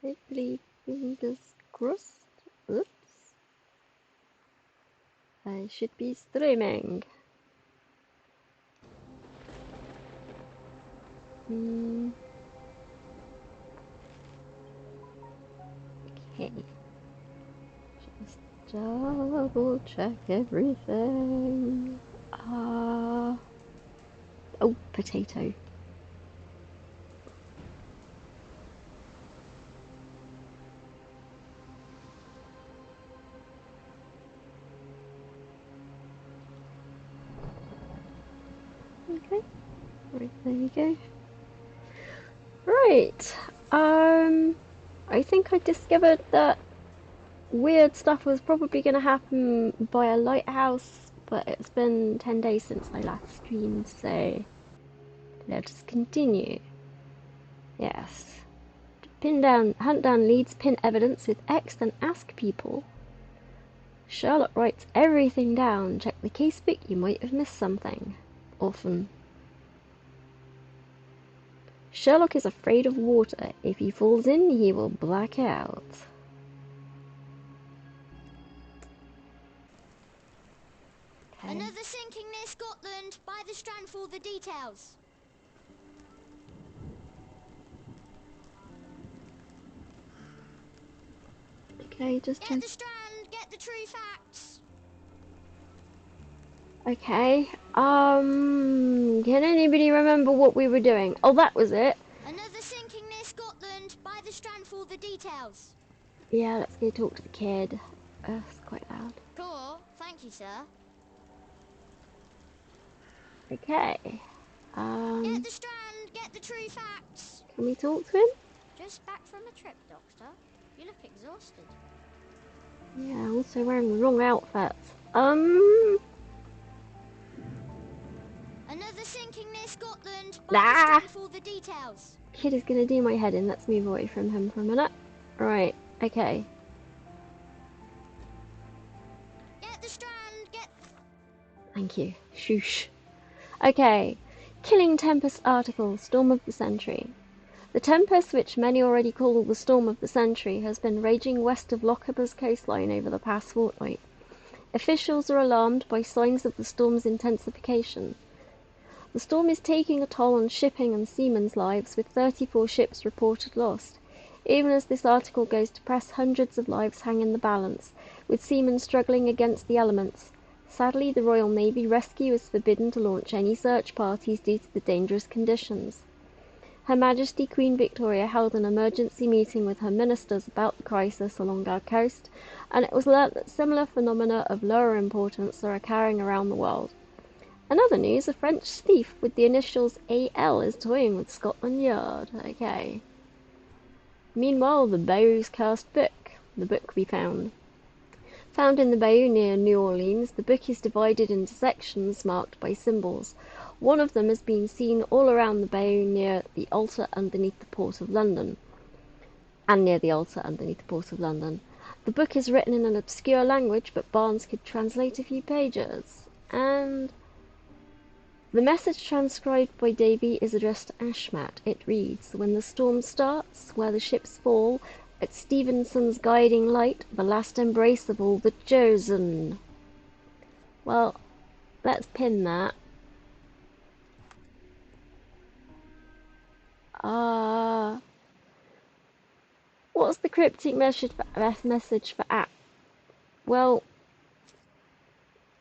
Hopefully, fingers crossed. Oops. I should be streaming. Okay. Just double check everything. Oh, potato. Okay. Right, there you go. Right. I think I discovered that weird stuff was probably going to happen by a lighthouse, but it's been 10 days since I last streamed, so let's continue. Yes. Hunt down leads, pin evidence with X, then ask people. Sherlock writes everything down. Check the casebook, you might have missed something. Often. Sherlock is afraid of water. If he falls in, he will black out. Okay. Another sinking near Scotland. By the Strand for the details. Okay, just check. Get the Strand, get the true facts. Okay, can anybody remember what we were doing? Oh, that was it. Another sinking near Scotland. By the Strand for the details. Yeah, let's go talk to the kid. It's quite loud. Cool, thank you, sir. Okay, Get the Strand, get the true facts. can we talk to him? Just back from a trip, Doctor. You look exhausted. Yeah, also wearing the wrong outfit. Another sinking near Scotland. By the Strand for the details. Kid is gonna do my head in. Let's move away from him for a minute. Right, okay. Get the Strand, get... Thank you. Shoosh. Okay. Killing Tempest article, Storm of the Century. The tempest, which many already call the Storm of the Century, has been raging west of Lochaber's coastline over the past fortnight. Officials are alarmed by signs of the storm's intensification. The storm is taking a toll on shipping and seamen's lives, with 34 ships reported lost. Even as this article goes to press, hundreds of lives hang in the balance, with seamen struggling against the elements. Sadly, the Royal Navy rescue is forbidden to launch any search parties due to the dangerous conditions. Her Majesty Queen Victoria held an emergency meeting with her ministers about the crisis along our coast, and it was learnt that similar phenomena of lower importance are occurring around the world. In other news, a French thief with the initials AL is toying with Scotland Yard. Okay. Meanwhile, the Bayou's cursed book. The book we found. Found in the bayou near New Orleans, the book is divided into sections marked by symbols. One of them has been seen all around the bayou near the altar underneath the Port of London. The book is written in an obscure language, but Barnes could translate a few pages. And the message transcribed by Davy is addressed to Ashmat. It reads, "When the storm starts, where the ships fall, at Stevenson's guiding light, the last embrace of all the chosen." Well, let's pin that. What's the cryptic message for app? Well,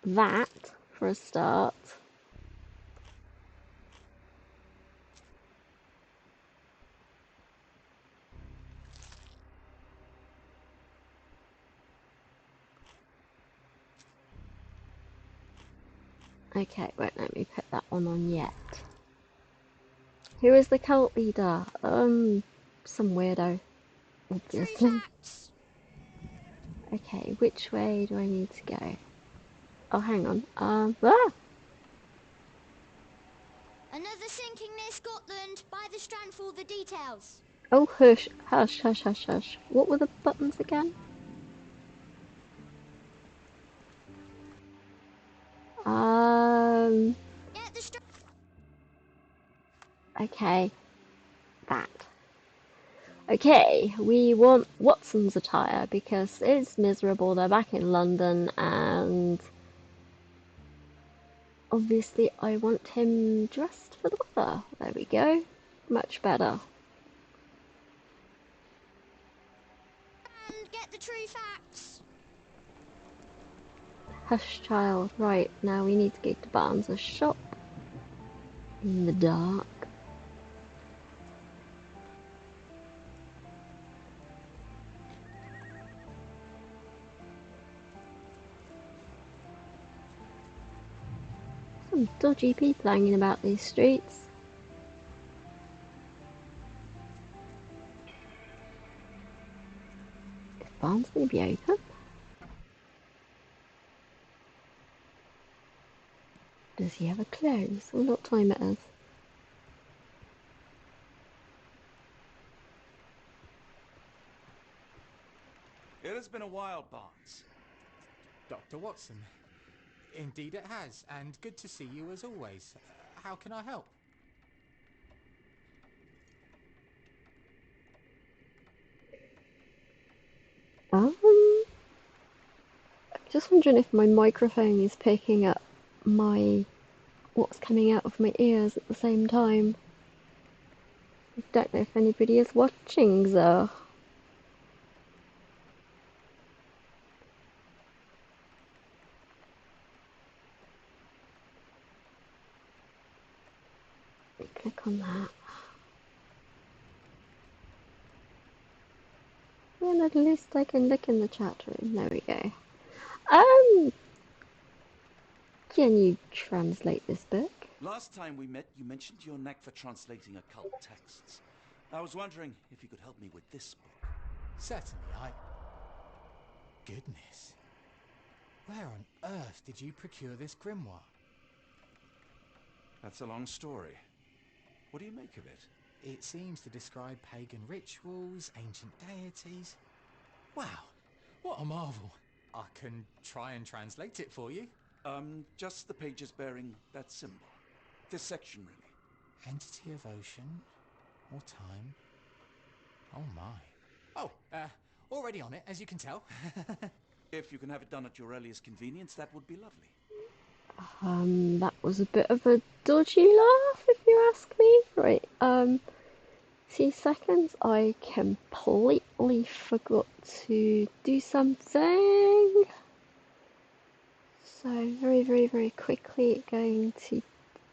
that, for a start. Okay, won't let me put that one on yet. Who is the cult leader? Some weirdo, obviously. Okay, which way do I need to go? Oh, hang on. Another sinking near Scotland. By the Strand for the details. Oh, hush, hush, hush, hush, hush. What were the buttons again? Get the Strand. Okay, that. Okay, we want Watson's attire because it's miserable. They're back in London, and obviously I want him dressed for the weather. There we go. Much better. And get the true facts. Hush, child. Right, now we need to go to Barnes' shop in the dark. Some dodgy people hanging about these streets. Is Barnes going to be open? Does he have a close? I wonder what time it is. It has been a while, Barnes. Dr. Watson. Indeed it has, and good to see you as always. How can I help? Just wondering if my microphone is picking up what's coming out of my ears at the same time. I don't know if anybody is watching though. Click on that. Well, at least I can look in the chat room. There we go. Can you translate this book? Last time we met, you mentioned your knack for translating occult texts. I was wondering if you could help me with this book. Certainly, Goodness. Where on earth did you procure this grimoire? That's a long story. What do you make of it? It seems to describe pagan rituals, ancient deities. Wow, what a marvel. I can try and translate it for you. Just the pages bearing that symbol. This section, really. Entity of ocean or time. Oh my. Oh, already on it, as you can tell. If you can have it done at your earliest convenience, that would be lovely. That was a bit of a dodgy laugh, if you ask me. Right, 2 seconds. I completely forgot to do something. So, very, very, very quickly going to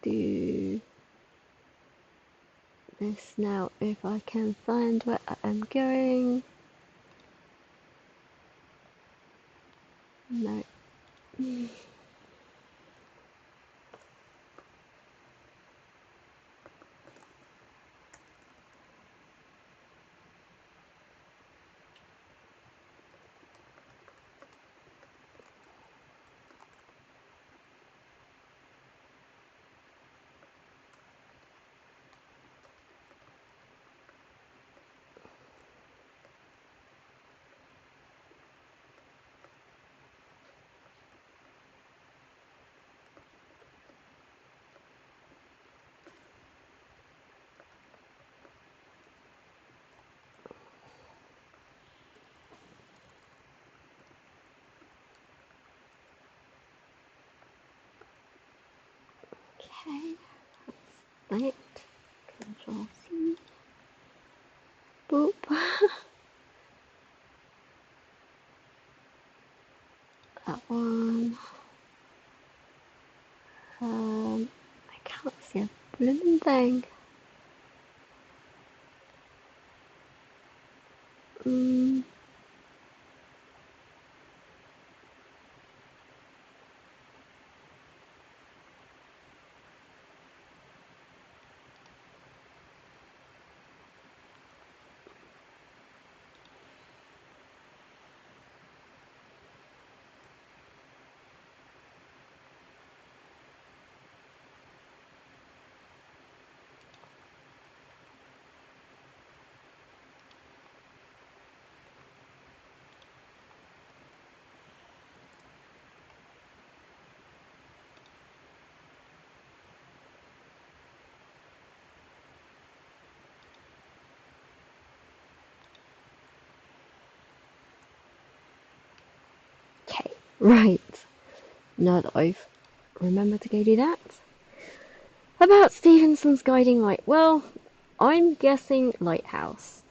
do this now if I can find where I am going. No. Okay, that's that. Control C. Boop. That one. I can't see a blooming thing. Mm, Right. Now that I've remembered to go do that. About Stevenson's guiding light. Well, I'm guessing lighthouse.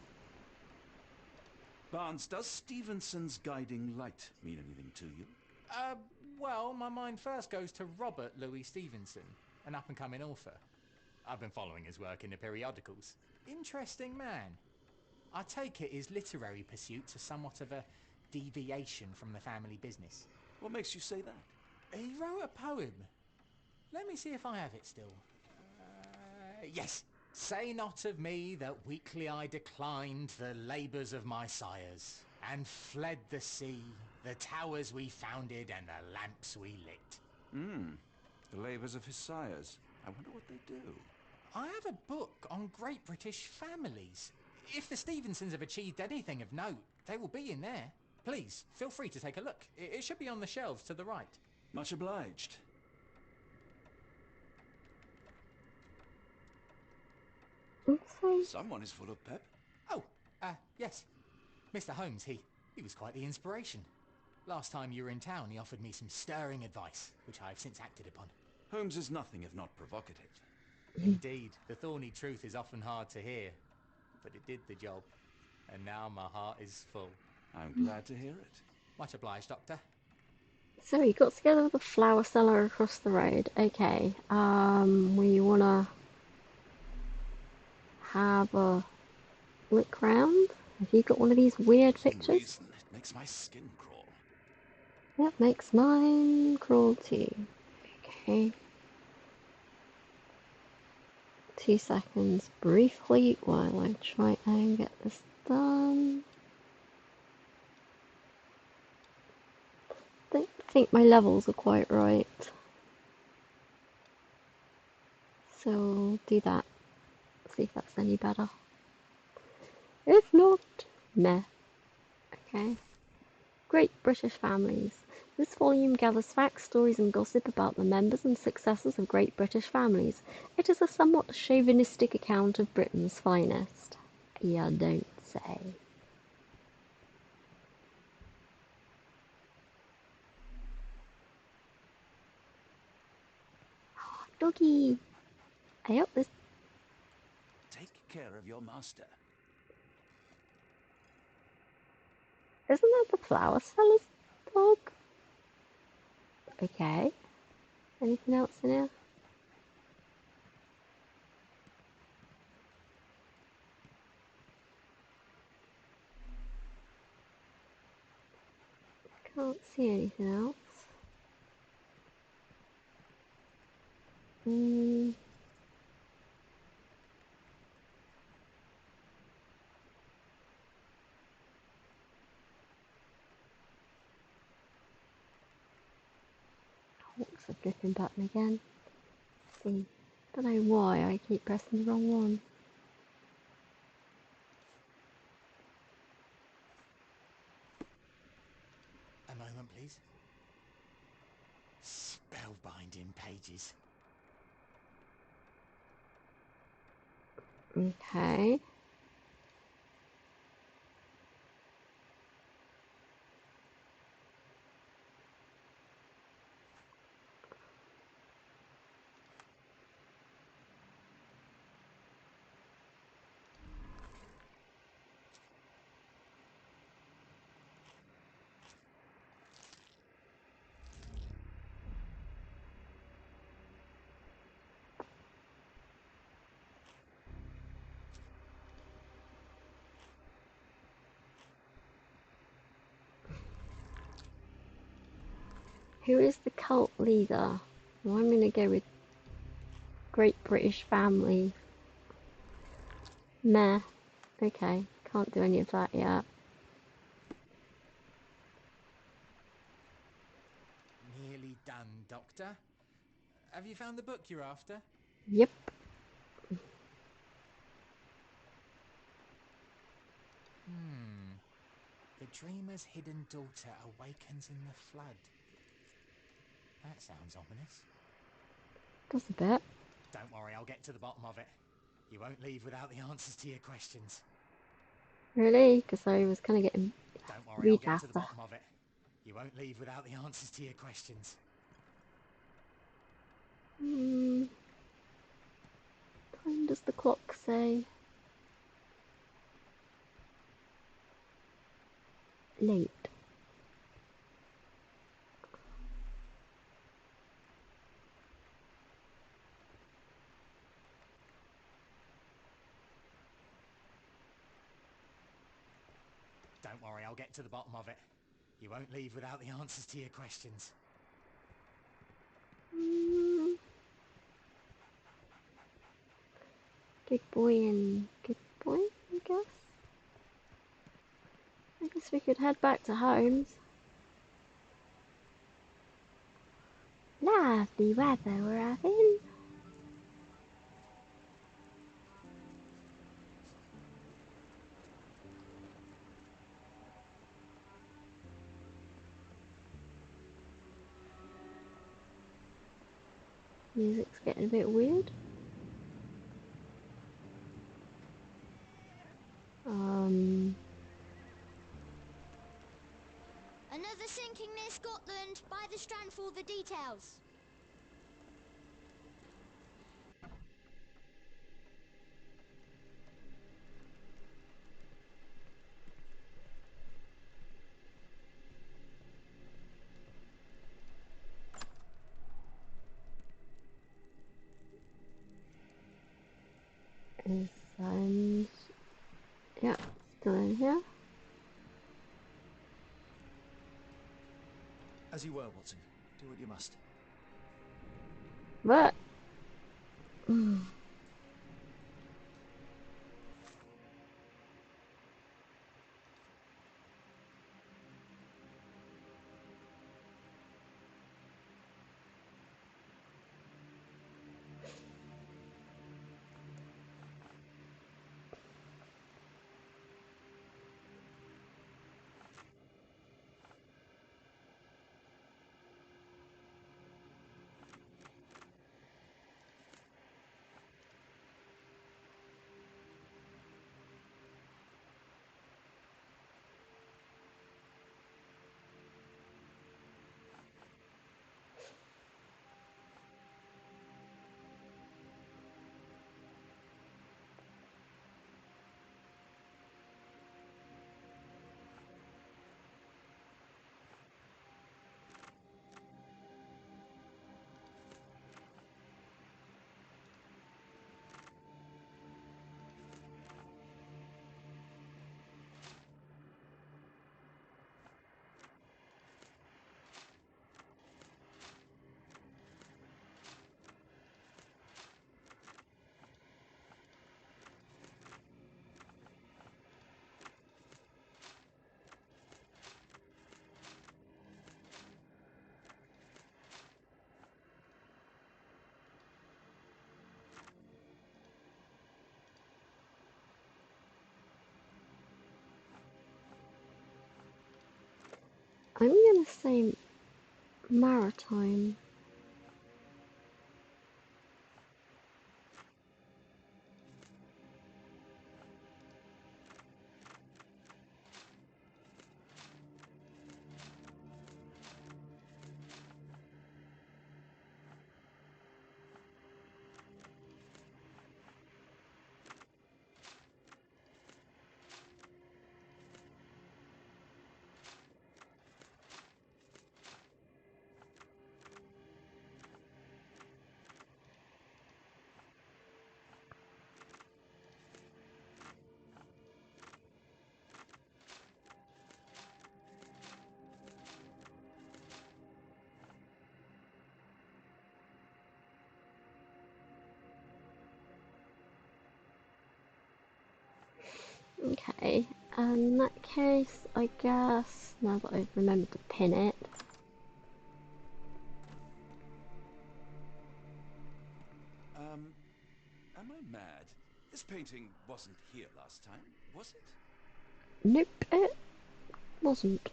Barnes, does Stevenson's guiding light mean anything to you? Uh, well, my mind first goes to Robert Louis Stevenson, an up-and-coming author. I've been following his work in the periodicals. Interesting man. I take it his literary pursuits are somewhat of a deviation from the family business. What makes you say that? He wrote a poem. Let me see if I have it still. Yes. Say not of me that weakly I declined the labours of my sires, and fled the sea, the towers we founded, and the lamps we lit. The labours of his sires. I wonder what they do. I have a book on great British families. If the Stevensons have achieved anything of note, they will be in there. Please, feel free to take a look. It should be on the shelves to the right. Much obliged. Okay. Someone is full of pep. Oh, yes. Mr. Holmes, he was quite the inspiration. Last time you were in town, he offered me some stirring advice, which I have since acted upon. Holmes is nothing if not provocative. Indeed, the thorny truth is often hard to hear, but it did the job, and now my heart is full. I'm glad to hear it. Much obliged, Doctor. So you got together with a flower seller across the road. Okay. We wanna have a look round. Have you got one of these weird For some pictures? reason, it makes my skin crawl. That makes mine crawl too. Okay. 2 seconds briefly while I try and get this done. Don't think my levels are quite right. So I'll do that. See if that's any better. If not, meh. Okay. Great British Families. This volume gathers facts, stories and gossip about the members and successors of great British families. It is a somewhat chauvinistic account of Britain's finest. You don't say. Doggy! I hope this... Take care of your master. Isn't that the flower seller's dog? Okay. Anything else in here? Can't see anything else. What's the flipping button again? See. Don't know why I keep pressing the wrong one. A moment, please. Spellbinding pages. Okay. Who is the cult leader? Well, I'm gonna go with Great British Family. Meh. Okay, can't do any of that yet. Nearly done, Doctor. Have you found the book you're after? Yep. The dreamer's hidden daughter awakens in the flood. That sounds ominous. Does a bit. Don't worry, I'll get to the bottom of it. You won't leave without the answers to your questions. Really? Because I was kind of getting Don't worry, I'll read get to the after. bottom of it. You won't leave without the answers to your questions. Time does the clock say? Late. Don't worry, I'll get to the bottom of it. You won't leave without the answers to your questions. Good boy and good boy, I guess. I guess we could head back to Holmes. Lovely weather we're having. Music's getting a bit weird. Another sinking near Scotland. By the strand for the details. Is yeah, still in here. As you were, Watson. Do what you must. But I'm gonna say maritime. Okay, in that case, I guess, now that I've remembered to pin it, Am I mad? This painting wasn't here last time, was it? nope, it wasn't.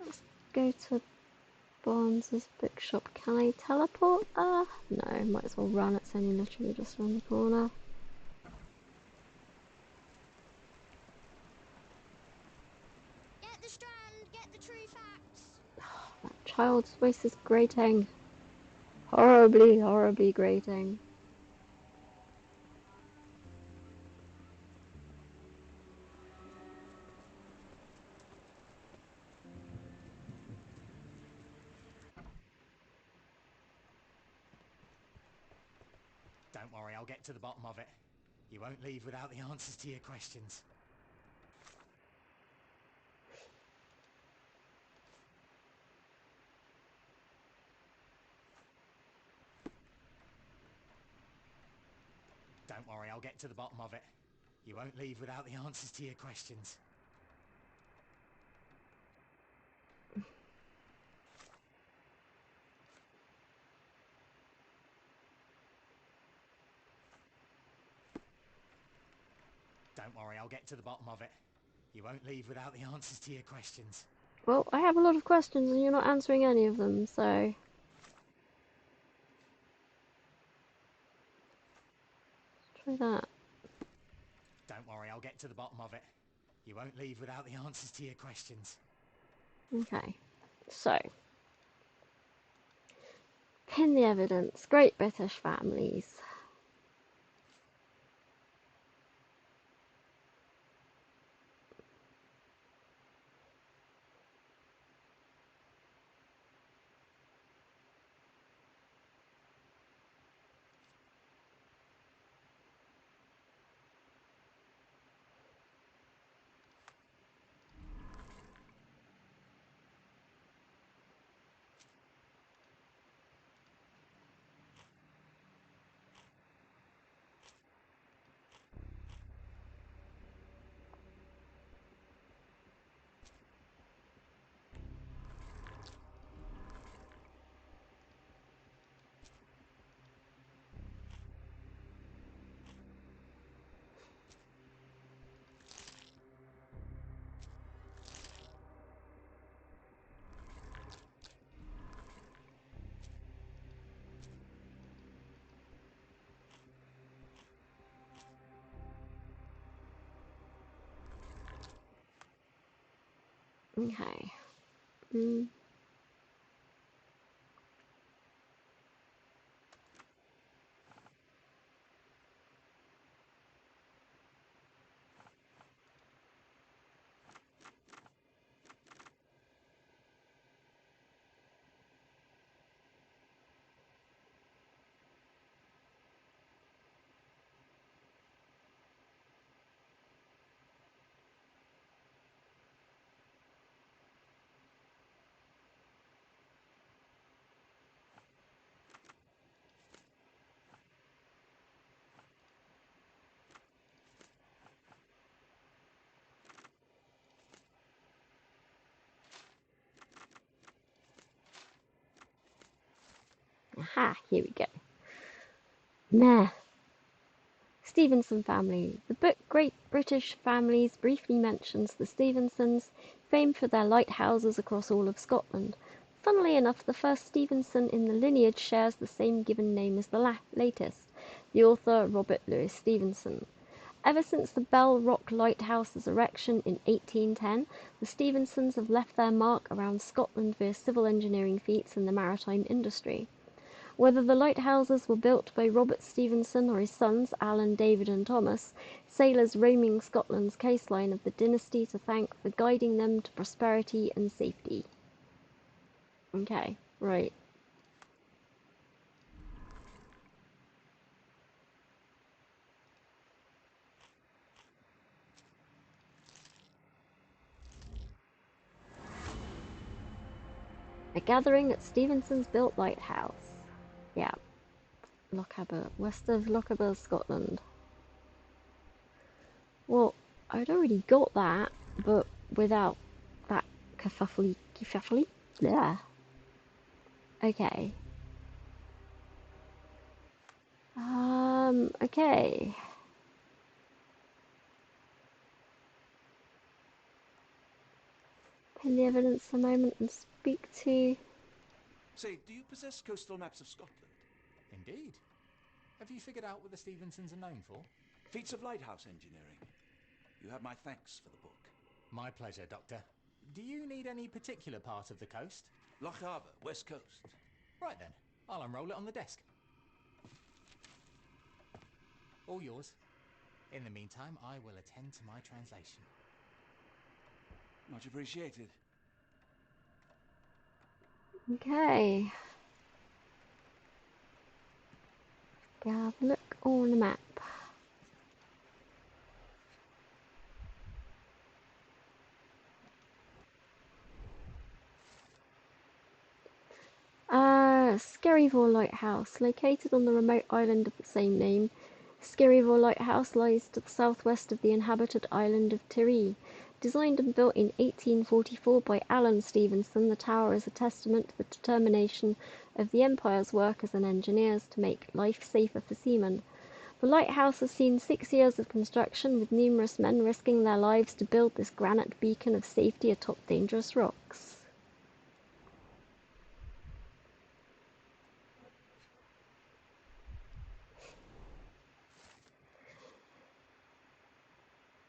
Let's go to Barnes's bookshop. Can I teleport? No, might as well run, it's only literally just around the corner. the true facts. That child's voice is grating. Horribly, horribly grating. Don't worry, I'll get to the bottom of it. You won't leave without the answers to your questions. Don't worry, I'll get to the bottom of it. You won't leave without the answers to your questions. Don't worry, I'll get to the bottom of it. You won't leave without the answers to your questions. Well, I have a lot of questions and you're not answering any of them, so... Let's try that. Don't worry, I'll get to the bottom of it. You won't leave without the answers to your questions. Okay, so... Pin the evidence. Great British families. Okay. Aha, here we go. Meh. Stevenson family. The book Great British Families briefly mentions the Stevensons, famed for their lighthouses across all of Scotland. Funnily enough, the first Stevenson in the lineage shares the same given name as the latest, the author Robert Louis Stevenson. Ever since the Bell Rock Lighthouse's erection in 1810, the Stevensons have left their mark around Scotland via civil engineering feats in the maritime industry. Whether the lighthouses were built by Robert Stevenson or his sons, Alan, David and Thomas, sailors roaming Scotland's coastline of the dynasty to thank for guiding them to prosperity and safety. Okay, right. A gathering at Stevenson's built lighthouse. Yeah. Lochaber, west of Lochaber, Scotland. Well, I'd already got that, but without that kerfuffle. Yeah. Okay. Okay. Pin the evidence a moment and speak to... Say, do you possess coastal maps of Scotland? Indeed. Have you figured out what the Stevensons are known for? Feats of lighthouse engineering. You have my thanks for the book. My pleasure, Doctor. Do you need any particular part of the coast? Loch Harbour, West Coast. Right then, I'll unroll it on the desk. All yours. In the meantime, I will attend to my translation. Much appreciated. Okay. Go have a look on the map. Skerryvore Lighthouse. Located on the remote island of the same name, Skerryvore Lighthouse lies to the southwest of the inhabited island of Tiree. Designed and built in 1844 by Alan Stevenson, the tower is a testament to the determination of the Empire's workers and engineers to make life safer for seamen. The lighthouse has seen 6 years of construction, with numerous men risking their lives to build this granite beacon of safety atop dangerous rocks.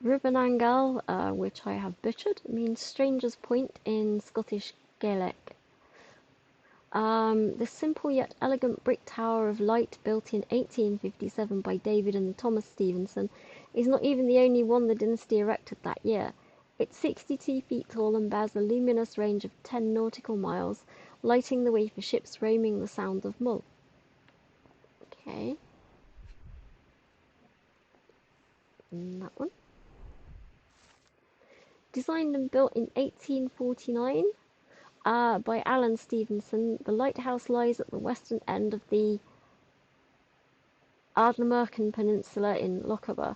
Rubernangal, which I have butchered, means Stranger's Point in Scottish Gaelic. The simple yet elegant brick tower of light, built in 1857 by David and Thomas Stevenson, is not even the only one the dynasty erected that year. It's 62 feet tall and bears a luminous range of 10 nautical miles, lighting the way for ships roaming the Sound of Mull. Okay. And that one. Designed and built in 1849 by Alan Stevenson, the lighthouse lies at the western end of the Ardnamurchan Peninsula in Lochaber.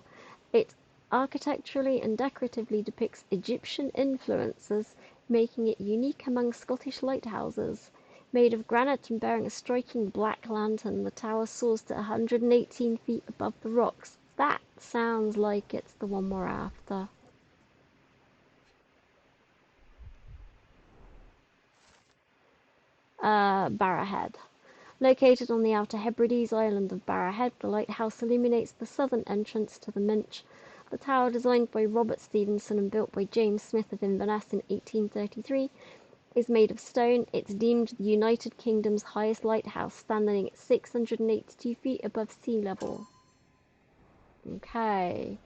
It architecturally and decoratively depicts Egyptian influences, making it unique among Scottish lighthouses. Made of granite and bearing a striking black lantern, the tower soars to 118 feet above the rocks. That sounds like it's the one we're after. Barra Head. Located on the Outer Hebrides island of Barra Head, the lighthouse illuminates the southern entrance to the Minch. The tower, designed by Robert Stevenson and built by James Smith of Inverness in 1833, is made of stone. It's deemed the United Kingdom's highest lighthouse, standing at 682 feet above sea level. Okay.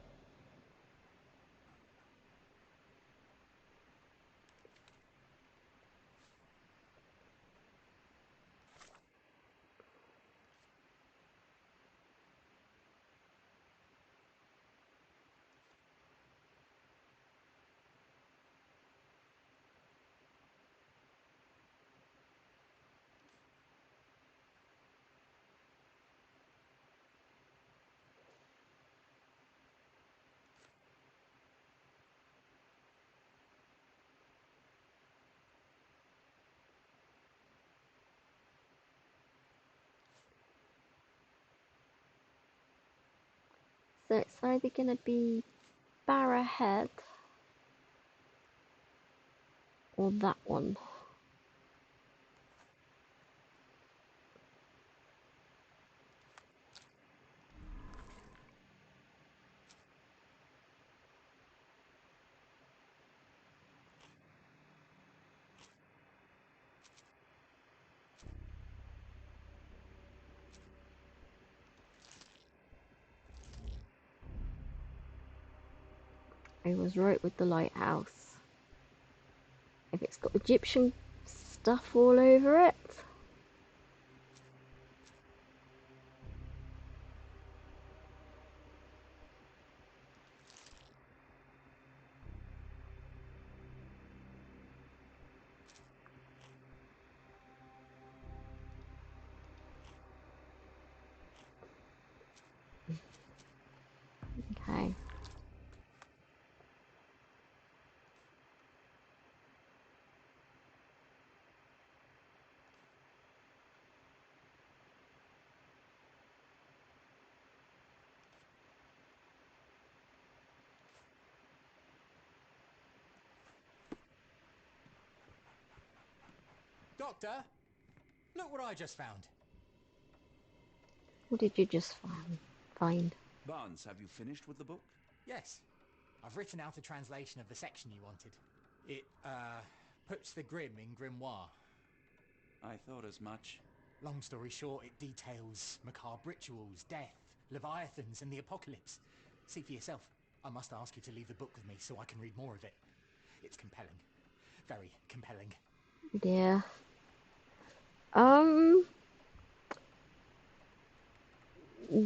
So it's either going to be Barra Head or that one. I was right with the lighthouse. If it's got Egyptian stuff all over it. Okay. Doctor, look what I just found. What did you just find? Barnes, have you finished with the book? Yes, I've written out a translation of the section you wanted. It, puts the grim in grimoire. I thought as much. Long story short, it details macabre rituals, death, leviathans, and the apocalypse. See for yourself. I must ask you to leave the book with me so I can read more of it. It's compelling. Very compelling. Yeah.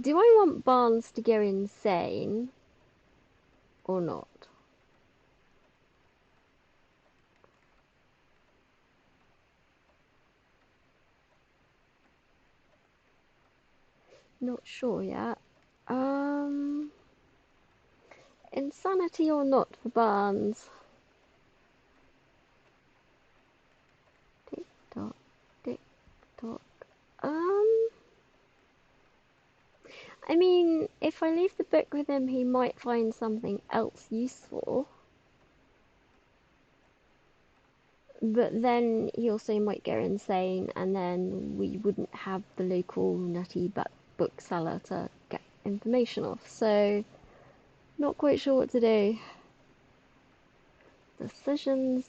Do I want Barnes to go insane or not? Not sure yet. Insanity or not for Barnes? Tick tock, tick tock. I mean, if I leave the book with him, he might find something else useful. But then he also might go insane, and then we wouldn't have the local nutty bookseller to get information off. So, not quite sure what to do. Decisions.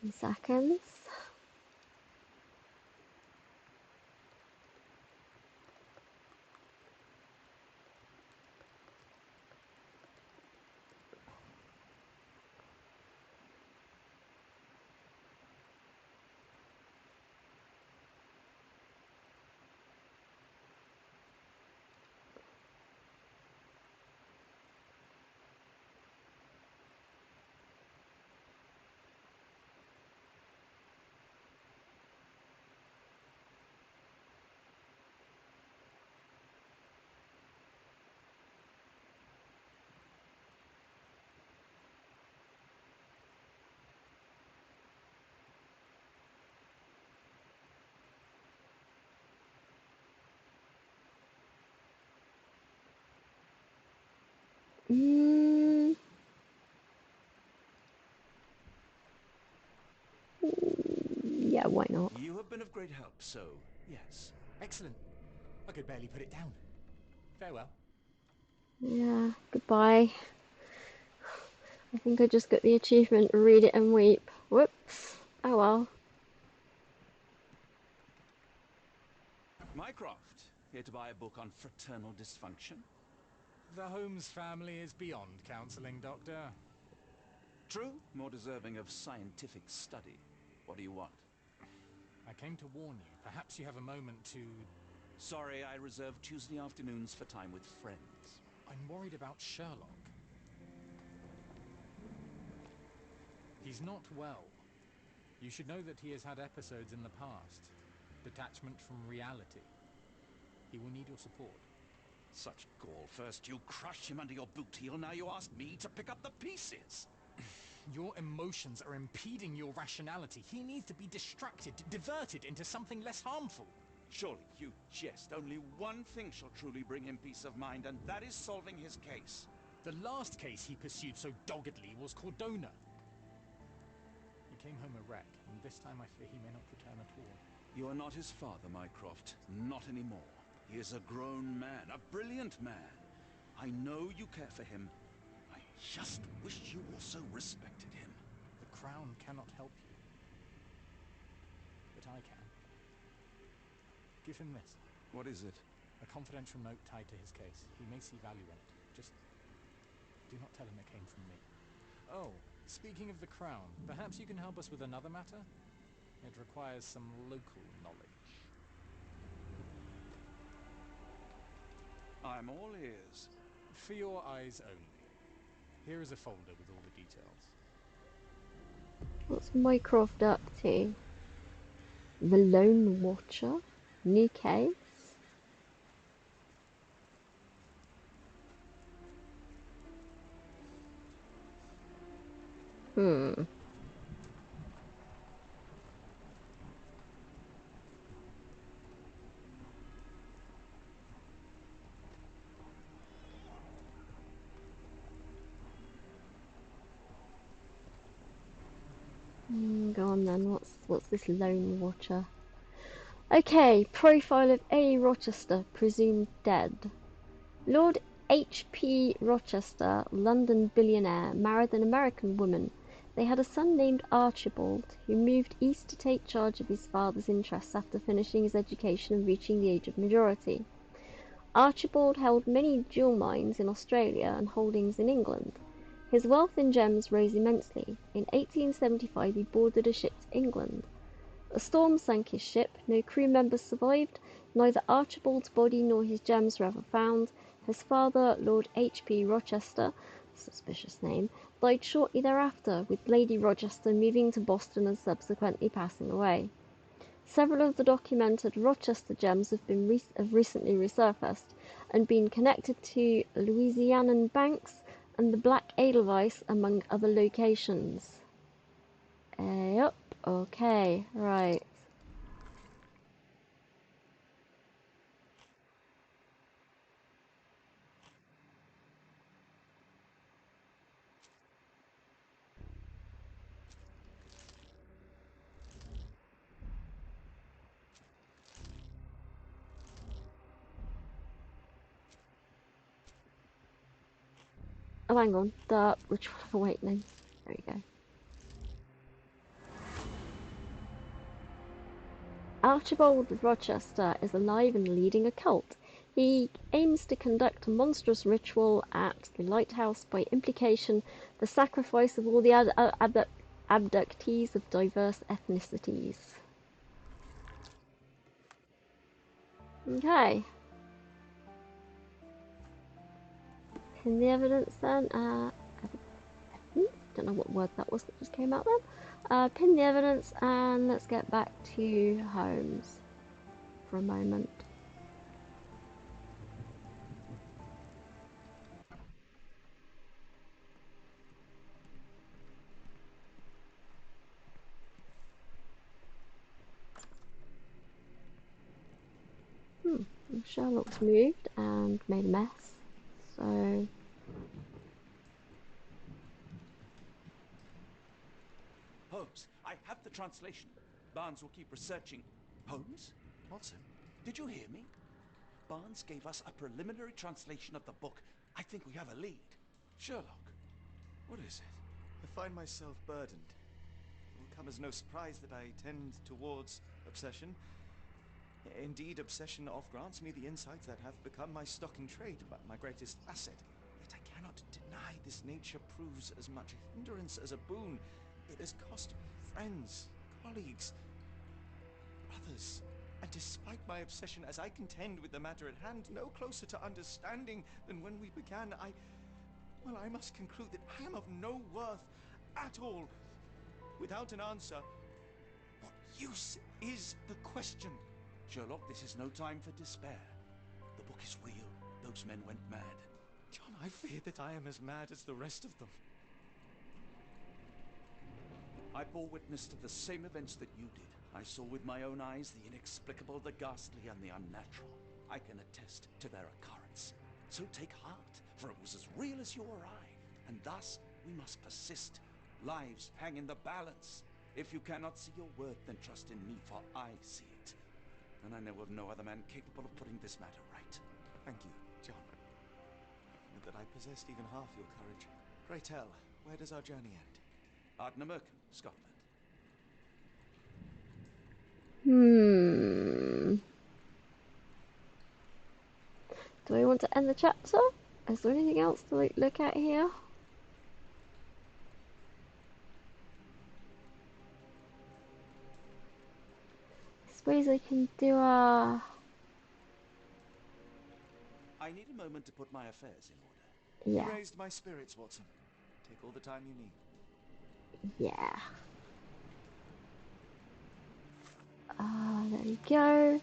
2 seconds. Yeah, why not? You have been of great help, so yes. Excellent. I could barely put it down. Farewell. Yeah, goodbye. I think I just got the achievement, read it and weep. Whoops. Oh well. Mycroft, here to buy a book on fraternal dysfunction? The Holmes family is beyond counselling, Doctor. True, more deserving of scientific study. What do you want? I came to warn you. Perhaps you have a moment to... Sorry, I reserve Tuesday afternoons for time with friends. I'm worried about Sherlock. He's not well. You should know that he has had episodes in the past. Detachment from reality. He will need your support. Such gall. First you crushed him under your boot heel, now you ask me to pick up the pieces. Your emotions are impeding your rationality. He needs to be distracted, diverted into something less harmful. Surely you jest. Only one thing shall truly bring him peace of mind, and that is solving his case. The last case he pursued so doggedly was Cordona. He came home a wreck, and this time I fear he may not return at all. You are not his father, Mycroft. Not anymore. He is a grown man, a brilliant man. I know you care for him. I just wish you also respected him. The Crown cannot help you. But I can. Give him this. What is it? A confidential note tied to his case. He may see value in it. Just do not tell him it came from me. Oh, speaking of the Crown, perhaps you can help us with another matter? It requires some local knowledge. I'm all ears. For your eyes only. Here is a folder with all the details. What's Mycroft up to? The Lone Watcher? New case? Go on then, what's this Lone Watcher? Okay, profile of A. Rochester, presumed dead. Lord H.P. Rochester, London billionaire, married an American woman. They had a son named Archibald, who moved east to take charge of his father's interests after finishing his education and reaching the age of majority. Archibald held many jewel mines in Australia and holdings in England. His wealth in gems rose immensely. In 1875 he boarded a ship to England. A storm sank his ship, no crew members survived, neither Archibald's body nor his gems were ever found. His father, Lord H.P. Rochester, suspicious name, died shortly thereafter, with Lady Rochester moving to Boston and subsequently passing away. Several of the documented Rochester gems have recently resurfaced and been connected to Louisianan banks and the Black Edelweiss, among other locations. Yep, okay, right. Oh, hang on. Which one am I waiting? There we go. Archibald Rochester is alive and leading a cult. He aims to conduct a monstrous ritual at the lighthouse, by implication, the sacrifice of all the abductees of diverse ethnicities. Okay. In the evidence then, don't know what word that was that just came out then. Pin the evidence and let's get back to Holmes for a moment. Sherlock's moved and made a mess, so Holmes, I have the translation. Barnes will keep researching. Holmes? Watson? Did you hear me? Barnes gave us a preliminary translation of the book. I think we have a lead. Sherlock? What is it? I find myself burdened. It will come as no surprise that I tend towards obsession. Indeed, obsession oft grants me the insights that have become my stock in trade, my greatest asset. Yet I cannot deny this nature proves as much a hindrance as a boon. It has cost me friends, colleagues, brothers. And despite my obsession, as I contend with the matter at hand, no closer to understanding than when we began, I must conclude that I am of no worth at all. Without an answer, what use is the question? Sherlock, this is no time for despair. The book is real. Those men went mad. John, I fear that I am as mad as the rest of them. I bore witness to the same events that you did. I saw with my own eyes the inexplicable, the ghastly, and the unnatural. I can attest to their occurrence. So take heart, for it was as real as you or I. And thus we must persist. Lives hang in the balance. If you cannot see your worth, then trust in me, for I see it. And I know of no other man capable of putting this matter right. Thank you, John. Would that I possessed even half your courage. Pray tell, where does our journey end? Ardnamurchan, Scotland. Do I want to end the chapter? Is there anything else to look at here? I suppose I can do a... I need a moment to put my affairs in order. Yeah. You raised my spirits, Watson. Take all the time you need. Yeah. There we go.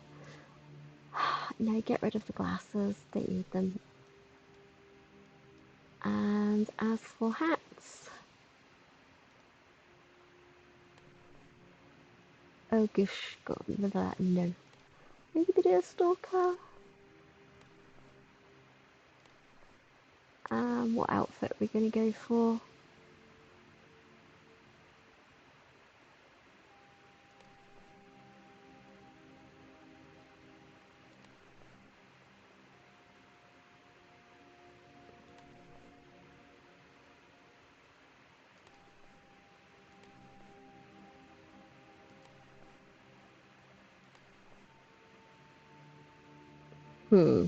Now get rid of the glasses, don't need them. And as for hats... Oh gosh, got rid of that, no. Maybe the deer stalker? What outfit are we going to go for? Hmm.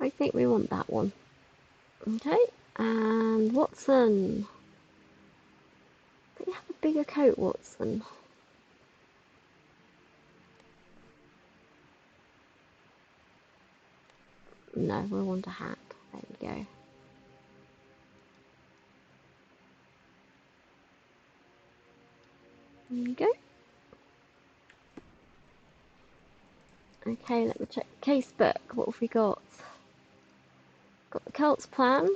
I think we want that one. Okay, and Watson. Don't you have a bigger coat, Watson? No, we want a hat. There we go. There you go. Okay, let me check the case book. What have we got? Got the cult's plan.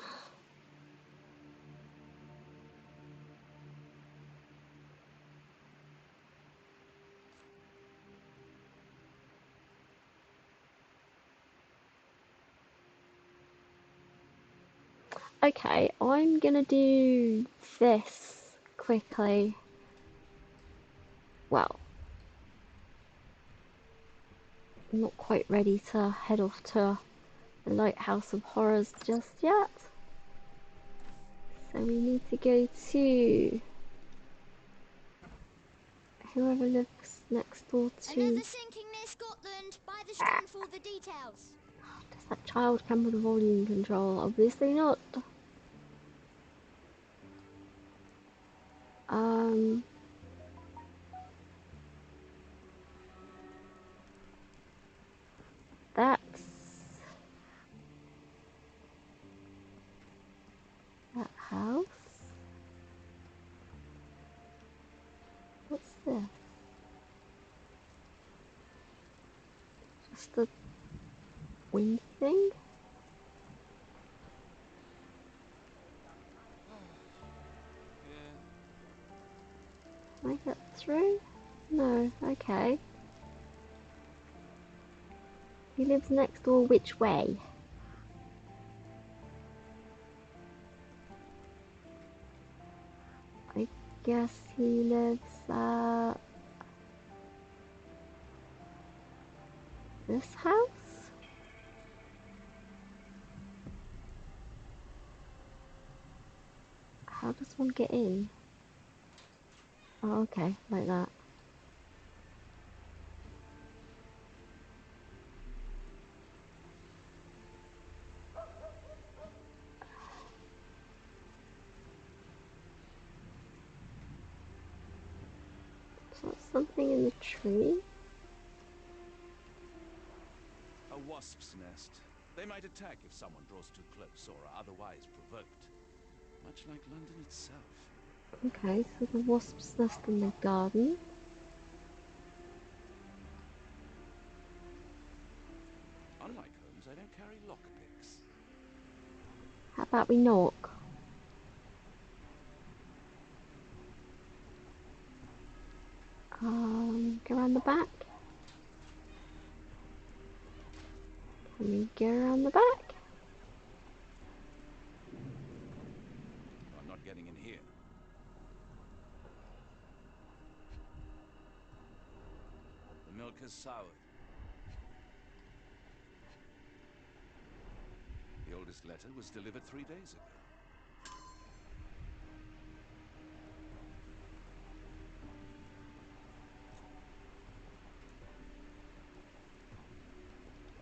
Okay, I'm gonna do this quickly. Well, I'm not quite ready to head off to the Lighthouse of Horrors just yet. So we need to go to whoever lives next door to... Another sinking near Scotland. By the Strand for the details. Does that child come with a volume control? Obviously not. That's that house. What's this? Just a wind thing? Can I get through? No, okay. He lives next door which way? I guess he lives at this house? How does one get in? Oh, okay, like that. So something in the tree? A wasp's nest. They might attack if someone draws too close or are otherwise provoked. Much like London itself. Okay, so the wasp's nest in the garden. Unlike Holmes, I don't carry lockpicks. How about we knock? Go around the back. Can we go around the back? I'm not getting in here. The milk has soured. The oldest letter was delivered 3 days ago.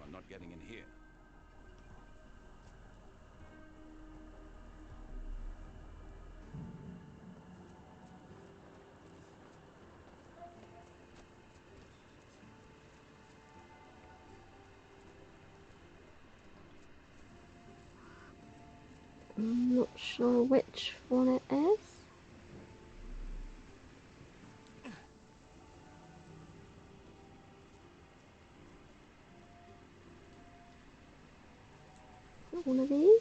I'm not getting in here. I'm not sure which one it is. Is it one of these?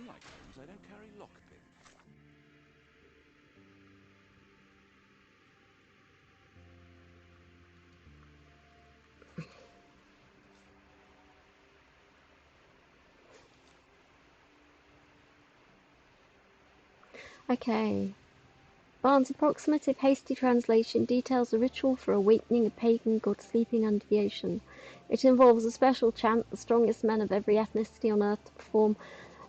Unlike Holmes, I don't carry lockpick. Okay. Barnes' approximative hasty translation details a ritual for awakening a pagan god sleeping under the ocean. It involves a special chant the strongest men of every ethnicity on Earth to perform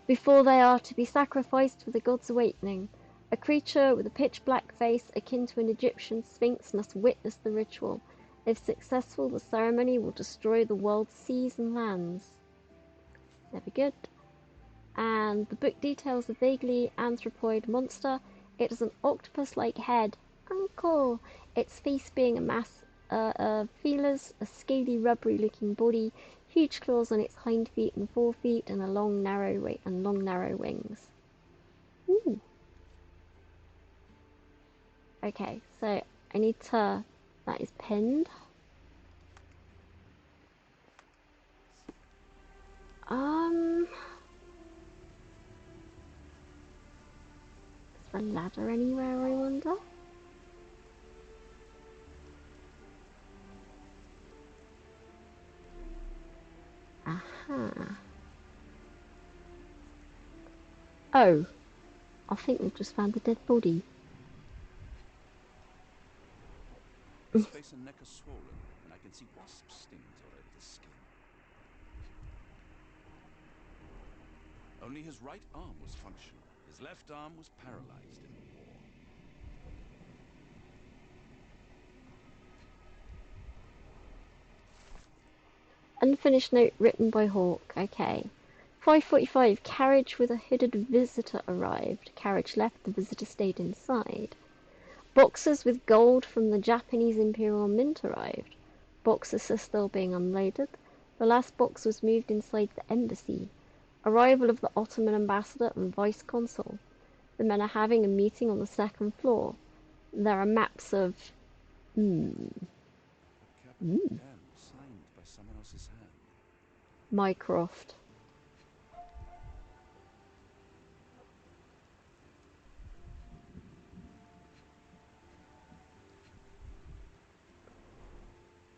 before they are to be sacrificed for the god's awakening. A creature with a pitch-black face akin to an Egyptian sphinx must witness the ritual. If successful, the ceremony will destroy the world's seas and lands. Never good. And the book details a vaguely anthropoid monster. It has an octopus-like head, Uncle, its face being a mass of feelers, a scaly, rubbery-looking body, huge claws on its hind feet and forefeet, and long, narrow wings. Ooh. Okay, so I need to. That is pinned. Is there a ladder anywhere, I wonder? Aha. Oh, I think we've just found a dead body. His face and neck are swollen, and I can see wasp stings all over the skin. Only his right arm was functional. His left arm was paralyzed in the war. Unfinished note written by Hawk. Okay. 5:45. Carriage with a hooded visitor arrived. Carriage left. The visitor stayed inside. Boxes with gold from the Japanese Imperial Mint arrived. Boxes are still being unloaded. The last box was moved inside the embassy. Arrival of the Ottoman ambassador and vice consul. The men are having a meeting on the second floor. There are maps of... A capital M signed by someone else's hand. Mycroft.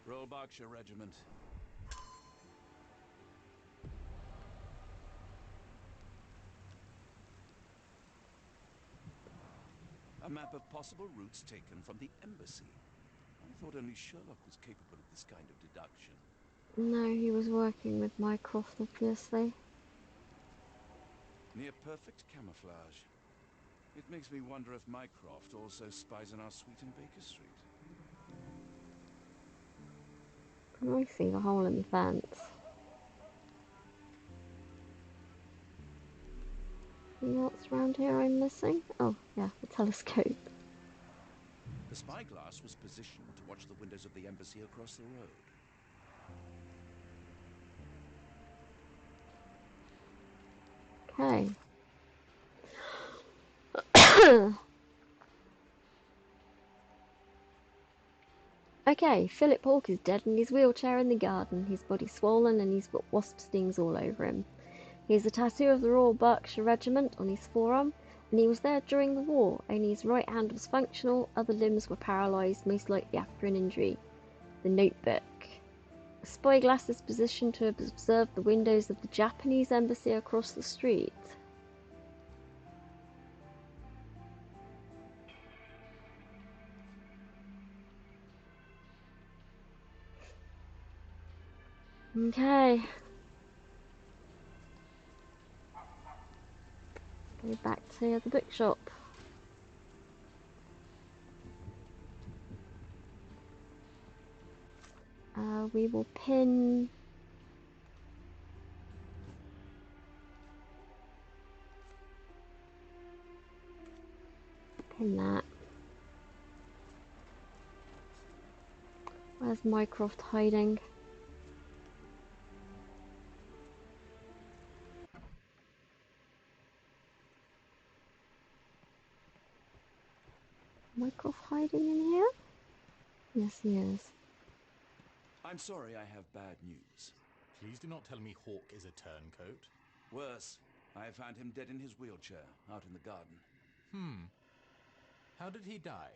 Royal Berkshire Regiment. A map of possible routes taken from the embassy. I thought only Sherlock was capable of this kind of deduction. No, he was working with Mycroft, obviously. Near perfect camouflage. It makes me wonder if Mycroft also spies on our suite in Baker Street. I see the hole in the fence. Anything else around here I'm missing? Oh, yeah, the telescope. The spyglass was positioned to watch the windows of the embassy across the road. Okay. Okay, Philip Hawke is dead in his wheelchair in the garden. His body's swollen and he's got wasp stings all over him. He has a tattoo of the Royal Berkshire Regiment on his forearm, and he was there during the war. Only his right hand was functional, other limbs were paralysed, most likely after an injury. The notebook. A spyglass is positioned to observe the windows of the Japanese embassy across the street. Okay. Go back to the bookshop. We will pin that. Where's Mycroft hiding? Mycroft hiding in here? Yes, he is. I'm sorry, I have bad news. Please do not tell me Hawk is a turncoat. Worse, I found him dead in his wheelchair, out in the garden. How did he die?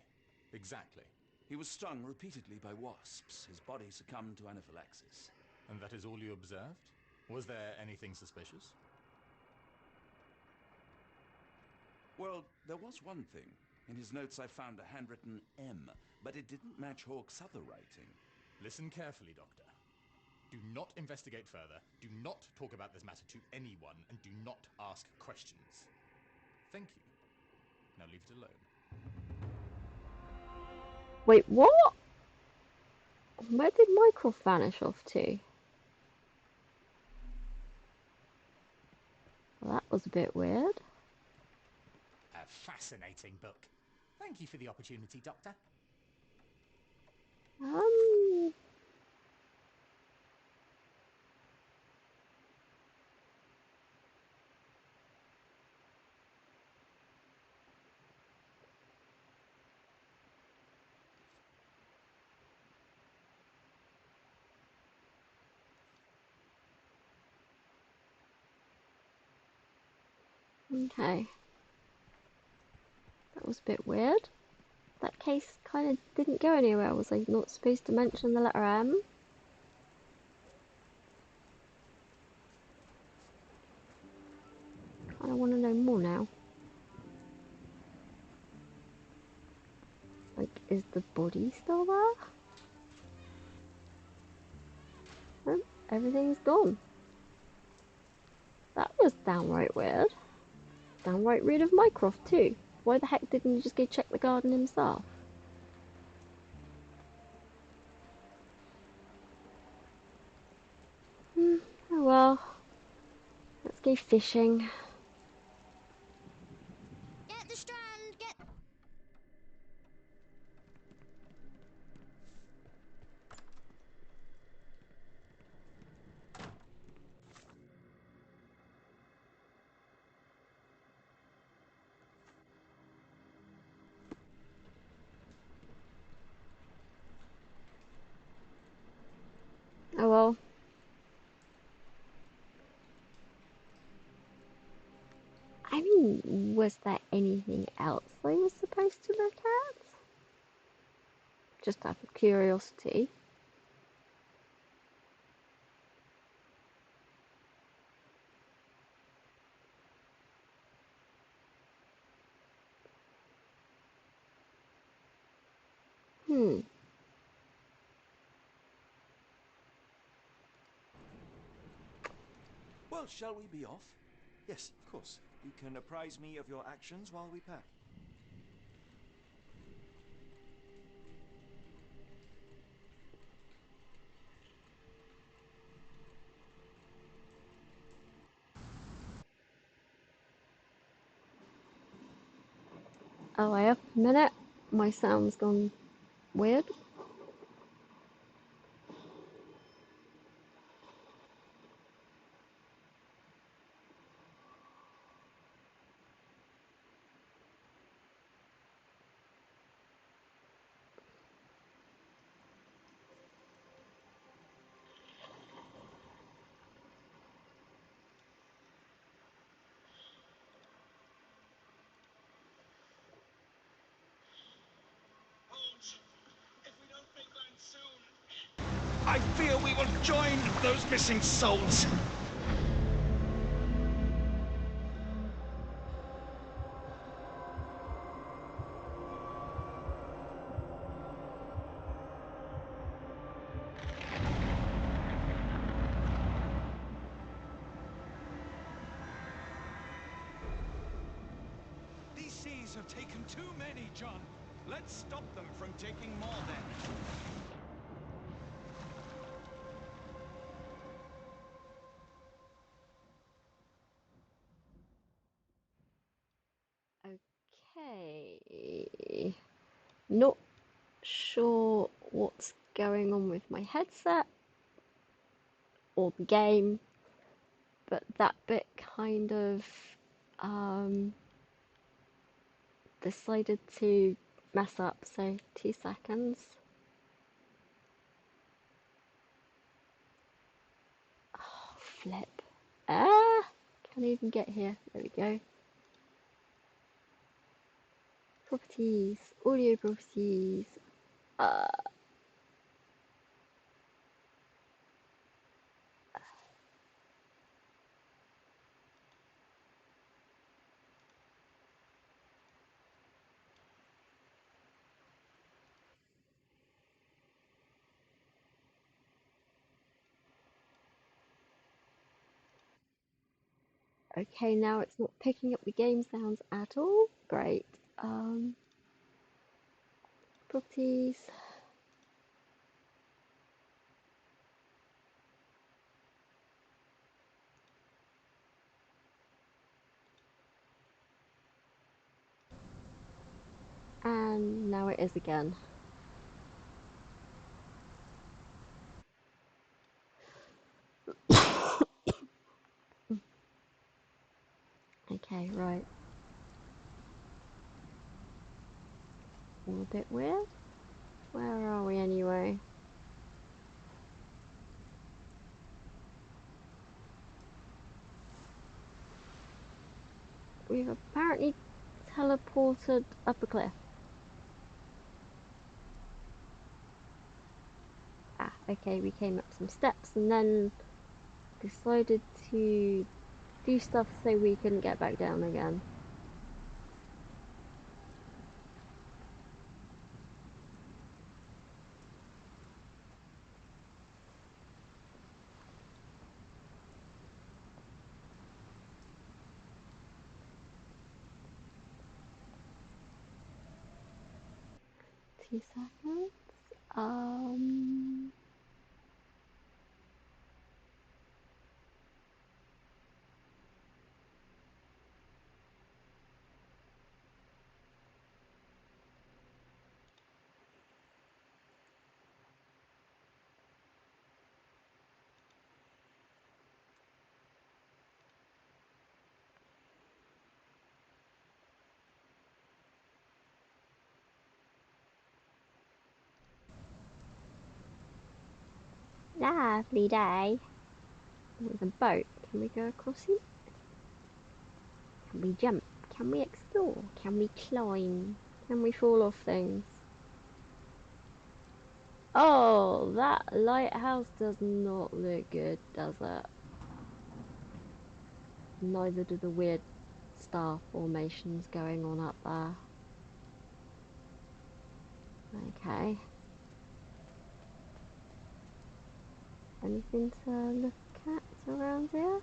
Exactly. He was stung repeatedly by wasps. His body succumbed to anaphylaxis. And that is all you observed? Was there anything suspicious? Well, there was one thing. In his notes I found a handwritten M, but it didn't match Hawke's other writing. Listen carefully, Doctor. Do not investigate further, do not talk about this matter to anyone, and do not ask questions. Thank you. Now leave it alone. Wait, what? Where did Mycroft vanish off to? Well, that was a bit weird. A fascinating book. Thank you for the opportunity, Doctor. Okay. That was a bit weird. That case kind of didn't go anywhere. Was I not supposed to mention the letter M? Kind of want to know more now. Like, is the body still there? Nope, everything's gone. That was downright weird. Downright rude of Mycroft too. Why the heck didn't he just go check the garden himself? Oh well. Let's go fishing. Get the strand, get... Oh well. I mean, was there anything else I was supposed to look at? Just out of curiosity. Well, shall we be off? Yes, of course. You can apprise me of your actions while we pack. Oh, wait a minute. My sound's gone weird. I fear we will join those missing souls. These seas have taken too many, John. Let's stop them from taking more then. Okay. Not sure what's going on with my headset or the game, but that bit kind of decided to mess up, so 2 seconds. Oh, flip. Can I even get here? There we go. Properties, audio properties. Okay, now it's not picking up the game sounds at all. Great. Properties. And now it is again. Okay, right. All a bit weird. Where are we anyway? We've apparently teleported up a cliff. Ah, okay, we came up some steps and then decided to do stuff so we couldn't get back down again. Two seconds. Lovely day. With a boat. Can we go across it? Can we jump? Can we explore? Can we climb? Can we fall off things? Oh, that lighthouse does not look good, does it? Neither do the weird star formations going on up there. Okay. Anything to look at around here?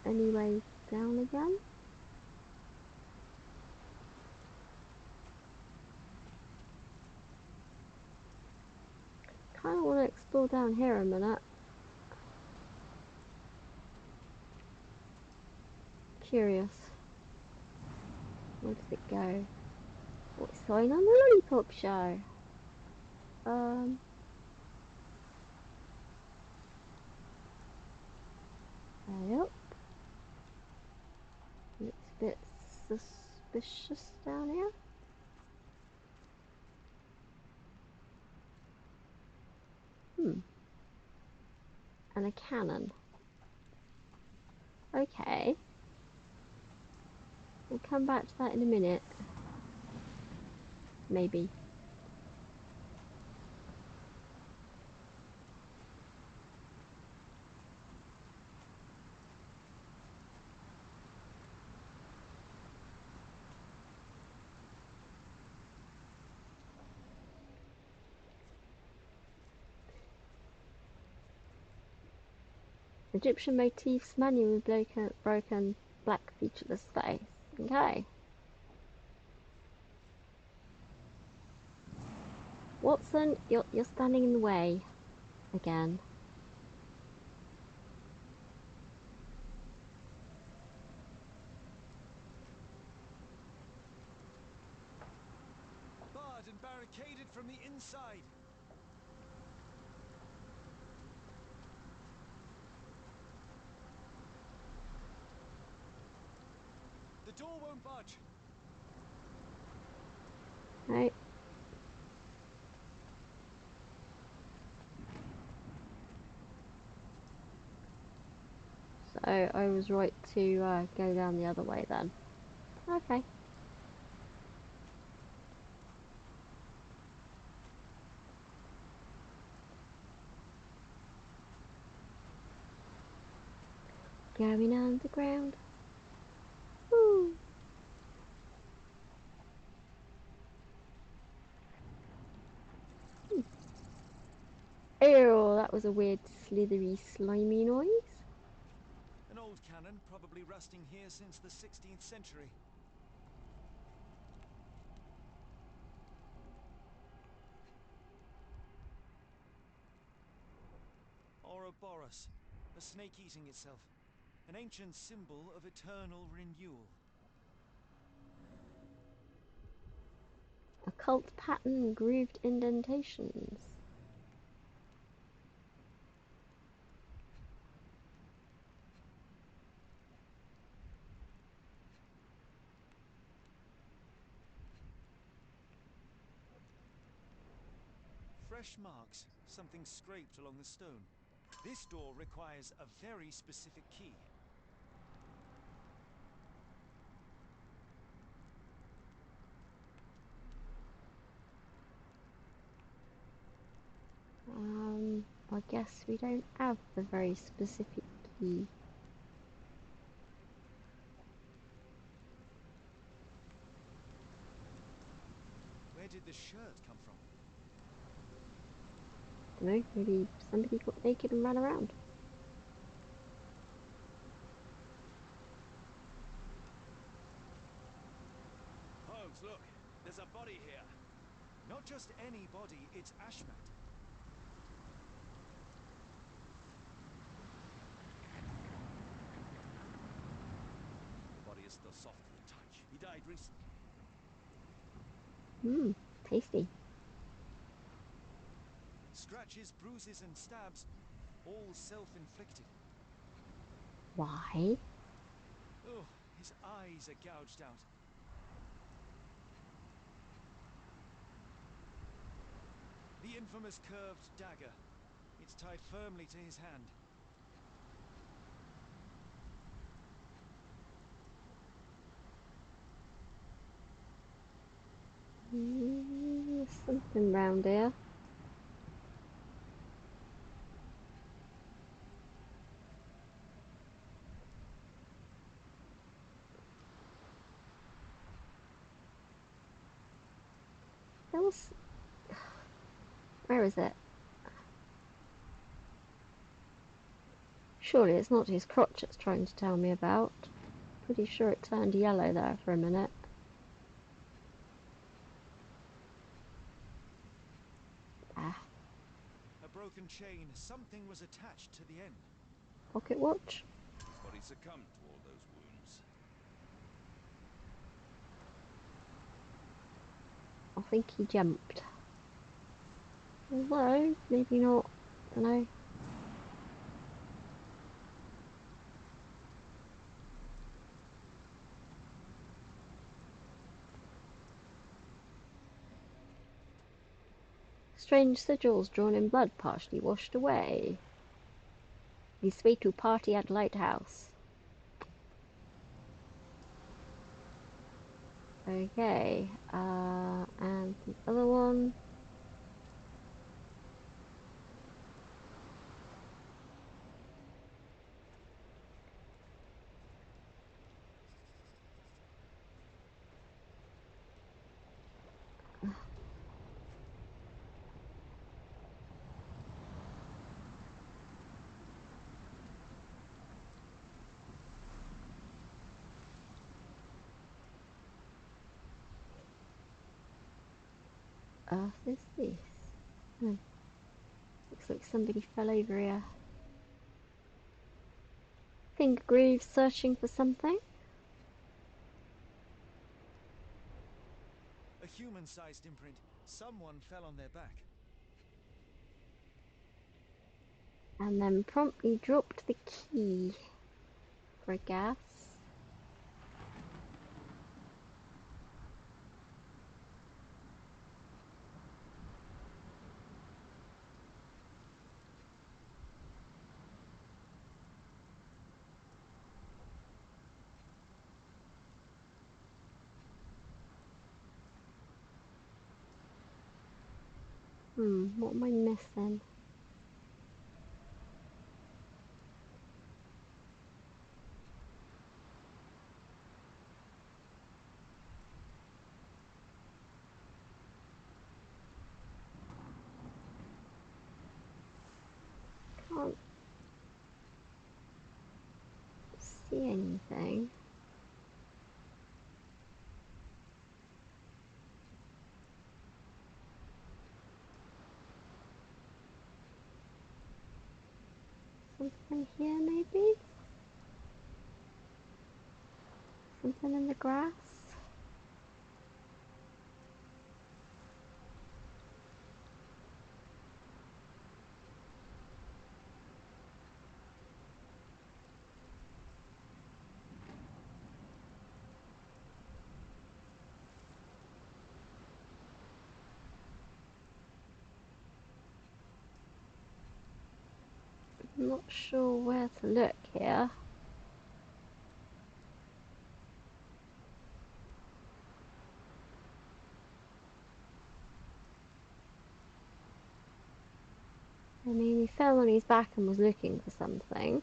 Any way down again? Kind of want to explore down here a minute. Curious. Where does it go? What's going on the Lollipop Show? Yep. Looks a bit suspicious down here. And a cannon. Okay. We'll come back to that in a minute. Maybe. Egyptian motifs manually broken black featureless space. Okay. Watson, you're standing in the way again. Barred and barricaded from the inside. The door won't budge. Right. So I was right to go down the other way then. Okay. Going underground. Woo! Ew, that was a weird slithery slimy noise. An old cannon, probably rusting here since the 16th century. Ouroboros, a snake eating itself. An ancient symbol of eternal renewal. Occult pattern grooved indentations. Fresh marks, something scraped along the stone. This door requires a very specific key. I guess we don't have the very specific key. Where did the shirt come from? Dunno, maybe somebody got naked and ran around. Holmes, look, there's a body here. Not just any body, it's Ashmat. The body is still soft to the touch. He died recently. Tasty. Scratches, bruises, and stabs, all self-inflicted. Why? Oh, his eyes are gouged out. The infamous curved dagger. It's tied firmly to his hand. There's something round here. There was... Where is it? Surely it's not his crotch it's trying to tell me about. Pretty sure it turned yellow there for a minute. Ah, A broken chain. Something was attached to the end. pocket watch? His body succumbed to all those wounds. I think he jumped. Although, maybe not. Dunno. Strange sigils drawn in blood partially washed away. This way to party at lighthouse. Okay, and the other one. Earth is this? Looks like somebody fell over here. Finger grooves searching for something. A human-sized imprint. Someone fell on their back. And then promptly dropped the key for gas. What am I missing? Can't see anything. Something here, maybe? Something in the grass? I'm not sure where to look here. I mean, he fell on his back and was looking for something.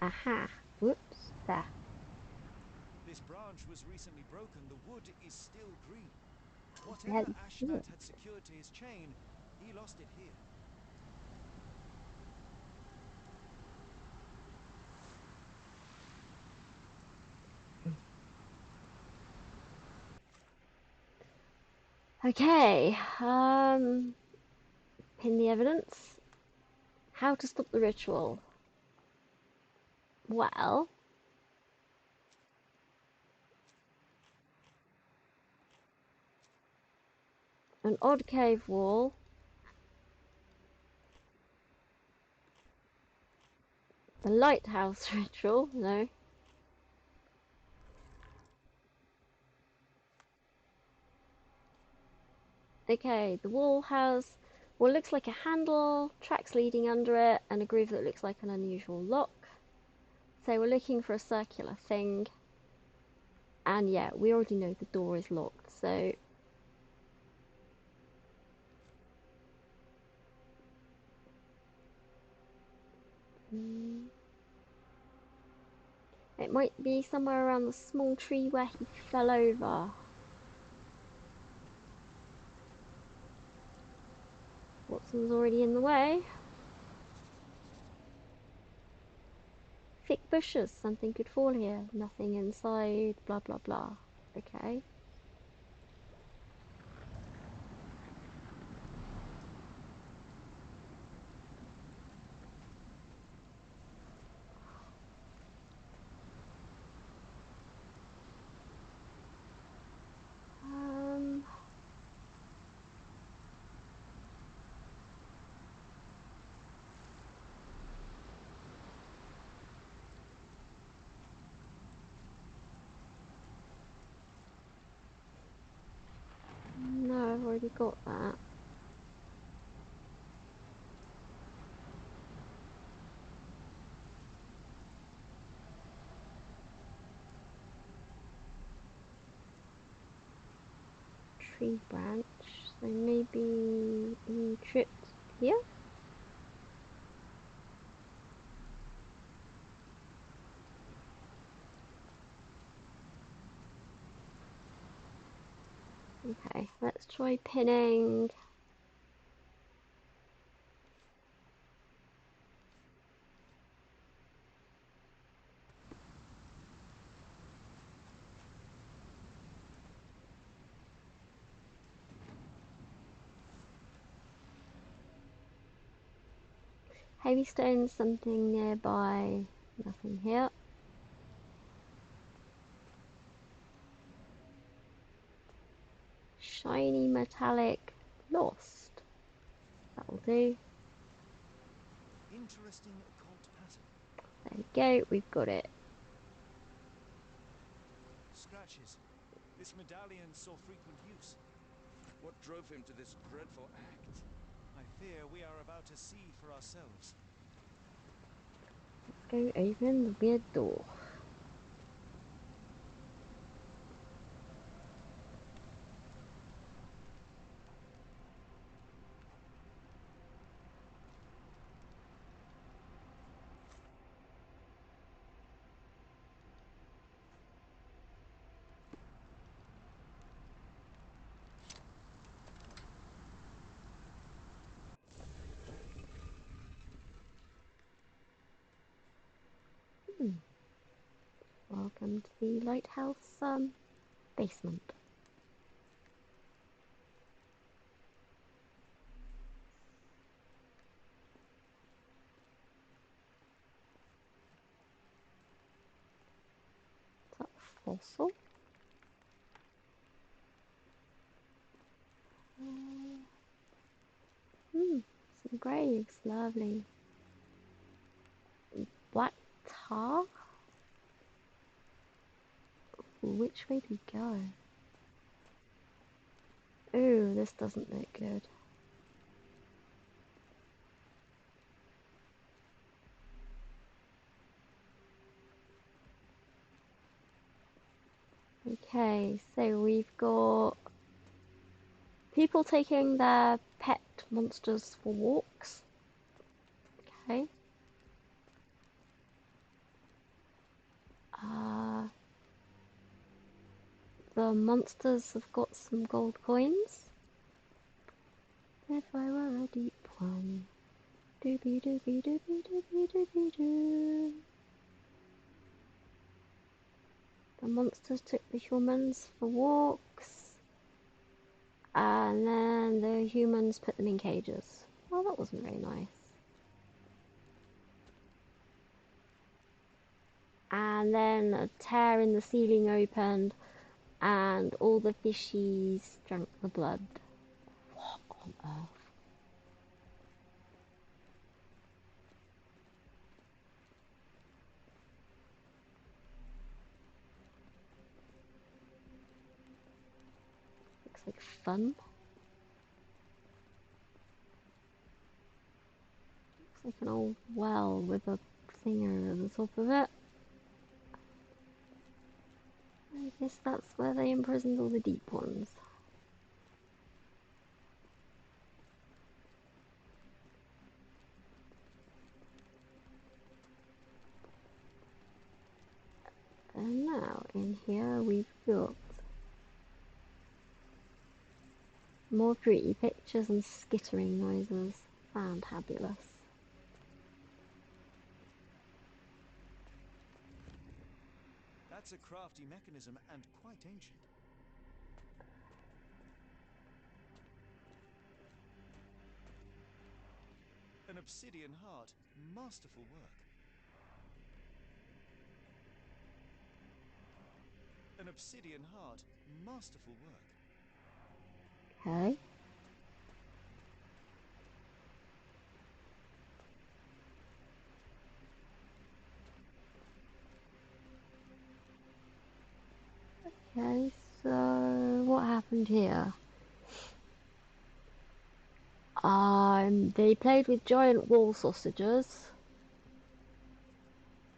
Aha! Whoops! There. This branch was recently broken. The wood is still green. Yeah, Whatever Ashmat had secured to his chain, he lost it here. Okay. Pin the evidence. How to stop the ritual? Well, an odd cave wall. The lighthouse ritual. No. Okay, the wall has what looks like a handle, tracks leading under it, and a groove that looks like an unusual lock. So we're looking for a circular thing. And yeah, we already know the door is locked, so... It might be somewhere around the small tree where he fell over. Watson's already in the way. Thick bushes, something could fall here. Nothing inside, blah blah blah. Okay. No, I've already got that. Tree branch, so maybe he tripped here? Okay, let's try pinning. Heavy stones, something nearby. Nothing here. Shiny metallic lost. That'll do. Interesting occult pattern. There we go, we've got it. Scratches. This medallion saw frequent use. What drove him to this dreadful act? I fear we are about to see for ourselves. Let's go open the weird door. Welcome to the lighthouse basement. Is that a fossil? Some graves, lovely. Black tar? Which way do we go? Ooh, this doesn't look good. Okay, so we've got people taking their pet monsters for walks. Okay. The monsters have got some gold coins. If I were a deep one. Doobie doobie doobie doobie doobie doo. The monsters took the humans for walks. And then the humans put them in cages. Well, that wasn't very nice. And then a tear in the ceiling opened, and all the fishies drank the blood. What on earth? Looks like fun. Looks like an old well with a thing over the top of it. I guess that's where they imprisoned all the deep ones. And now in here we've got more pretty pictures and skittering noises. Fantabulous. That's a crafty mechanism and quite ancient. An obsidian heart. Masterful work. An obsidian heart. Masterful work. Okay. Okay, so what happened here? They played with giant wall sausages.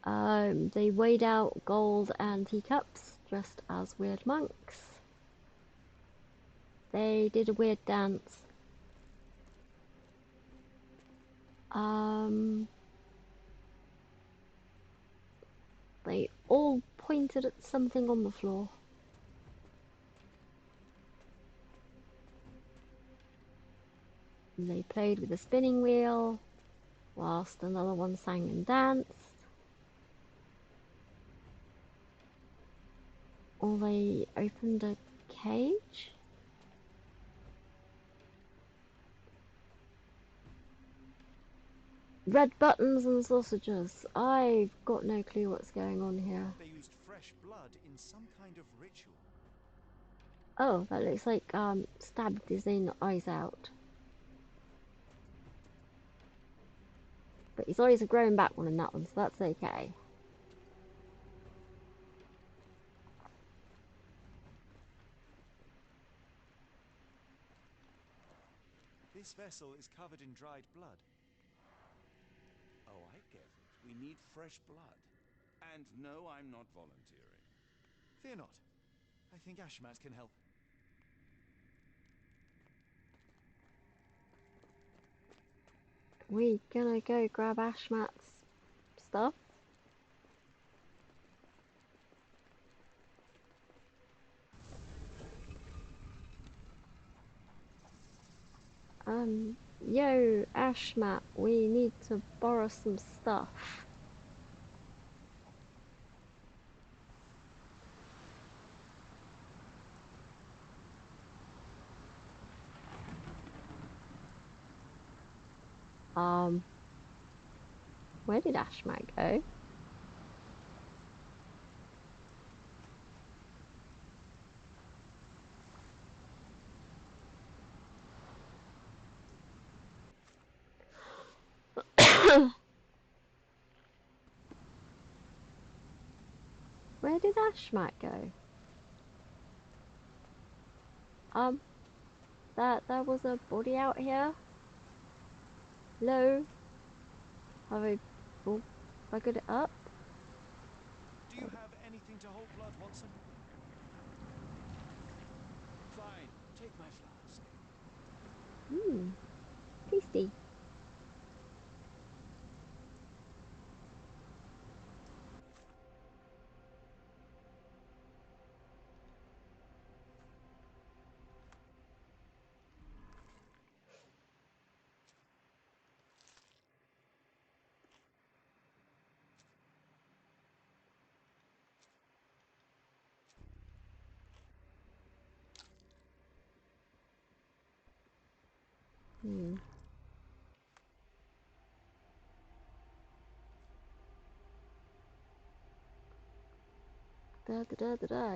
They weighed out gold and teacups, dressed as weird monks. They did a weird dance. They all pointed at something on the floor. And they played with a spinning wheel, whilst another one sang and danced. Or they opened a cage. Red buttons and sausages. I've got no clue what's going on here. They used fresh blood in some kind of ritual. Oh, that looks like stabbed his own eyes out. But his eyes are growing back one in that one, so that's okay. This vessel is covered in dried blood. Oh, I get it. We need fresh blood. And no, I'm not volunteering. Fear not. I think Ashmat can help. We gonna go grab Ashmat's stuff? Yo, Ashmat, we need to borrow some stuff. Where did Ashmat go? Where did Ashmat go? There was a body out here. Hello? Have I buggered it up? Do you have anything to hold blood, Watson? Fine, take my flask. Tasty.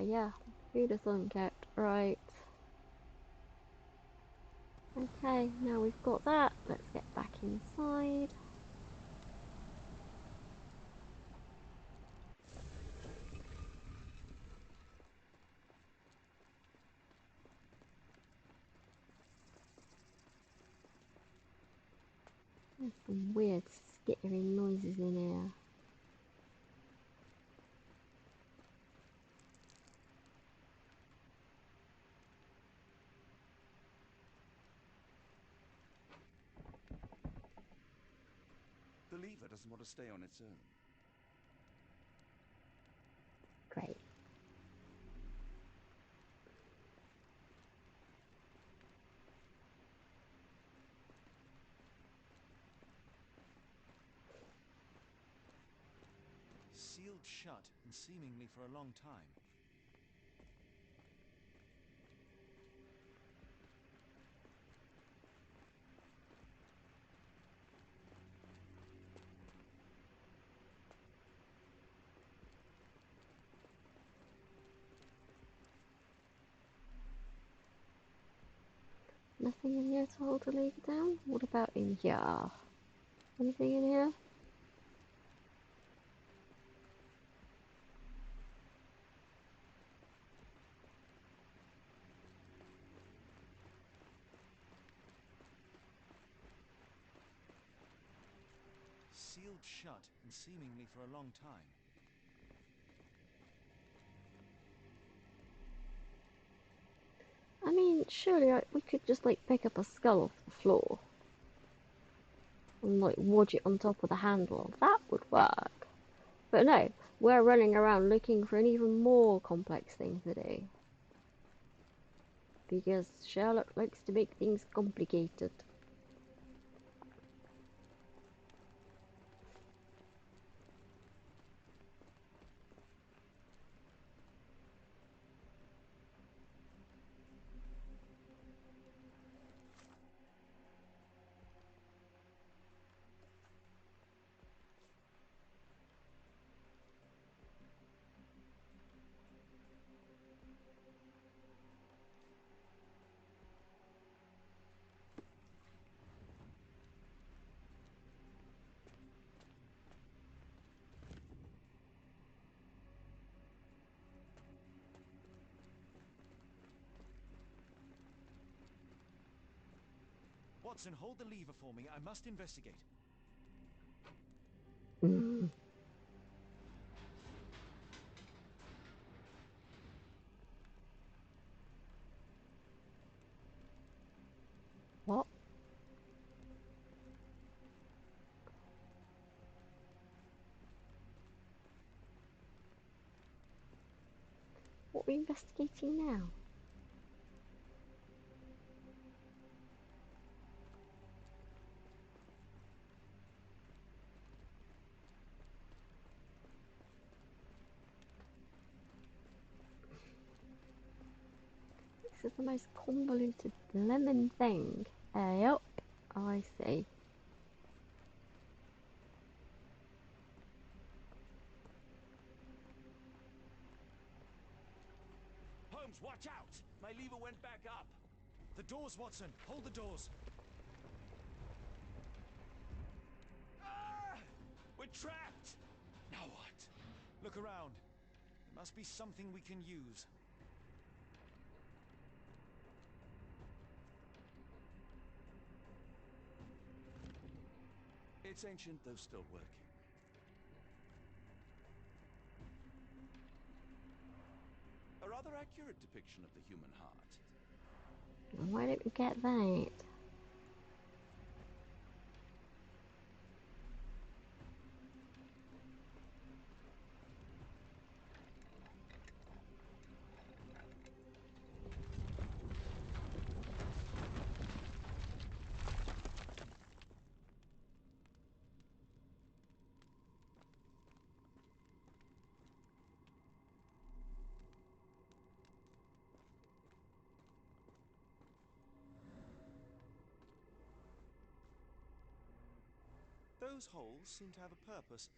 Yeah. Read us on, cat. Right. Okay, now we've got that. Let's get back inside. There's some weird skittering noises in here. The lever doesn't want to stay on its own. Great. Sealed shut and seemingly for a long time. Nothing in here to hold the lever down? What about in here? Anything in here? Sealed shut and seemingly for a long time. I mean, surely we could just like pick up a skull off the floor and like wodge it on top of the handle. That would work. But no, we're running around looking for an even more complex thing to do. Because Sherlock likes to make things complicated. Watson, hold the lever for me. I must investigate. What? What are we investigating now? This is the most convoluted lemon thing. Yup, I see. grounds! Watch out! My lever went back up! The doors, Watson! Hold the doors! Ah! We're trapped! Now what? Look around. There must be something we can use. It's ancient, though still working. A rather accurate depiction of the human heart. Where did we get that? Those holes seem to have a purpose,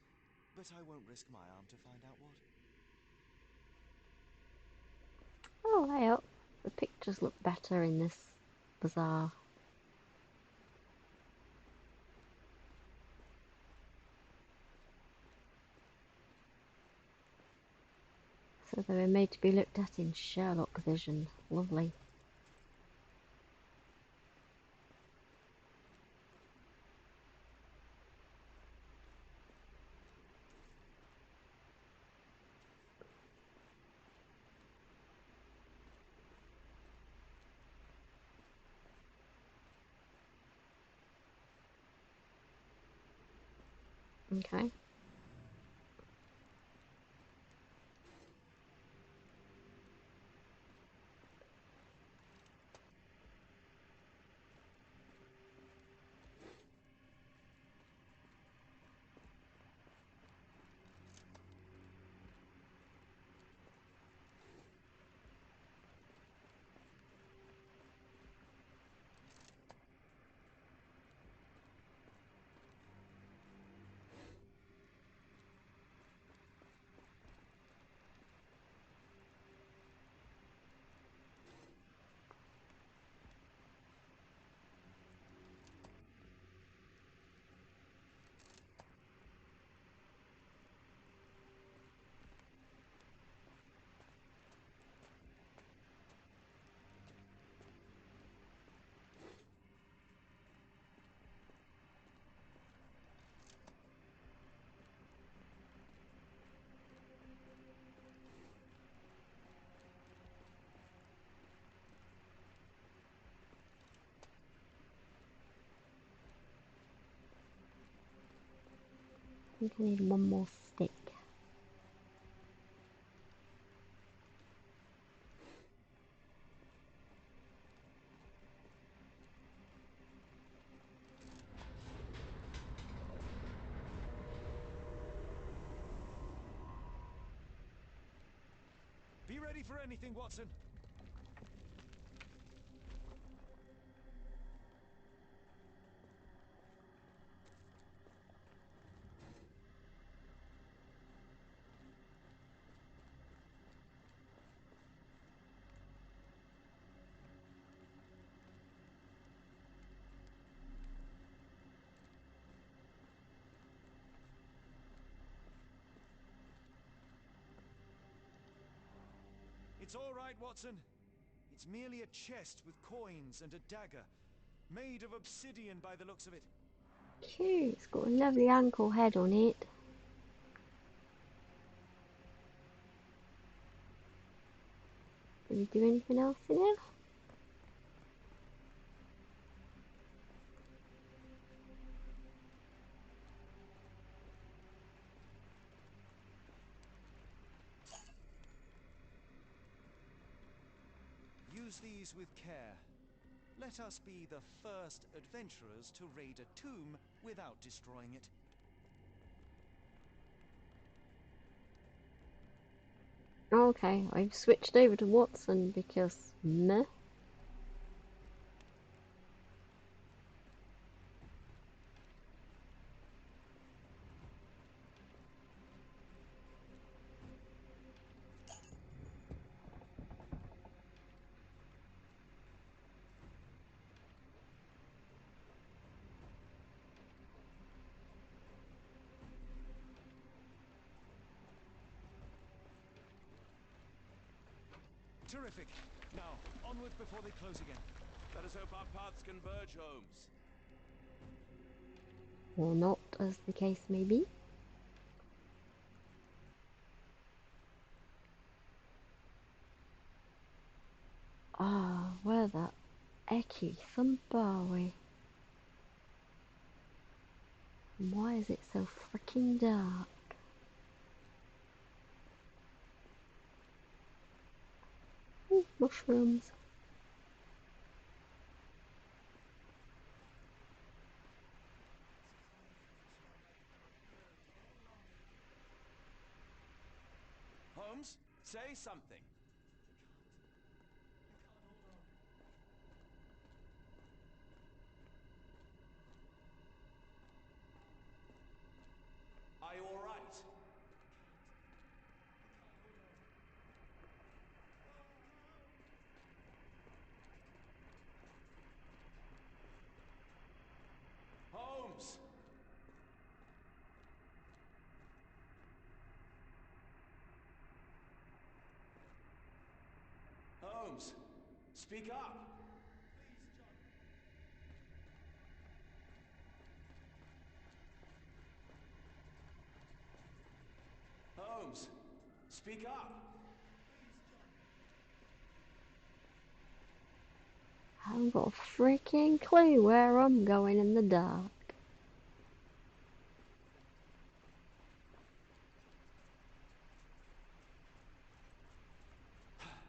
but I won't risk my arm to find out what. Oh, hey up. The pictures look better in this bazaar. So they were made to be looked at in Sherlock vision. Lovely. Okay. I think I need one more stick. Be ready for anything, Watson! It's all right, Watson. It's merely a chest with coins and a dagger, made of obsidian by the looks of it. Cute, it's got a lovely ankle head on it. Did we do anything else in here? Use these with care. Let us be the first adventurers to raid a tomb without destroying it. Okay, I've switched over to Watson because meh. Terrific. Now, onward before they close again. Let us hope our paths converge, Holmes. Or not, as the case may be. Ah, where the ecky thump are we? And why is it so freaking dark? Ooh, mushrooms. Holmes, say something. Are you all right? Holmes! Holmes, speak up! Holmes, speak up! I haven't got a freaking clue where I'm going in the dark.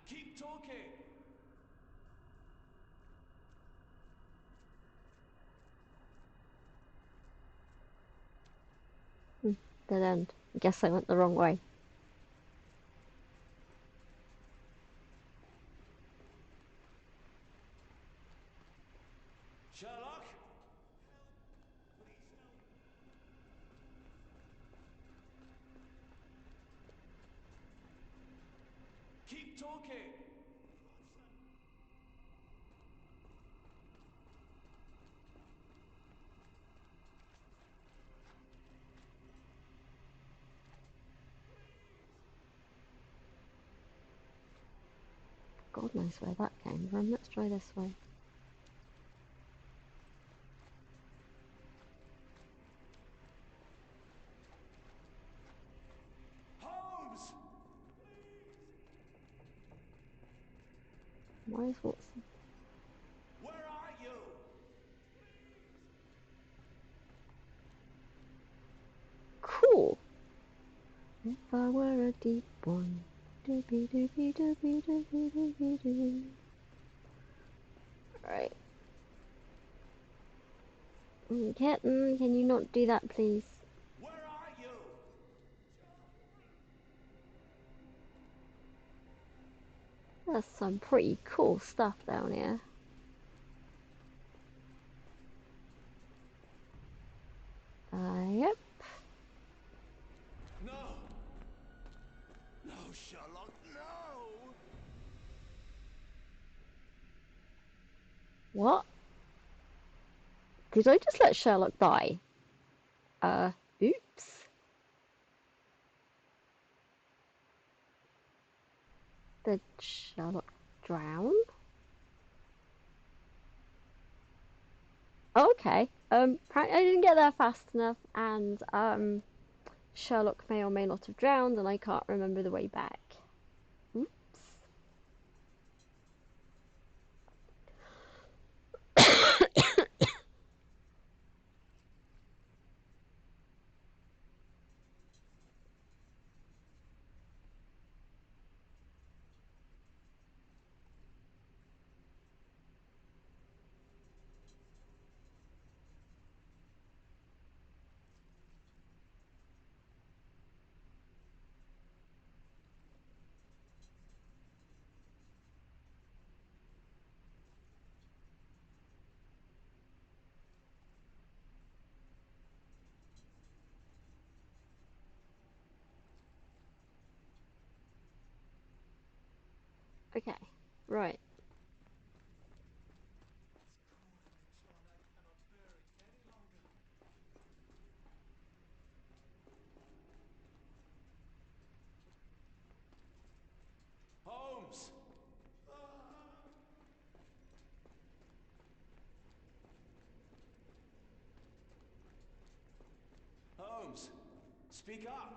Keep talking! Dead end. I guess I went the wrong way. Sherlock? Keep talking! God knows where that came from. Let's try this way. Holmes! Why is Watson? Where are you? Cool! If I were a deep one. Doopy doopy doopy doopy doopy doo. Right. Kitten, can you not do that, please? Where are you? There's some pretty cool stuff down here. Yep. No! No, Sherlock, no! What? Did I just let Sherlock die? Oops. Did Sherlock drown? Oh, okay. Apparently I didn't get there fast enough, and Sherlock may or may not have drowned, and I can't remember the way back. Oops. Okay, right. Holmes! speak up!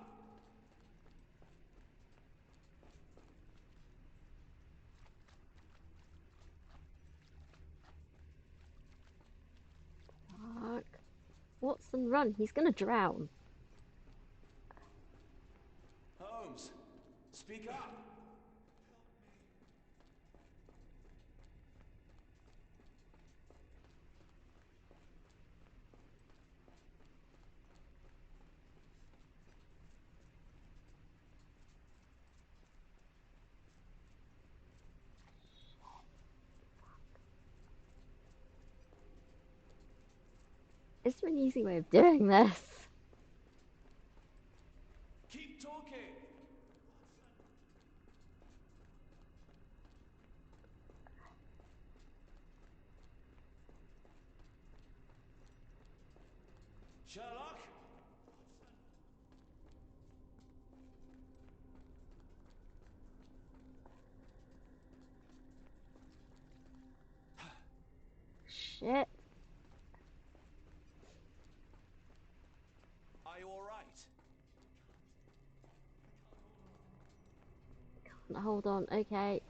Fuck. Watson, run. He's gonna drown. Holmes, speak up! Is there an easy way of doing this? Keep talking! Sherlock? Shit. Are you alright? Hold on, okay.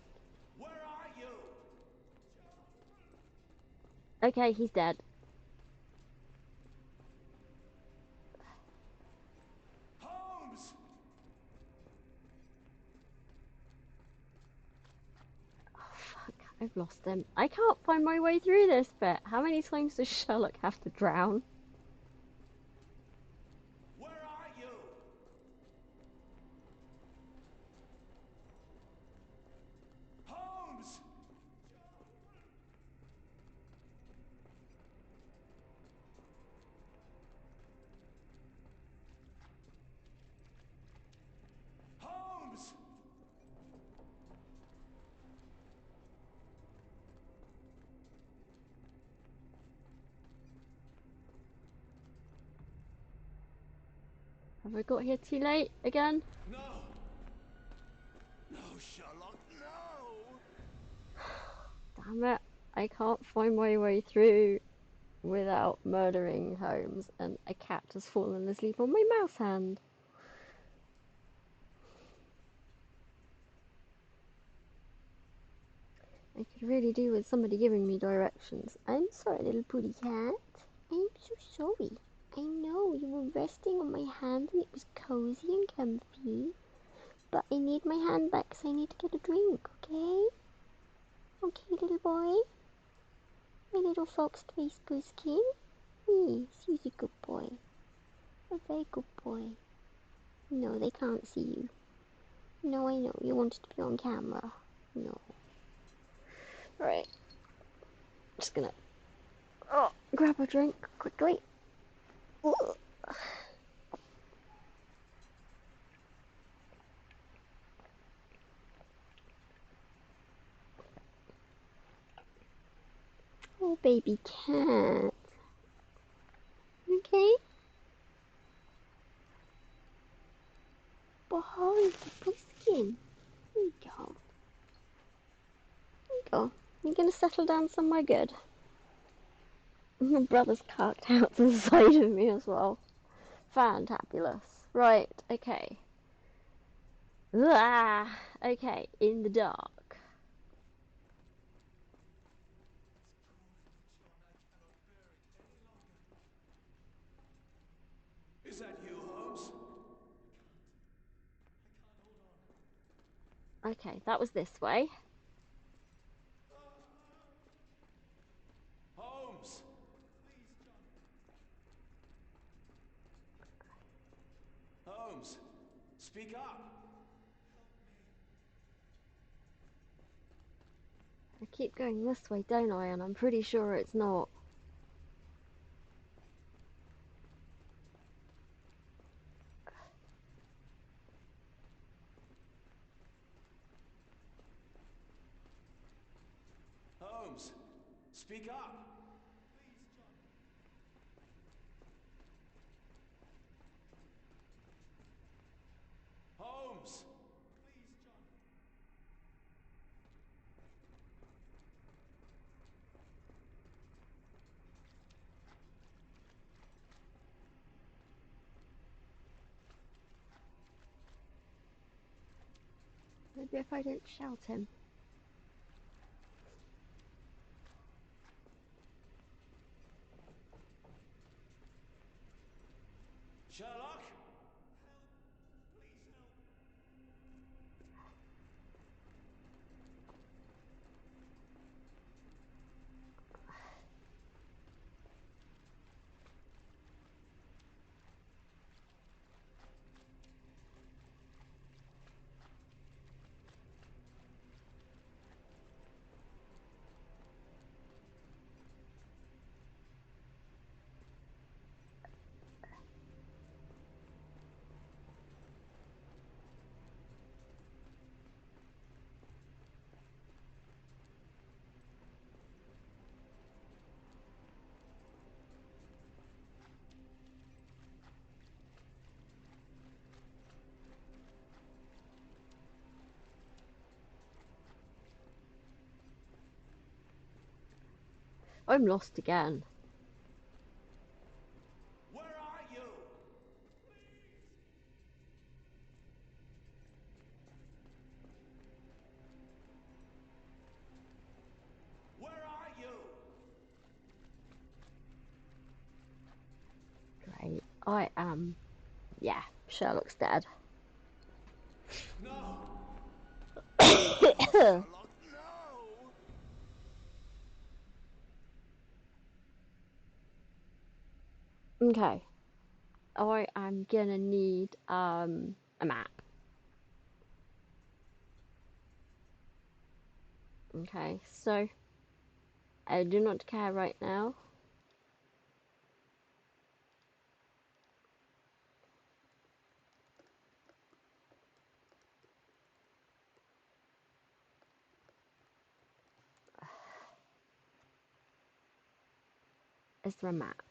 Where are you? Okay, he's dead. Holmes! Oh, fuck, I've lost him. I can't find my way through this bit. How many times does Sherlock have to drown? Where are you? Holmes! Holmes! Have I got here too late again? No! No, Sherlock, no! Damn it. I can't find my way through without murdering Holmes, and a cat has fallen asleep on my mouse hand. I could really do with somebody giving me directions. I'm sorry, little putty cat. I'm so sorry. I know you were resting on my hand and it was cozy and comfy. But I need my hand back because I need to get a drink, okay? Okay, little boy? My little fox-faced pusskin? Yes, he's a good boy. A very good boy. No, they can't see you. No, I know. You wanted to be on camera. No. Right. Just gonna grab a drink quickly. Ugh. Oh, baby cat. Okay? Behold the pusskin. There you go. There you go. You're gonna settle down somewhere good. My brother's carked out to the side of me as well. Fantabulous. Right, okay. Ah, okay, in the dark. Is that you, Holmes? Okay, that was this way. Holmes! Holmes, speak up! I keep going this way, don't I? And I'm pretty sure it's not. Holmes, speak up! Holmes! Maybe if I didn't shout him. Sherlock? I'm lost again. Where are you? Where are you? Great. I am. Yeah, Sherlock's dead. No! Sherlock, no! Okay. I am gonna need a map. Okay, so I do not care right now. Is there a map?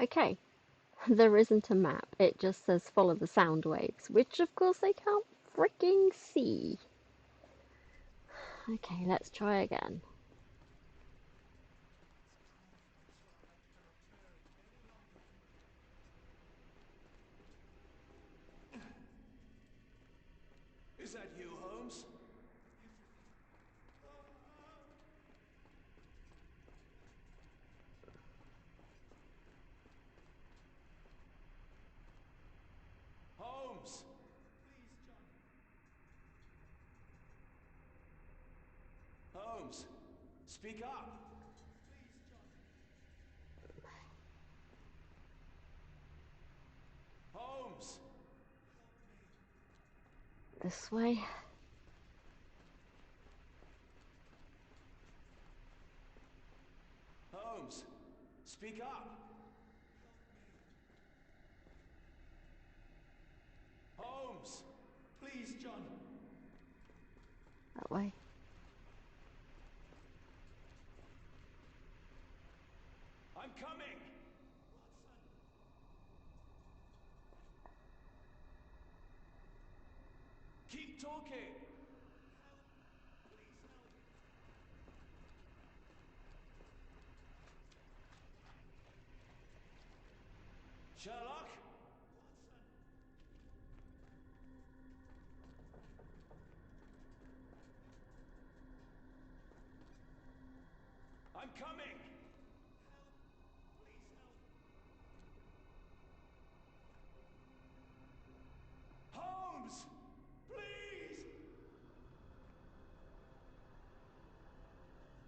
Okay, there isn't a map. It just says follow the sound waves, which of course I can't freaking see. Okay, let's try again. Is that you, Holmes? Holmes! Holmes, speak up! Holmes! This way. Holmes, speak up! Holmes! Please, John. That way. I'm coming! Keep talking! Sherlock? I'm coming! Holmes! Please!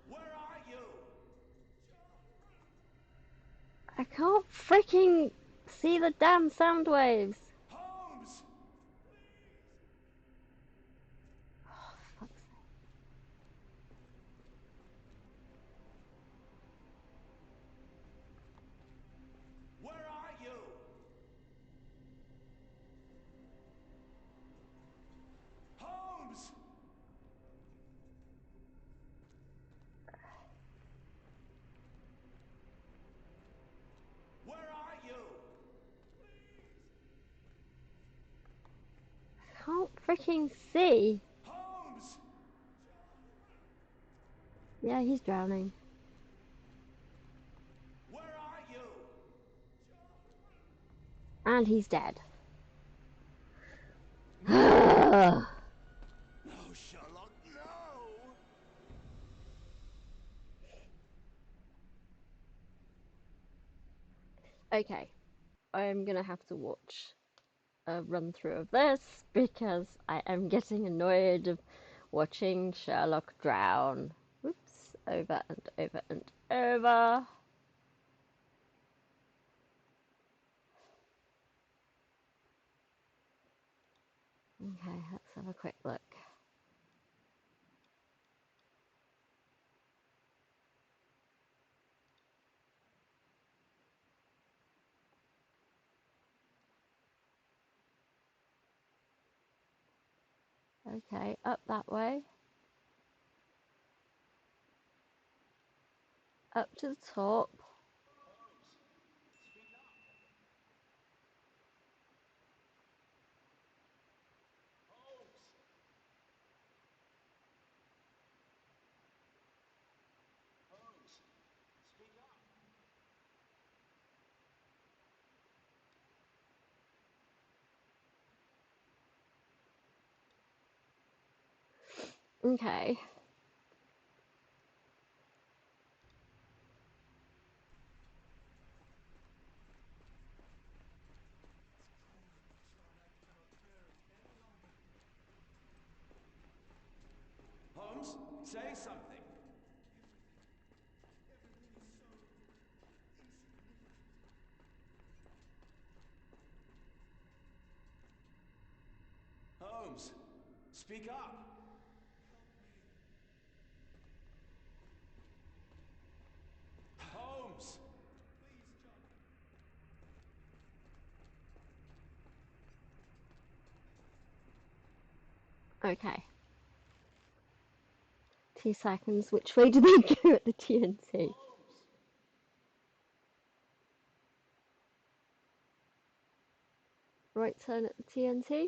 Where are you? I can't freaking See the damn sound waves! Holmes! Oh, fuck's sake. Where are you? Holmes! Where are you? Can't freaking see. Holmes! Yeah, he's drowning. Where are you? And he's dead. Okay. No, Sherlock, no! I'm gonna have to watch a run through of this because I am getting annoyed of watching Sherlock drown. Whoops, over and over and over. Okay, let's have a quick look. Okay, up that way. Up to the top. Okay. Holmes, say something. Holmes, speak up. Holmes! Okay. 2 seconds. Which way do they go at the TNT? Right turn at the TNT?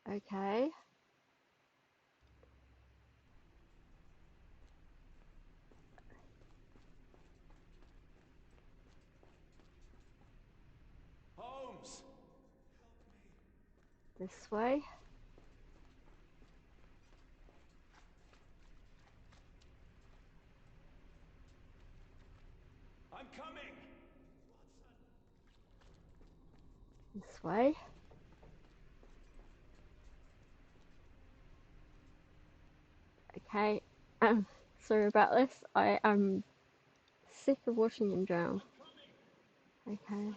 Okay. Holmes! This way. I'm coming! This way. Okay. Sorry about this. I am sick of watching him drown. Okay.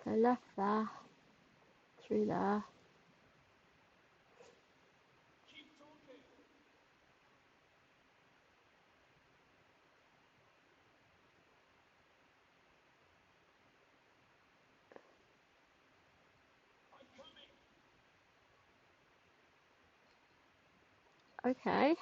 So left there. Through there. Okay.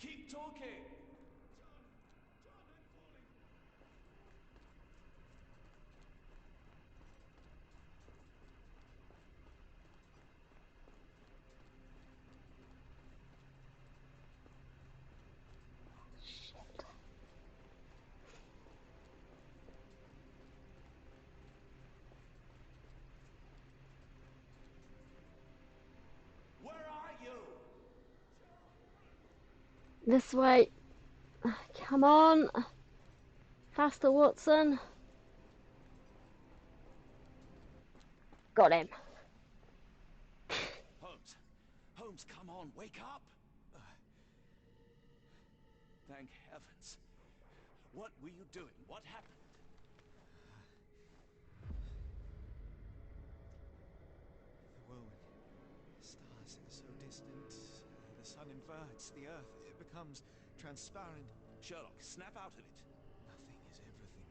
Keep talking! Shit. This way. Come on. Faster, Watson. Got him. Holmes! Holmes, come on, wake up! Thank heavens. What were you doing? What happened? The whirlwind. Stars so distant. The sun inverts. The earth, it becomes transparent. Sherlock, snap out of it. Nothing is everything.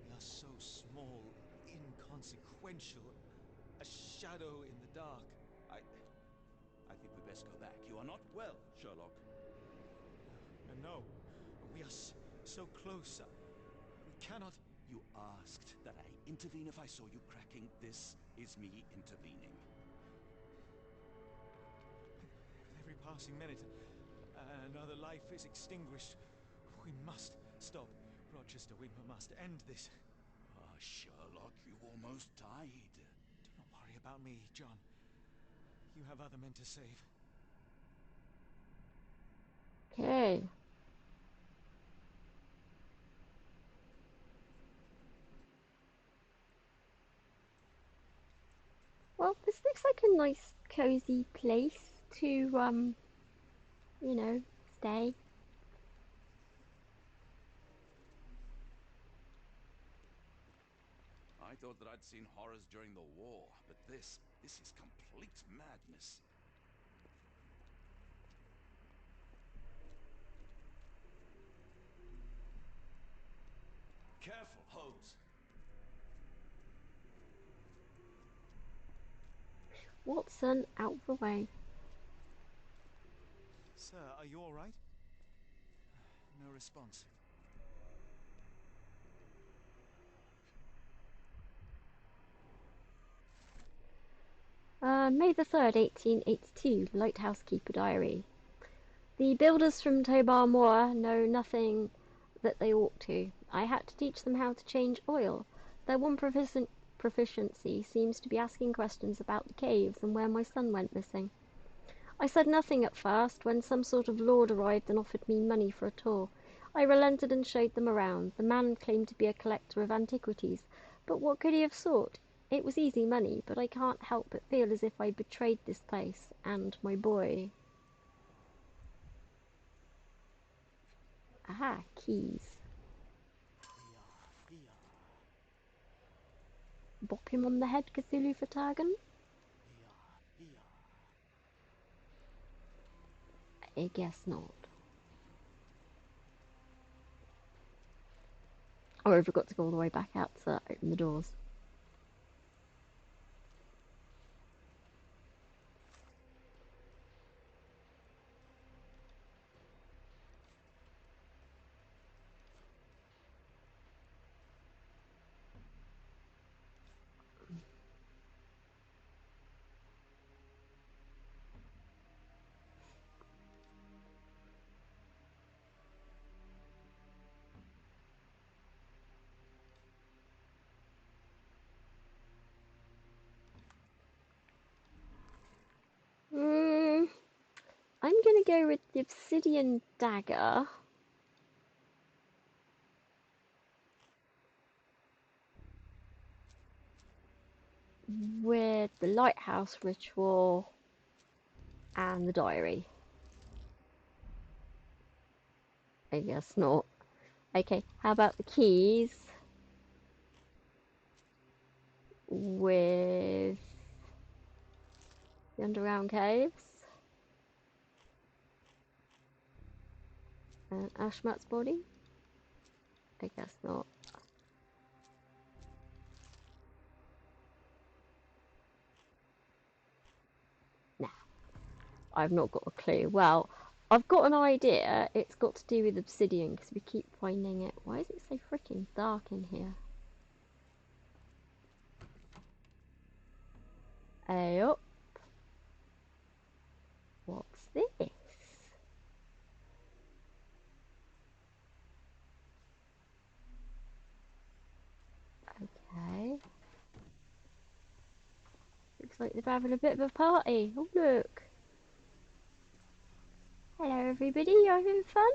We are so small, inconsequential. A shadow in the dark. I think we best go back. You are not well, Sherlock. No, we are so close. We cannot. You asked that I intervene if I saw you cracking. This is me intervening. With every passing minute, another life is extinguished. We must stop, Rochester. We must end this. Ah, Sherlock, you almost died. Do not worry about me, John. You have other men to save. Okay. Well, this looks like a nice, cozy place to, you know, stay. I thought that I'd seen horrors during the war, but this is complete madness. Careful, Holmes. Watson, out the way. Sir, are you all right? No response. May the 3rd, 1882, Lighthouse Keeper Diary. The builders from Tobar Moor know nothing that they ought to. I had to teach them how to change oil. Their one proficiency seems to be asking questions about the caves and where my son went missing. I said nothing at first. When some sort of lord arrived and offered me money for a tour, I relented and showed them around. The man claimed to be a collector of antiquities, but what could he have sought? It was easy money, but I can't help but feel as if I betrayed this place and my boy. Aha, keys. Bop him on the head, Cthulhu Fatagan? I guess not. Oh, I forgot to go all the way back out to open the doors. Mm, I'm gonna go with the obsidian dagger. With the lighthouse ritual and the diary. I guess not. Okay, how about the keys? With the underground caves and Ashmat's body? I guess not. Nah, I've not got a clue. Well, I've got an idea. It's got to do with obsidian because we keep finding it. Why is it so freaking dark in here? Hey up. What's this? Okay. Looks like they're having a bit of a party. Oh, look. Hello everybody, you having fun?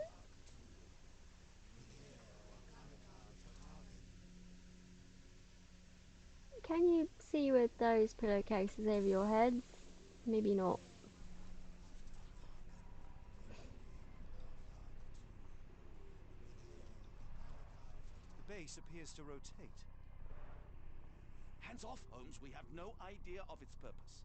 Can you see with those pillowcases over your heads? Maybe not. The base appears to rotate. Hands off, Holmes. We have no idea of its purpose.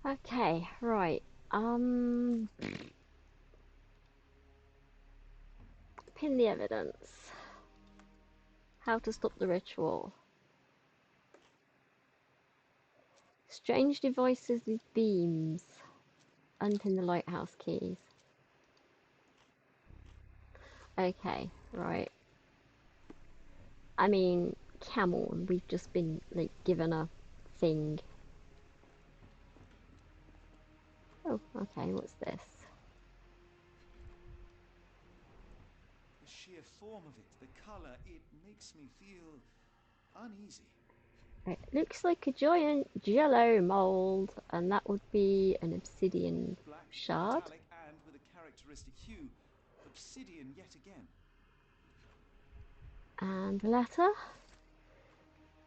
Okay, right. Pin the evidence. How to stop the ritual. Strange devices with beams. Unpin the lighthouse keys. Okay, right. I mean, come on, we've just been like given a thing. Oh, okay, what's this? The sheer form of it, the color, it makes me feel uneasy. It looks like a giant jello mold, and that would be an obsidian Black, shard. metallic, and with a characteristic hue. Obsidian yet again. And the letter.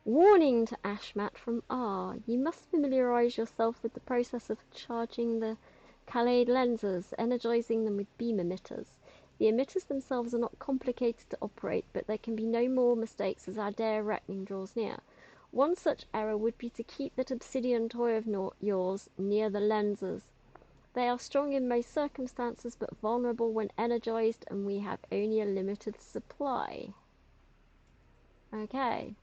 Warning to Ashmat from R. You must familiarize yourself with the process of charging the Kall lenses, energizing them with beam emitters. The emitters themselves are not complicated to operate, but there can be no more mistakes as our day of reckoning draws near. One such error would be to keep that obsidian toy of yours near the lenses. They are strong in most circumstances, but vulnerable when energized, and we have only a limited supply. Okay.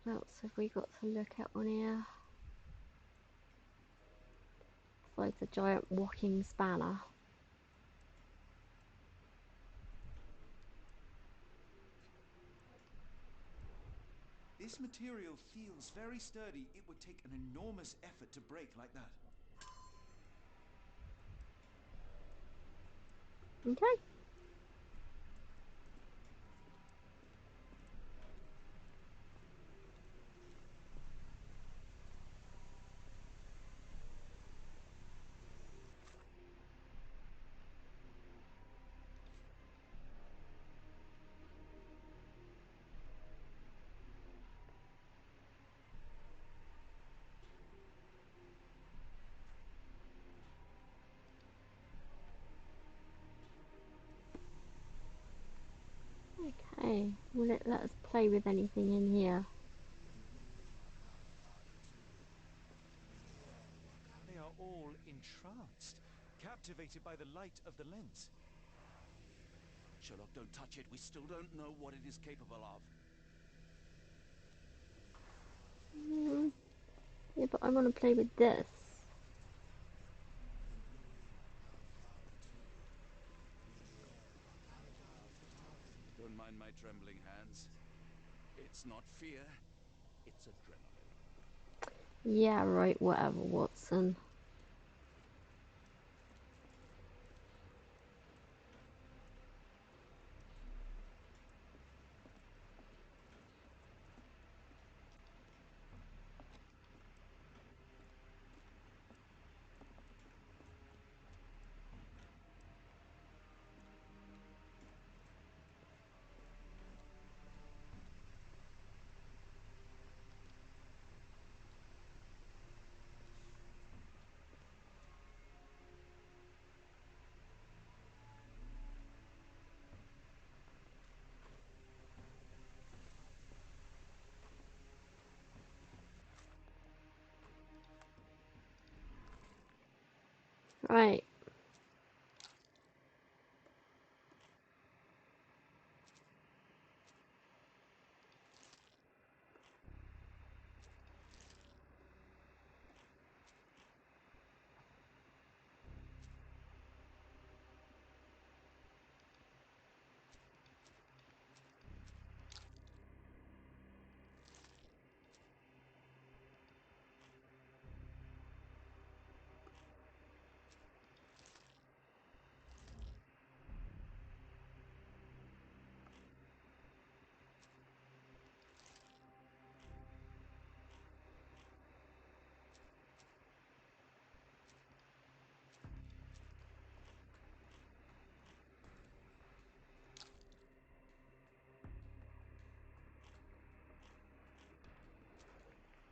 What else have we got to look at on here? Besides the giant walking spanner. This material feels very sturdy. It would take an enormous effort to break like that. Okay. Okay. Will it let us play with anything in here? They are all entranced, captivated by the light of the lens. Sherlock, don't touch it. We still don't know what it is capable of. Yeah, but I want to play with this. Don't mind my trembling hands. It's not fear, it's adrenaline. Yeah, right, whatever, Watson. Right.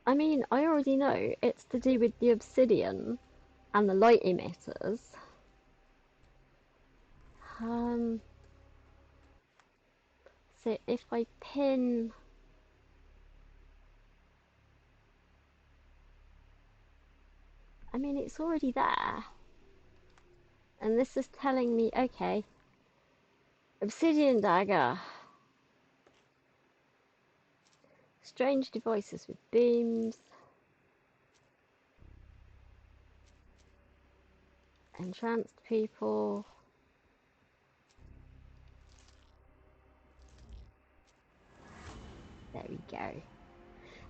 I mean, I already know it's to do with the obsidian and the light emitters. Um, so if I pin... I mean, it's already there. And this is telling me, okay, obsidian dagger. Strange devices with beams. Entranced people. There we go.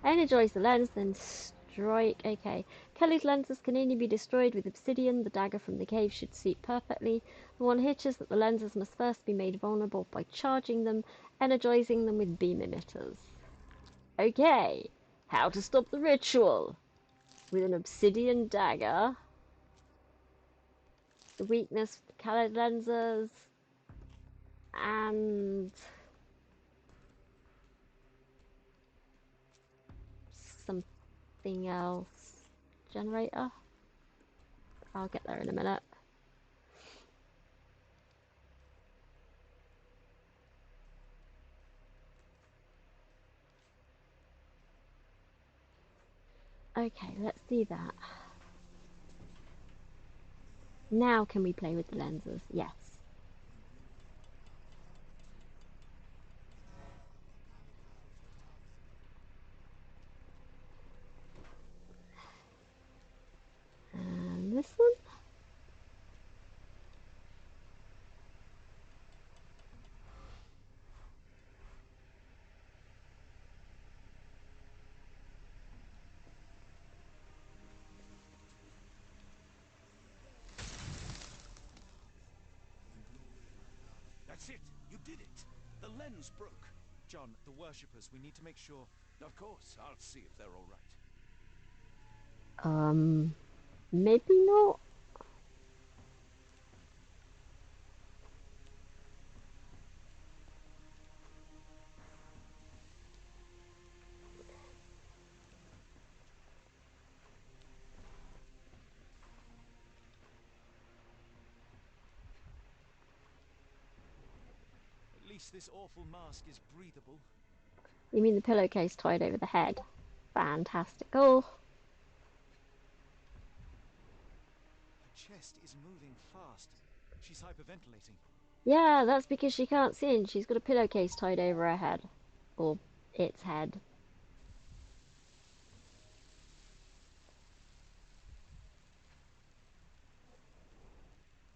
Energize the lens, then strike. Okay. Kelly's lenses can only be destroyed with obsidian. The dagger from the cave should suit perfectly. The one hitch is that the lenses must first be made vulnerable by charging them, energizing them with beam emitters. Okay. How to stop the ritual? With an obsidian dagger. The weakness of the colored lenses. And something else. Generator? I'll get there in a minute. Okay, let's do that. Now can we play with the lenses? Yes. And this one? That's it! You did it! The lens broke! John, the worshippers, we need to make sure... Of course, I'll see if they're alright. Maybe not. At least this awful mask is breathable. You mean the pillowcase tied over the head? Fantastical. Her chest is moving fast. She's hyperventilating. Yeah, that's because she can't see and she's got a pillowcase tied over her head. Or its head.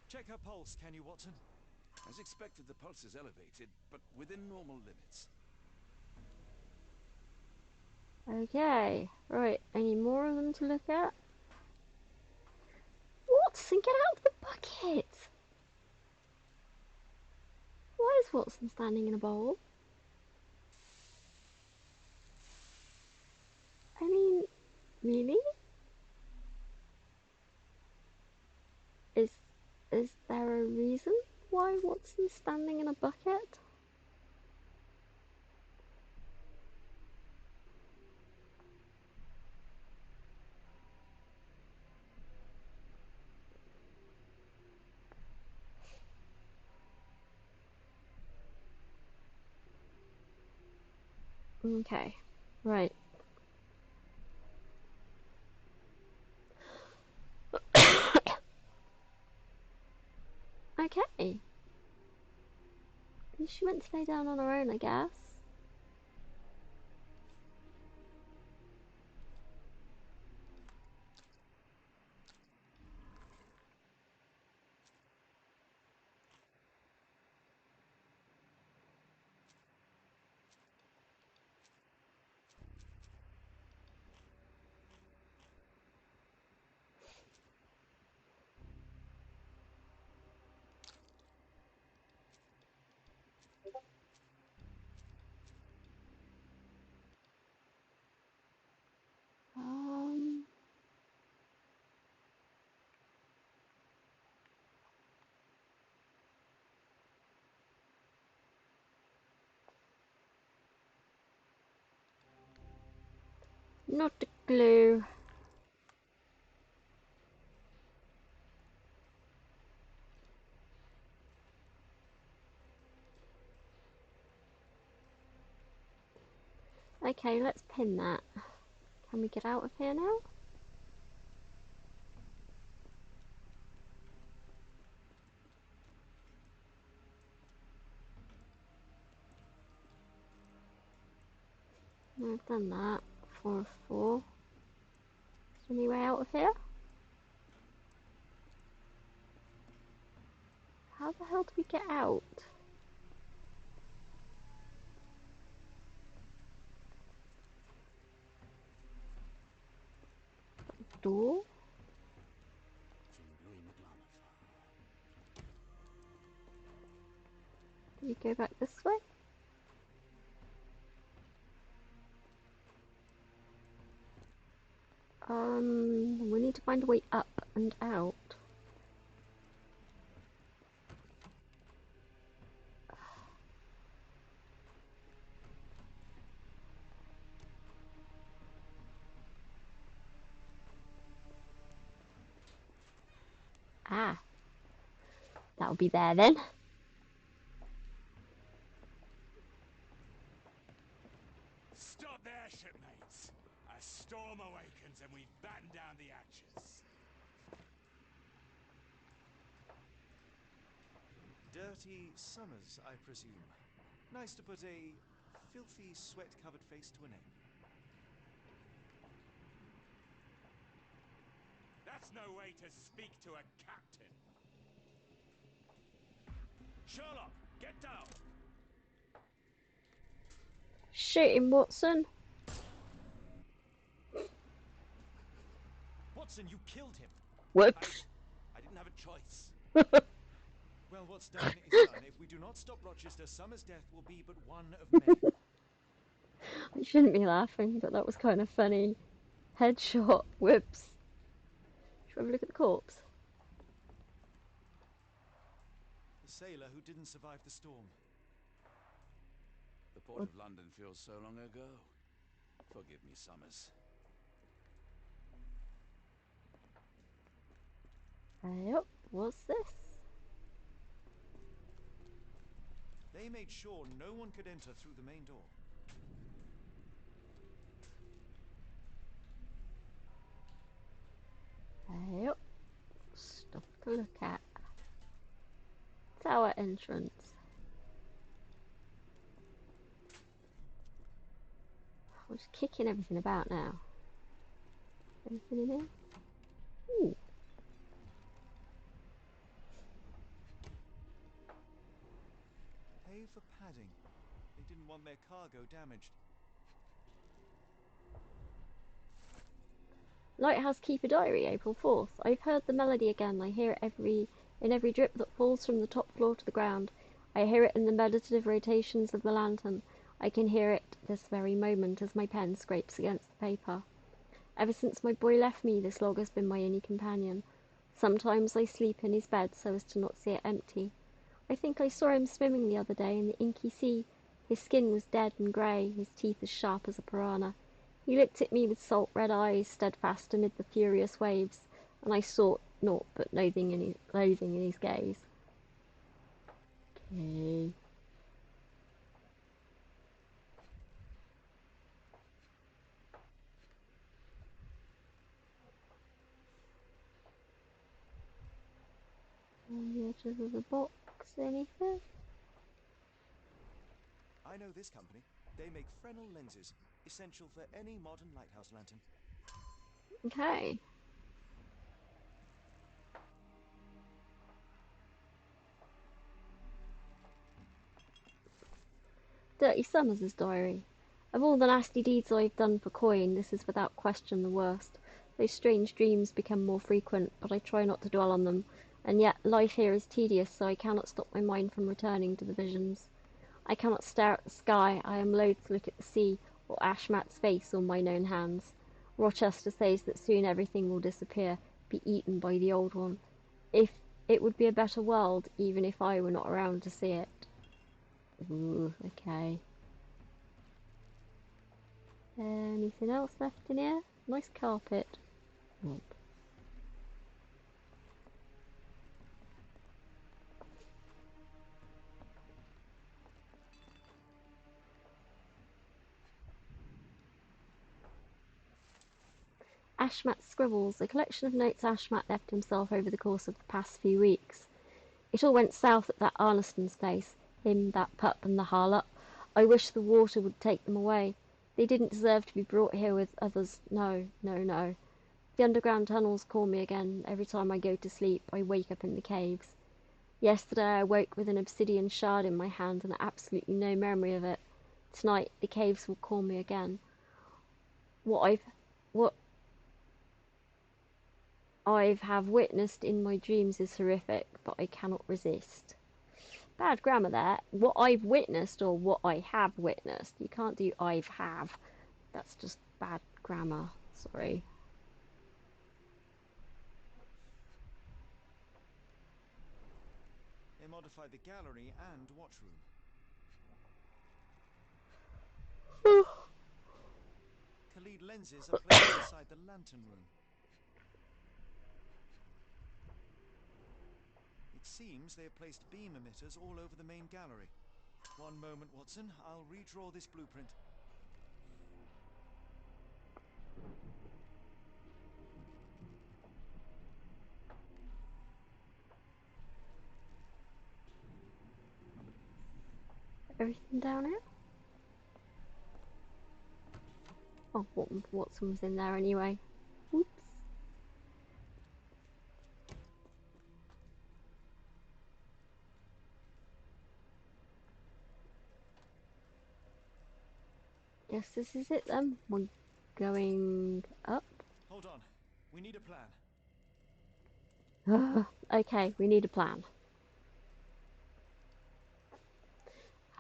Check her pulse, can you, Watson? As expected, the pulse is elevated, but within normal limits. Okay, right, any more of them to look at? Watson, get out of the bucket! Why is Watson standing in a bowl? I mean, really? Is is there a reason why Watson's standing in a bucket? Okay, right. okay. She went to lay down on her own, I guess. Um, Not a clue. Okay, let's pin that. Can we get out of here now? No, I've done that. 4 of 4. Is there any way out of here? How the hell do we get out? Door? Do we go back this way? We need to find a way up and out. Ah, that'll be there then. Stop there, shipmates! A storm awakens and we batten down the hatches. Dirty summers, I presume. Nice to put a filthy, sweat-covered face to a name. That's no way to speak to a captain. Sherlock, get down! Shoot him, Watson. Watson, you killed him! Whoops. I didn't have a choice. Well, what's done is done. If we do not stop Rochester, Summer's death will be but one of many. I shouldn't be laughing, but that was kind of funny. Headshot. Whoops. Should we have a look at the corpse? The sailor who didn't survive the storm. The port of London feels so long ago. Forgive me, Summers. Yep, what's this? They made sure no one could enter through the main door. Yep, stuff to look at. Tower entrance. I'm just kicking everything about now. Anything in here? Ooh. Pay for padding. They didn't want their cargo damaged. Lighthouse Keeper Diary, April 4th. I've heard the melody again. I hear it in every drip that falls from the top floor to the ground. I hear it in the meditative rotations of the lantern. I can hear it this very moment as my pen scrapes against the paper. Ever since my boy left me, this log has been my only companion. Sometimes I sleep in his bed so as to not see it empty. I think I saw him swimming the other day in the inky sea. His skin was dead and grey, his teeth as sharp as a piranha. He looked at me with salt-red eyes, steadfast amid the furious waves, and I sought naught but loathing in his gaze. Okay. pictures of the box. Anything? I know this company. They make Fresnel lenses, essential for any modern lighthouse lantern. Okay. Dirty Summers' diary. Of all the nasty deeds I've done for coin, this is without question the worst. Those strange dreams become more frequent, but I try not to dwell on them, and yet life here is tedious, so I cannot stop my mind from returning to the visions. I cannot stare at the sky, I am loath to look at the sea, or Ashmat's face or mine own hands. Rochester says that soon everything will disappear, be eaten by the old one. If it would be a better world, even if I were not around to see it. Ooh, okay. Anything else left in here? Nice carpet. Nope. Ashmat's scribbles, a collection of notes Ashmat left himself over the course of the past few weeks. It all went south at that Arneston's place. Him, that pup, and the harlot. I wish the water would take them away. They didn't deserve to be brought here with others. No, no, no. The underground tunnels call me again. Every time I go to sleep, I wake up in the caves. Yesterday I woke with an obsidian shard in my hand and absolutely no memory of it. Tonight the caves will call me again. What I've have witnessed in my dreams is horrific, but I cannot resist. Bad grammar there. What I've witnessed or what I have witnessed. You can't do I've have. That's just bad grammar. Sorry. They modified the gallery and watchroom. Khalid lenses are placed inside the lantern room. It seems they have placed beam emitters all over the main gallery. One moment, Watson. I'll redraw this blueprint. Everything down here? Oh, Watson's in there anyway. Oops. Yes, this is it then. We're going up. Hold on. We need a plan. Okay, we need a plan.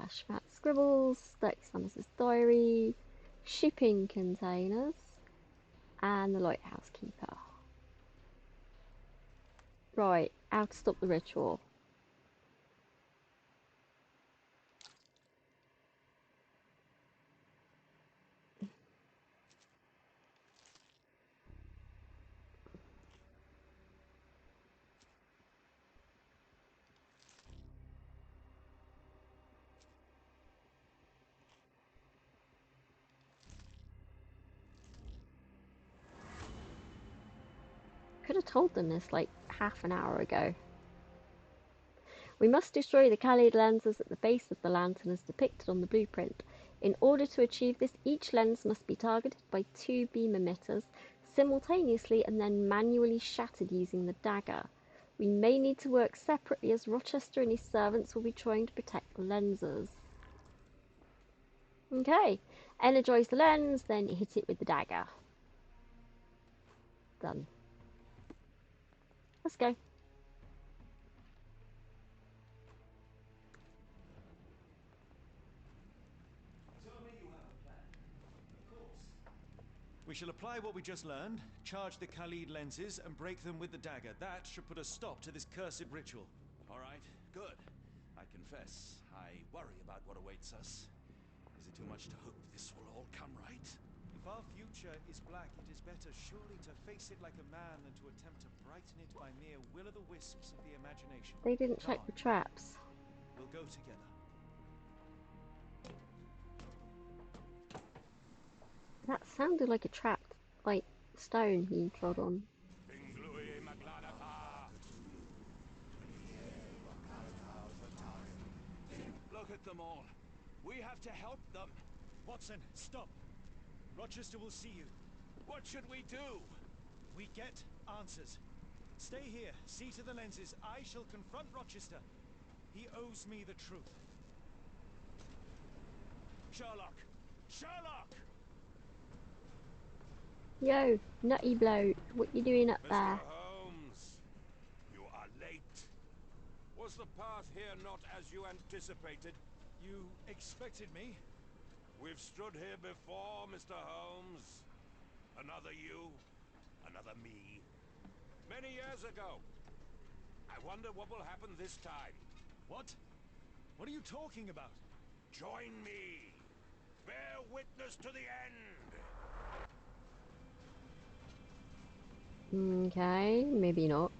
Hashmat scribbles, Dirty Summers' diary, shipping containers, and the lighthouse keeper. Right, how to stop the ritual. Could have told them this like half an hour ago. We must destroy the Khalid lenses at the base of the lantern as depicted on the blueprint. In order to achieve this, each lens must be targeted by 2 beam emitters simultaneously and then manually shattered using the dagger. We may need to work separately as Rochester and his servants will be trying to protect the lenses. Okay, energize the lens, then hit it with the dagger. Done. Let's go. Tell me you have a plan. Of course. We shall apply what we just learned, charge the Khalid lenses, and break them with the dagger. That should put a stop to this cursed ritual. All right, good. I confess, I worry about what awaits us. Is it too much to hope this will all come right? If our future is black, it is better surely to face it like a man than to attempt to brighten it by mere will-o'-the-wisps of the imagination. They didn't Come check on. the traps. We'll go together. That sounded like a trapped, like, stone he trod on. Pinglui Magladata! them all. We have to help them. Watson, stop. Rochester will see you. What should we do? We get answers. Stay here, see to the lenses. I shall confront Rochester. He owes me the truth. Sherlock! Sherlock! Yo, nutty bloke, what you doing up Mr. there? Holmes, you are late. Was the path here not as you anticipated? You expected me? We've stood here before, Mr. Holmes. Another you, another me. Many years ago. I wonder what will happen this time. What? What are you talking about? Join me. Bear witness to the end. Okay, maybe not.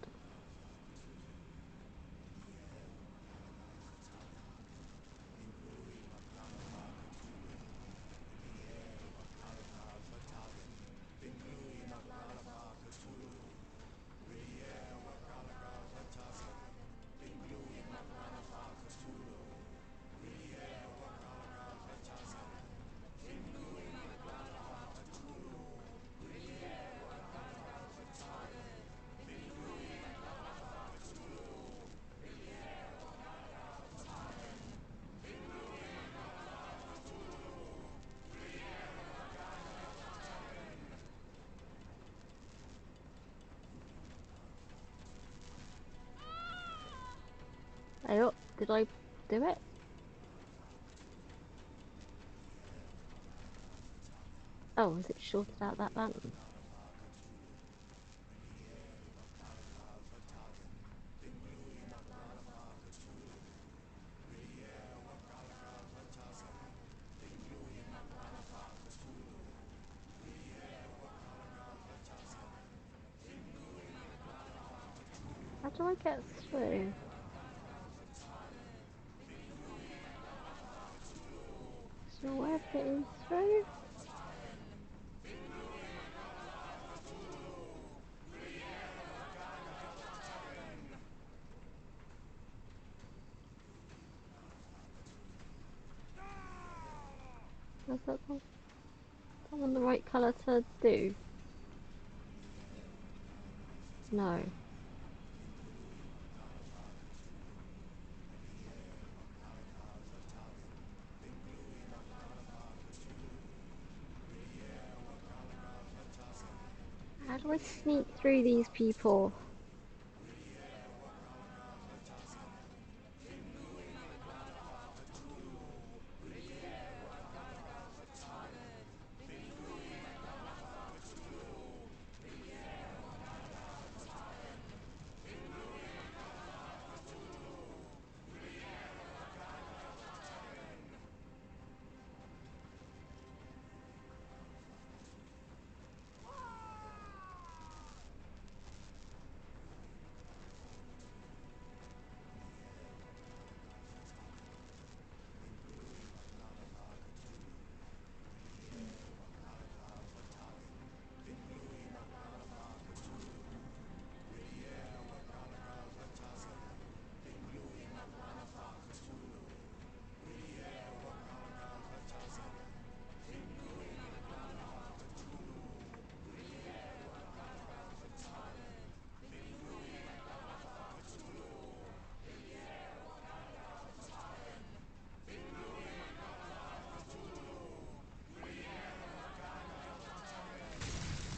Oh, did I do it? Oh, has it shorted out that button? How do I get through? Is there a way of getting through? Is that the one the right colour to do? No. How do I sneak through these people?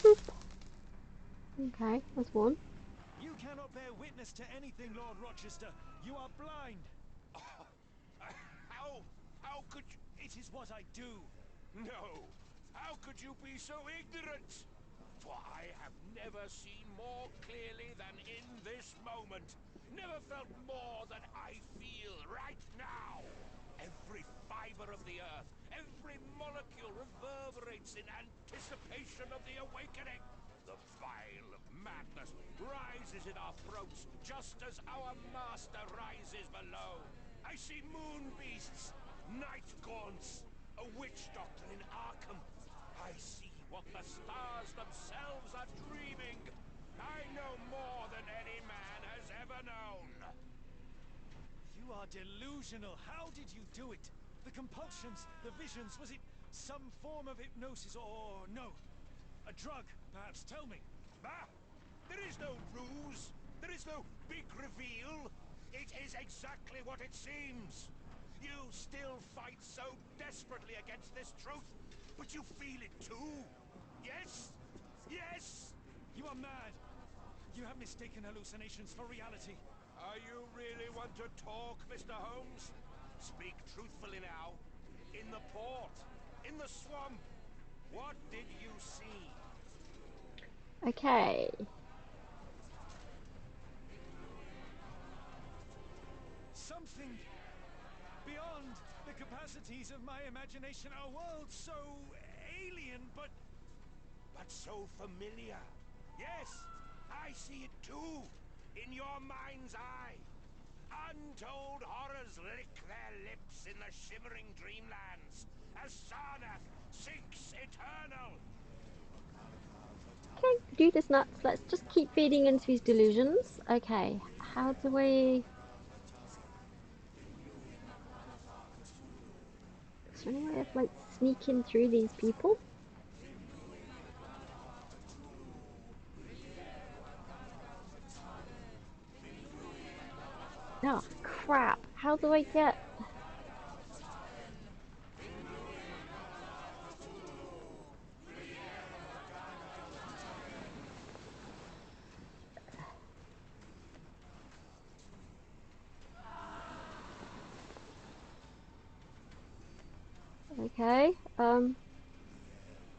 Boop. Okay, that's one. You cannot bear witness to anything, Lord Rochester. You are blind. How could you... It is what I do. No! How could you be so ignorant? For I have never seen more clearly than in this moment. Never felt more than I feel right now. Every fiber of the earth, every molecule reverberates in anticipation of the awakening. The vial of madness rises in our throats just as our master rises below. I see moon beasts, night gaunts, a witch doctor in Arkham. I see what the stars themselves are dreaming. I know more than any man has ever known. You You are delusional. How did you do it? The compulsions, the visions, was it some form of hypnosis or no? A drug, perhaps? Tell me. Bah! There is no ruse. There is no big reveal. It is exactly what it seems. You still fight so desperately against this truth, but you feel it too. Yes? Yes? You are mad. You have mistaken hallucinations for reality. Are you really want to talk, Mr. Holmes? Speak truthfully now. In the port, in the swamp, what did you see? Okay. Something beyond the capacities of my imagination. A world so alien, but so familiar. Yes, I see it too. In your mind's eye. Untold horrors lick their lips in the shimmering dreamlands as Sarnath sinks eternal. Okay, do this nuts. Let's just keep feeding into his delusions. Okay, how do we... Is there any way of, like, sneaking through these people? Oh, crap. How do I get... Okay,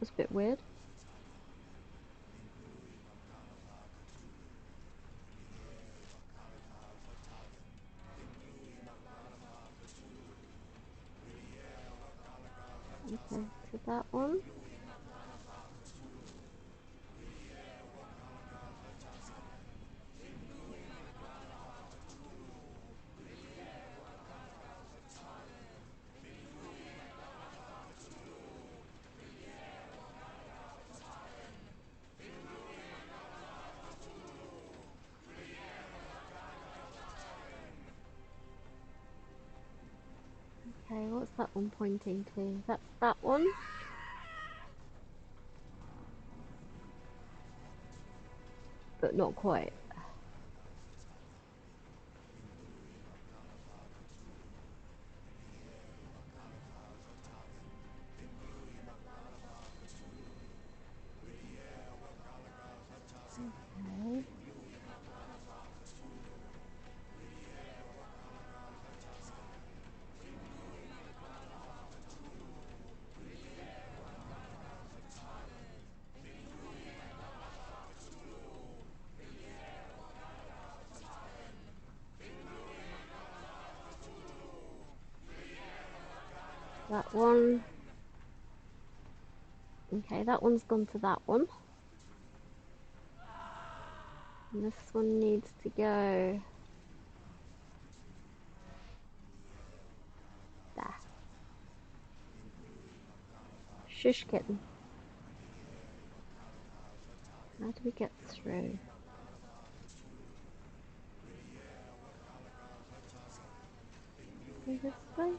that's a bit weird. Okay, to that one. Okay, what's that one pointing to? That's that one. But not quite. Okay. That one. Okay, that one's gone to that one. And this one needs to go... there. Shush kitten. How do we get through? Go this way?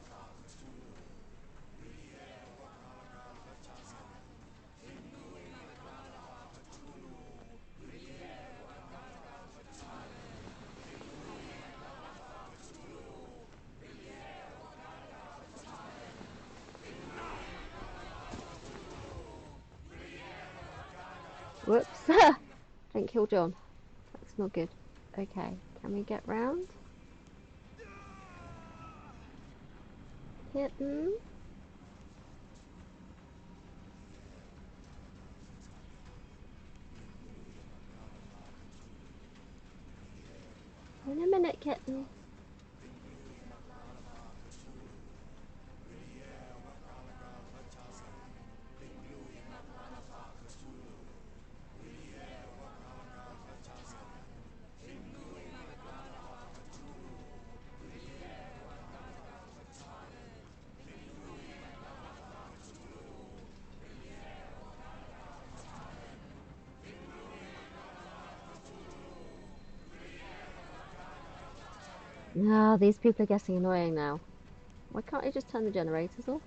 Whoops. Don't kill John. That's not good. Okay, can we get round? Kitten. In a minute, kitten. Ah, these people are getting annoying now. Why can't I just turn the generators off?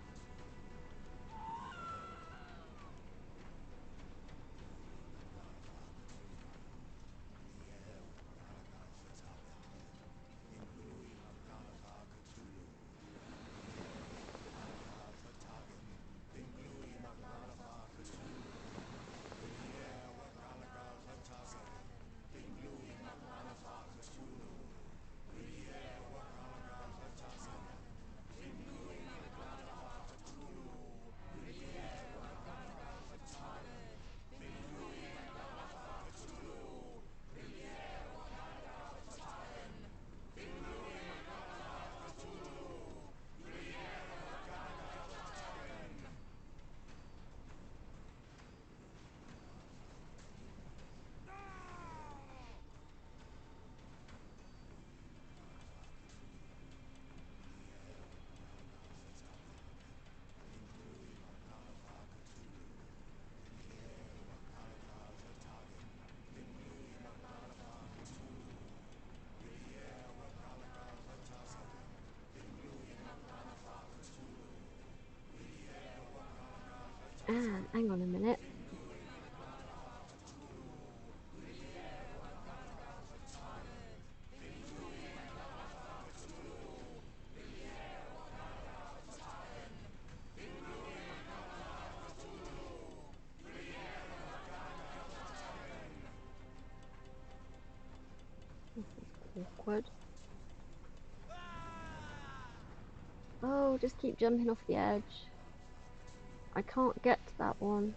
Ah, hang on a minute. Awkward. Oh, just keep jumping off the edge. I can't get to that one.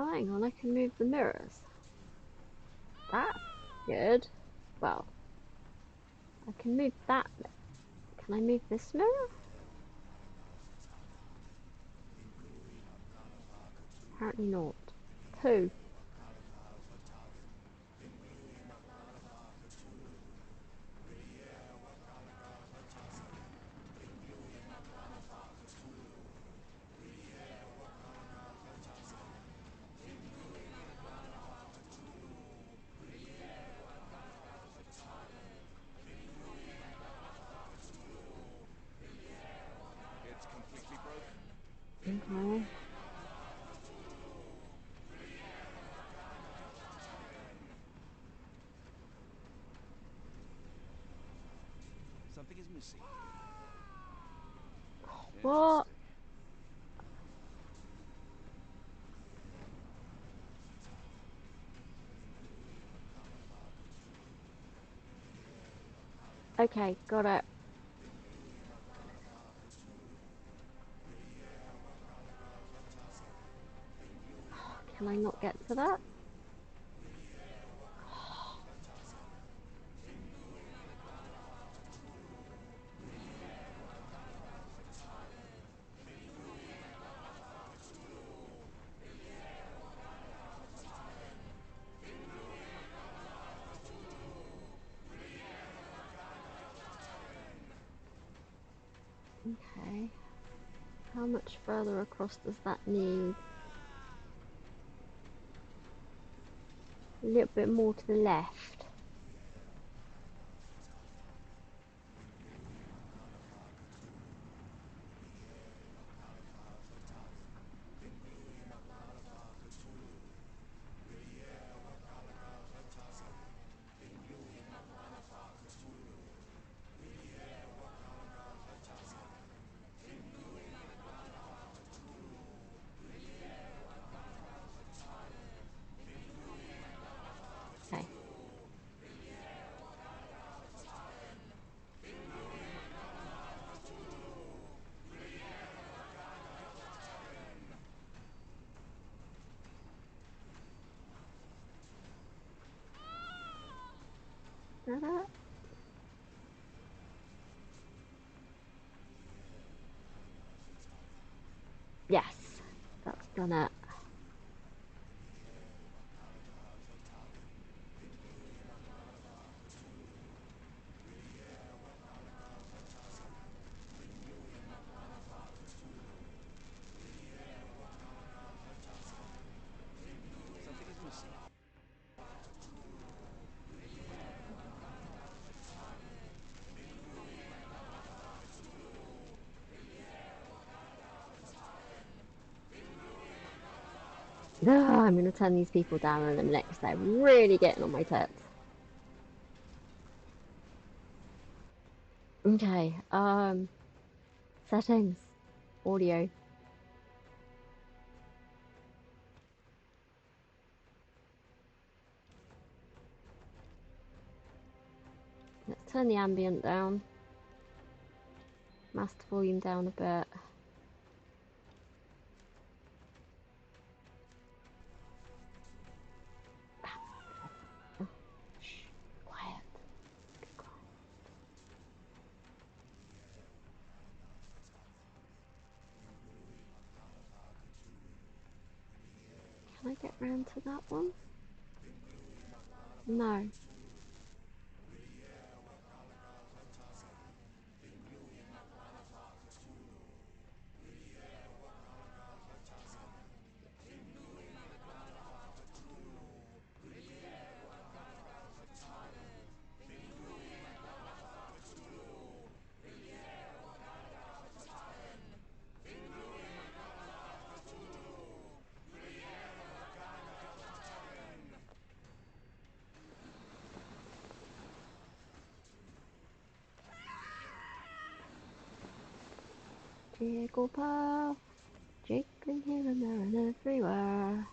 Oh, hang on, I can move the mirrors. That's good. Well, I can move that. Can I move this mirror? Apparently not. Pooh. It's completely broken. Okay. Something is missing. What? Interesting. Okay, got it. Can I not get to that? Okay. How much further across does that need? A little bit more to the left. Okay. that it? Yes, that's done it. Something is missing. I'm gonna turn these people down in a minute because they're really getting on my tits. Okay, settings, audio. Let's turn the ambient down. Master volume down a bit. Oh, shh, quiet. Get quiet. Can I get round to that one? No. Jigglypuff, jiggling here and there and everywhere.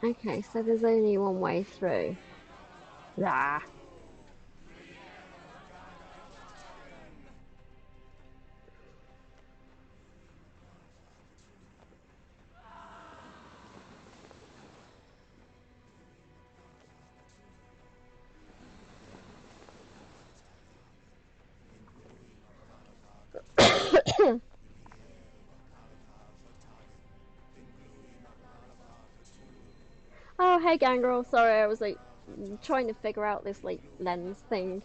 Okay, so there's only one way through. Ah. Oh, hey Gangrel, sorry, I was like trying to figure out this like lens thing.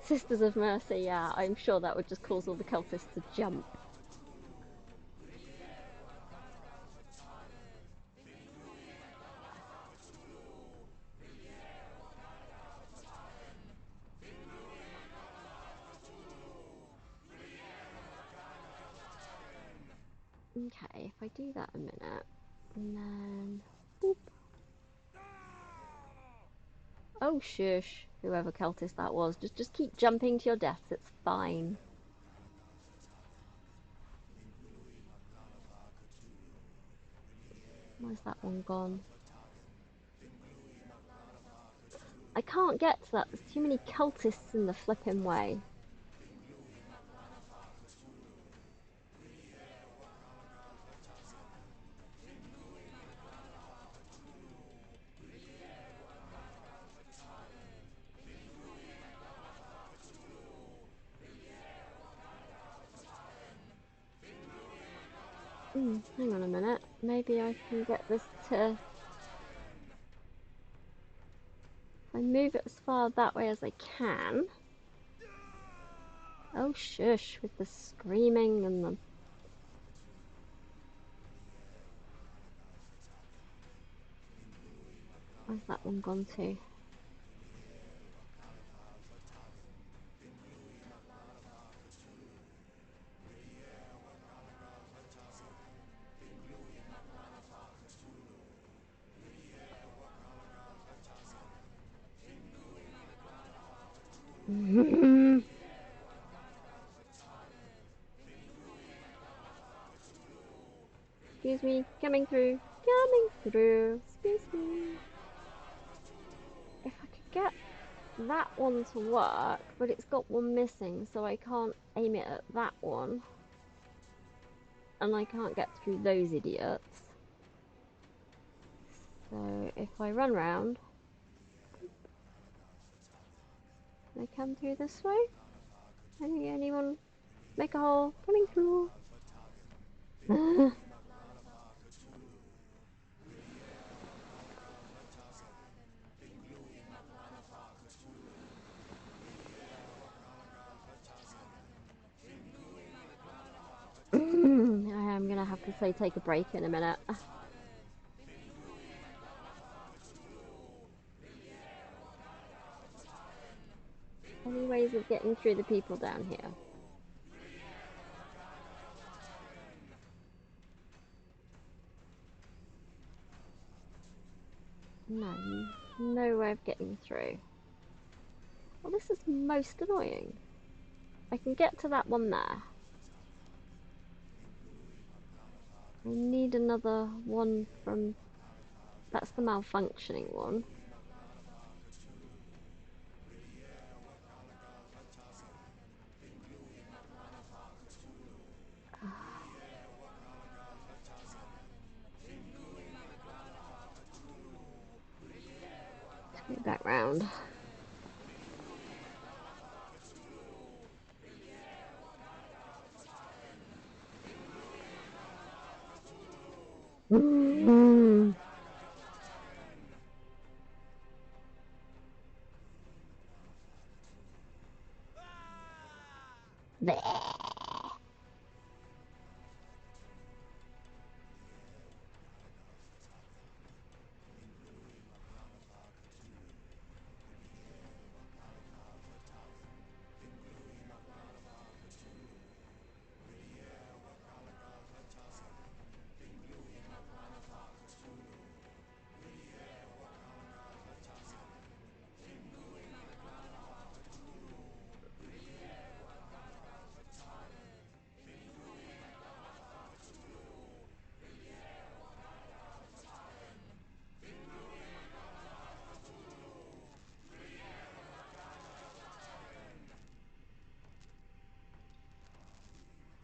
Sisters of Mercy, yeah, I'm sure that would just cause all the cultists to jump. Okay, if I do that a minute, and then boop. Oh shush, whoever cultist that was, just keep jumping to your deaths, it's fine. Where's that one gone? I can't get to that, there's too many cultists in the flipping way. Hang on a minute. Maybe I can get this to... If I move it as far that way as I can... Oh shush, with the screaming and the... Where's that one gone to? Excuse me, coming through. Coming through. Excuse me. If I could get that one to work, but it's got one missing, so I can't aim it at that one. And I can't get through those idiots. So if I run round, can I come through this way? Anyone make a hole? Coming through. I am gonna have to say take a break in a minute. Any ways of getting through the people down here? No, no way of getting through. Well, this is most annoying. I can get to that one there. I need another one from... That's the malfunctioning one. Let's go back round. There.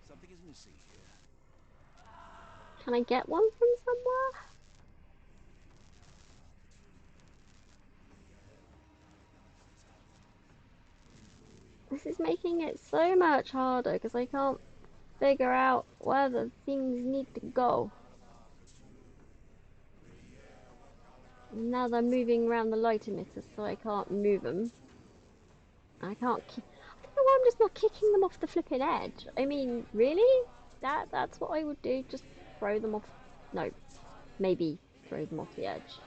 Something is missing here. Can I get one from somewhere? This is making it so much harder because I can't figure out where the things need to go. And now they're moving around the light emitters, so I can't move them. I can't keep... I don't know why I'm just not kicking them off the flipping edge. I mean, really? That's what I would do. Just throw them off... No. Maybe throw them off the edge.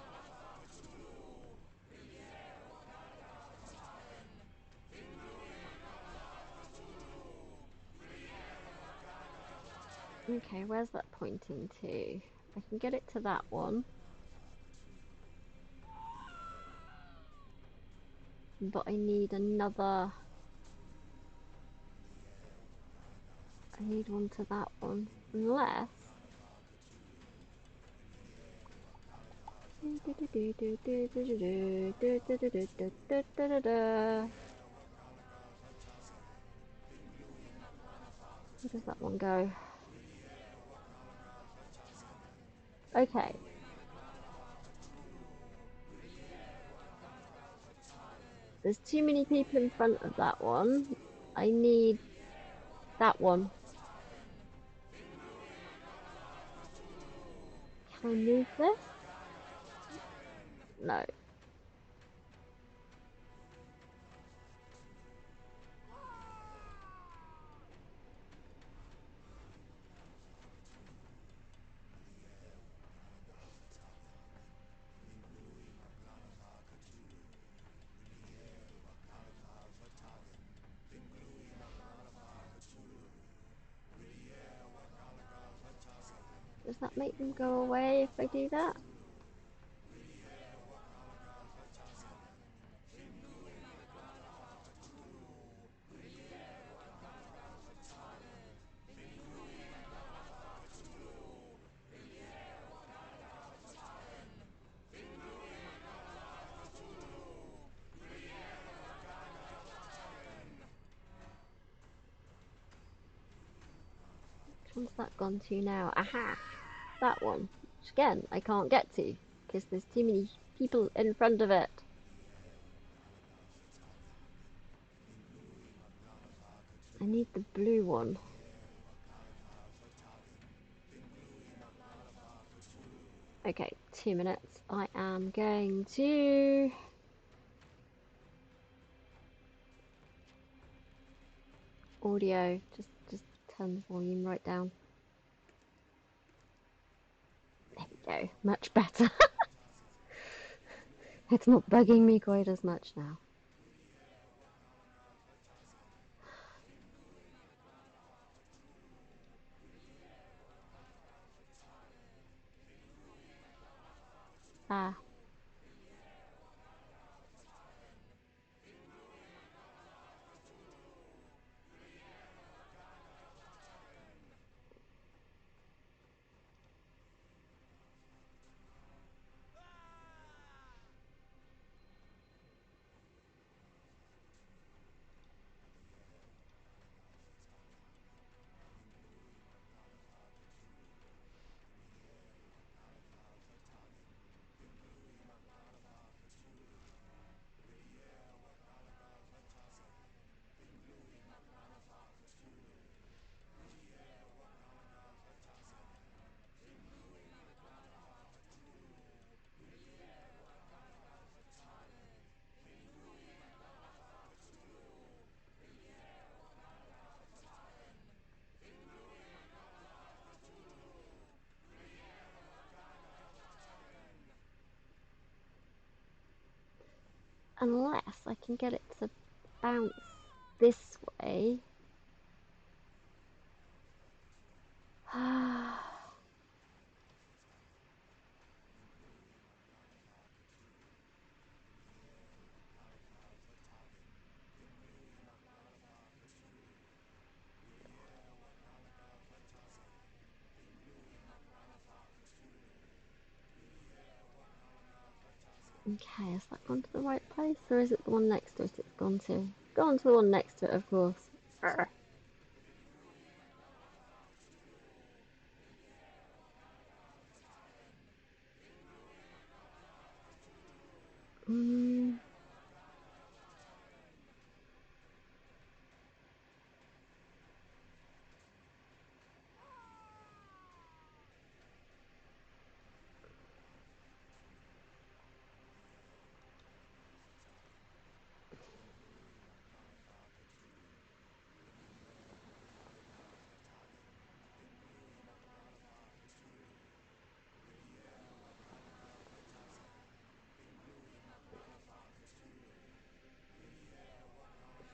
Okay, where's that pointing to? I can get it to that one. But I need another... I need one to that one. Unless... Where does that one go? Okay. There's too many people in front of that one. I need that one. Can I move this? No. Does that make them go away if I do that? What's that gone to now? Aha! That one. Which again, I can't get to, because there's too many people in front of it. I need the blue one. Okay, 2 minutes. I am going to... audio. Just turn the volume right down. There we go. Much better. It's not bugging me quite as much now. Ah. Unless I can get it to bounce this way. Okay, has that gone to the right place, or is it the one next to it it's gone to? Gone to the one next to it, of course. Arrgh. Mm.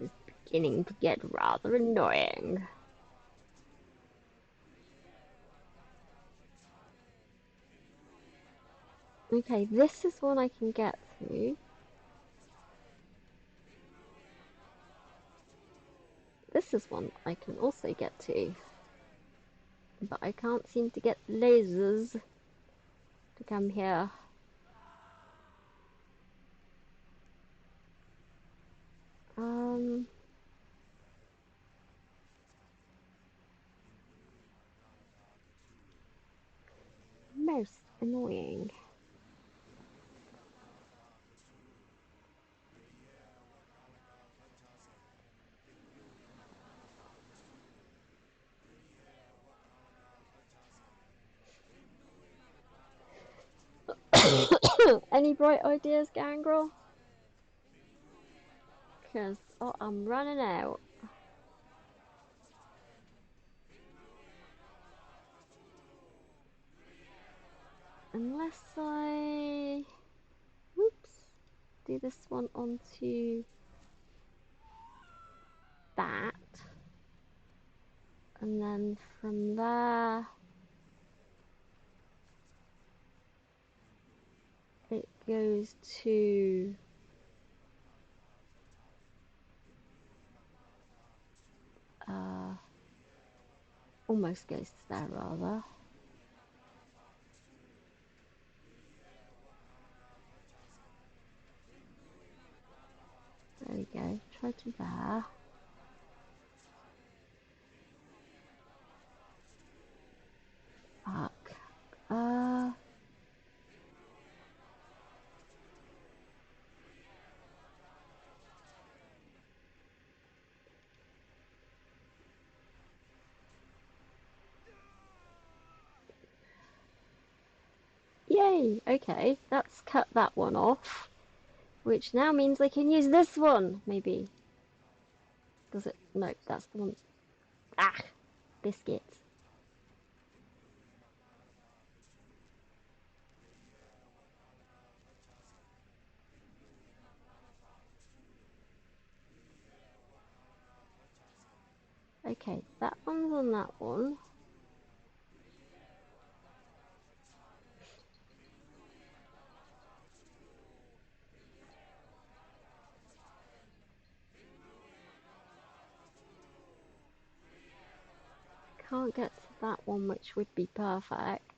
This is beginning to get rather annoying. Okay, this is one I can get to. This is one I can also get to. But I can't seem to get the lasers to come here. Most annoying. Any bright ideas, Gangrel? Because I'm running out. Unless I... whoops. Do this one onto that. And then from there... it goes to... almost goes to there, rather. There we go. Try to there. Yay! Okay, let's cut that one off. Which now means I can use this one, maybe. Does it? No, that's the one. Ah! Biscuits. Okay, that one's on that one. Can't get to that one, which would be perfect.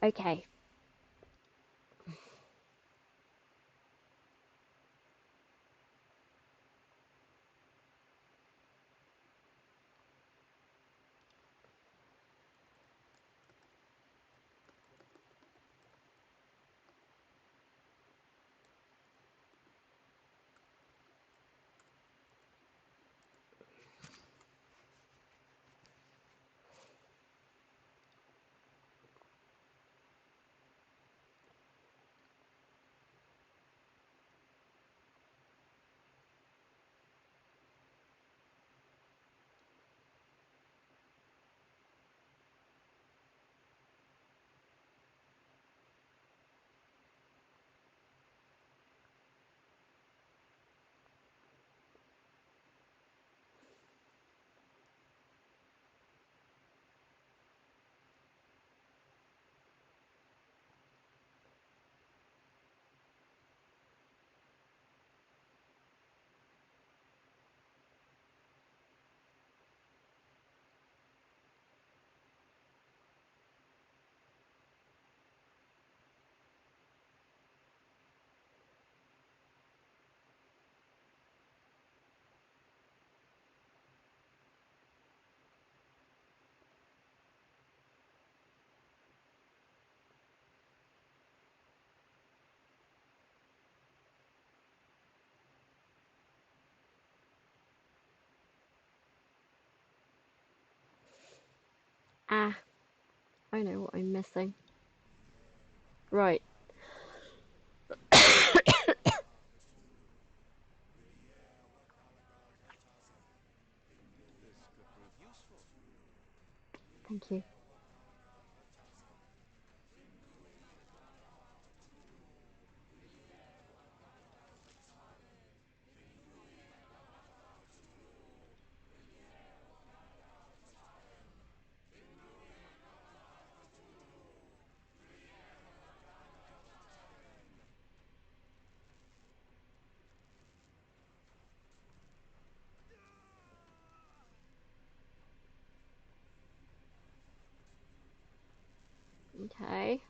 Okay. Ah, I know what I'm missing. Right. This could prove useful. Thank you. Okay.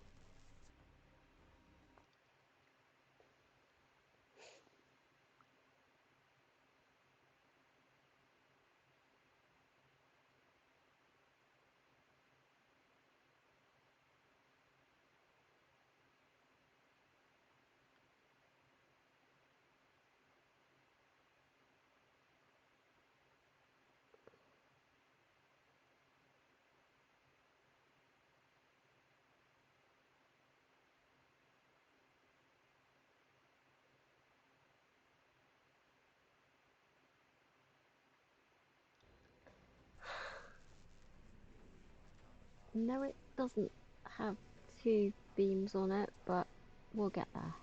No, it doesn't have two beams on it, but we'll get there.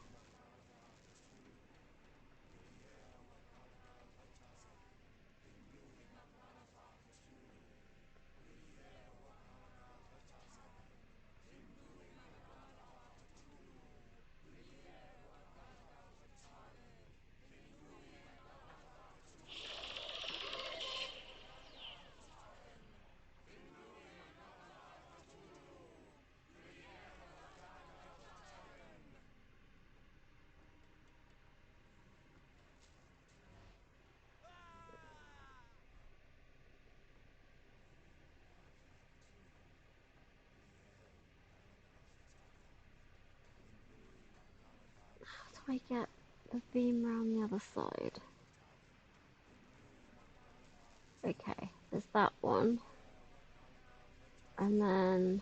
I get the beam around the other side? Okay, there's that one. And then...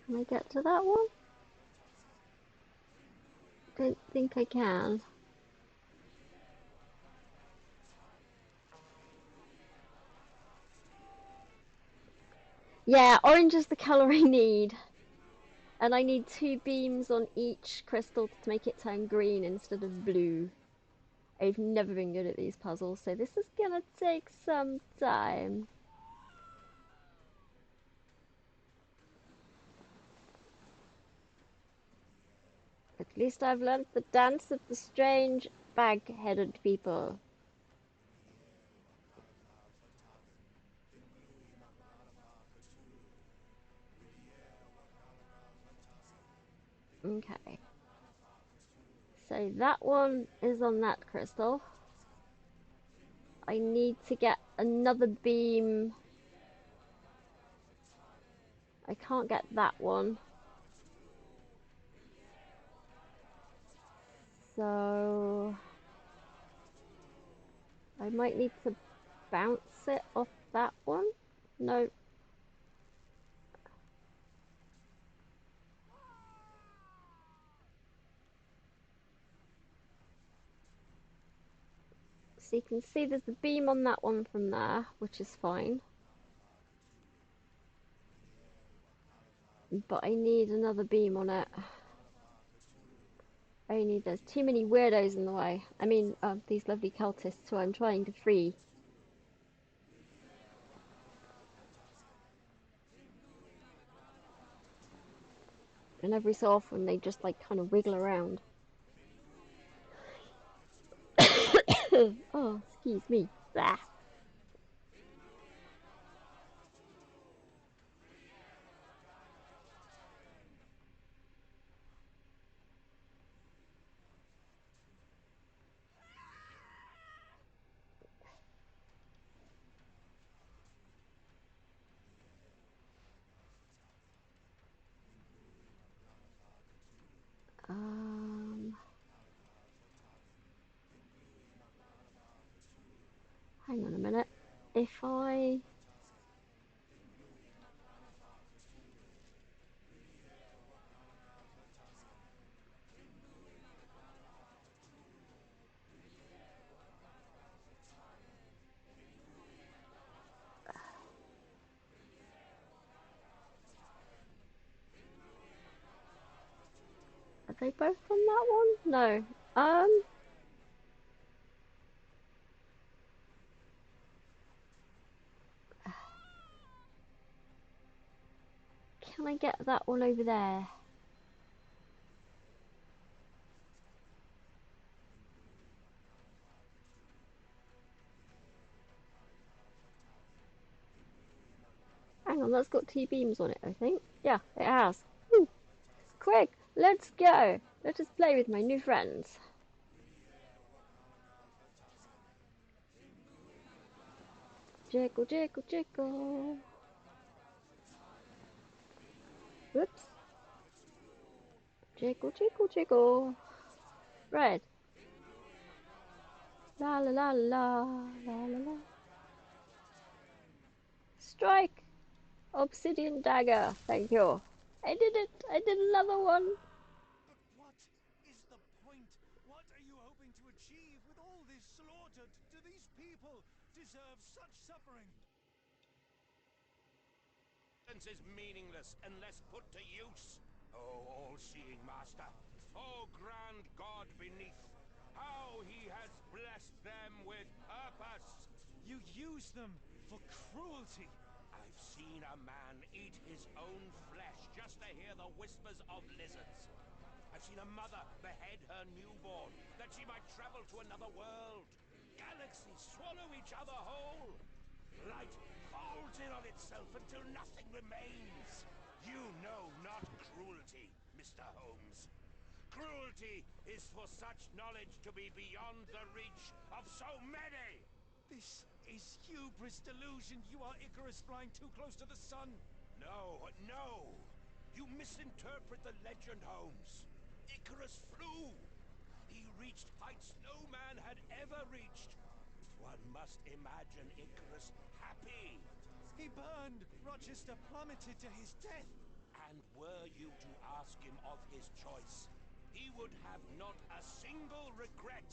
Can I get to that one? Don't think I can. Yeah, orange is the colour I need. And I need 2 beams on each crystal to make it turn green instead of blue. I've never been good at these puzzles, so this is gonna take some time. At least I've learned the dance of the strange bag-headed people. Okay. So that one is on that crystal. I need to get another beam. I can't get that one. So I might need to bounce it off that one. No. So you can see there's a beam on that one from there, which is fine. But I need another beam on it. There's too many weirdos in the way. I mean, these lovely cultists who I'm trying to free. And every so often they just like kind of wiggle around. Oh, excuse me. Blah. Hang on a minute. If I... Are they both on that one? No. Can I get that one over there? Hang on, that's got 2 beams on it, I think. Yeah, it has. Woo. Quick, let's go. Let us play with my new friends. Jiggle, jiggle, jiggle. Whoops. Jiggle, jiggle, jiggle. Red. La la la la la la la. Strike! Obsidian dagger. Thank you. I did it. I did another one. But what is the point? What are you hoping to achieve with all this slaughter? Do these people deserve such suffering? Is meaningless unless put to use. Oh, all-seeing master. Oh, grand God beneath. How he has blessed them with purpose. You use them for cruelty. I've seen a man eat his own flesh just to hear the whispers of lizards. I've seen a mother behead her newborn that she might travel to another world. Galaxies swallow each other whole. Light folds in on itself until nothing remains. You know not cruelty, Mr. Holmes. Cruelty is for such knowledge to be beyond the reach of so many. This is hubris delusion. You are Icarus flying too close to the sun. No, no. You misinterpret the legend, Holmes. Icarus flew. He reached heights no man had ever reached. One must imagine Icarus happy. He burned! Rochester plummeted to his death! And were you to ask him of his choice, he would have not a single regret.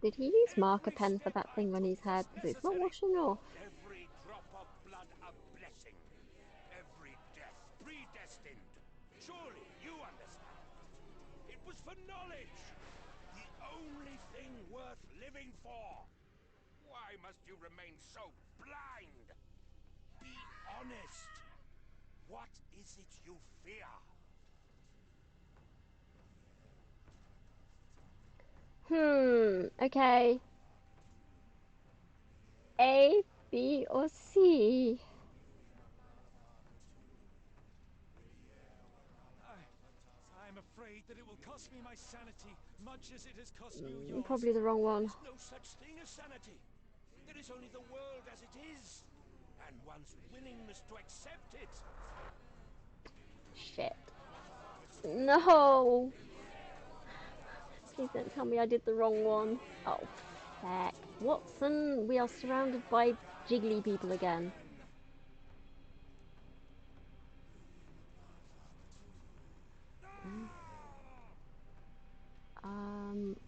Did he use marker Every pen for step that I thing on took his head? was Because it's not necessary. washing off. Every drop of blood a blessing. Every death predestined. Surely you understand. It was for knowledge. The only thing worth living for. Why must you remain so blind? Be honest. What is it you fear? Okay. A, B, or C? I'm afraid that it will cost me my sanity, much as it has cost you yours. Probably the wrong There one. is no such thing as sanity. There is only the world as it is, and one's willingness to accept it. Shit. No! Please don't tell me I did the wrong one. Oh, heck. Watson, we are surrounded by jiggly people again.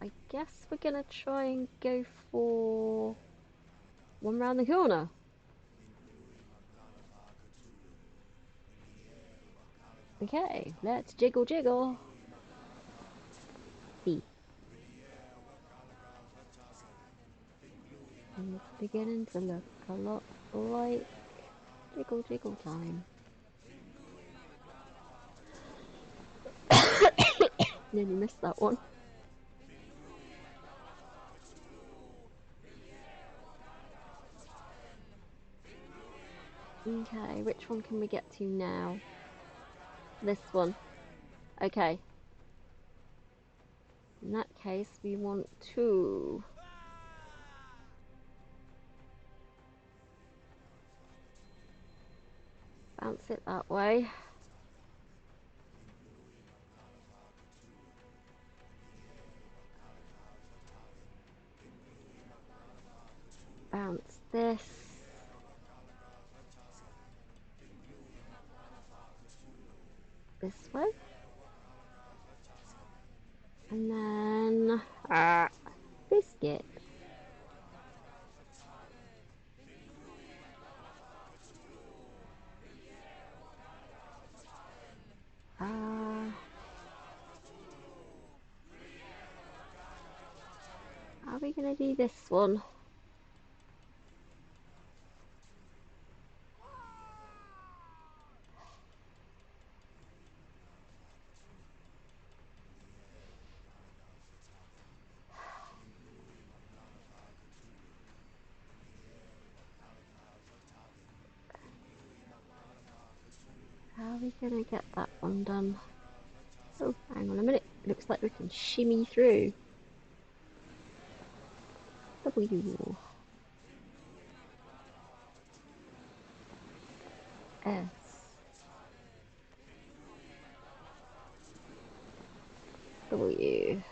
I guess we're gonna try and go for one round the corner. Okay, let's jiggle jiggle. B. It's beginning to look a lot like jiggle jiggle time. Nearly missed that one. Okay, which one can we get to now? This one. Okay. In that case, we want to bounce it that way. Bounce this. This way. And then biscuit. Are we gonna do this one? How are we gonna get that one done? Oh, hang on a minute. Looks like we can shimmy through. W. S. W.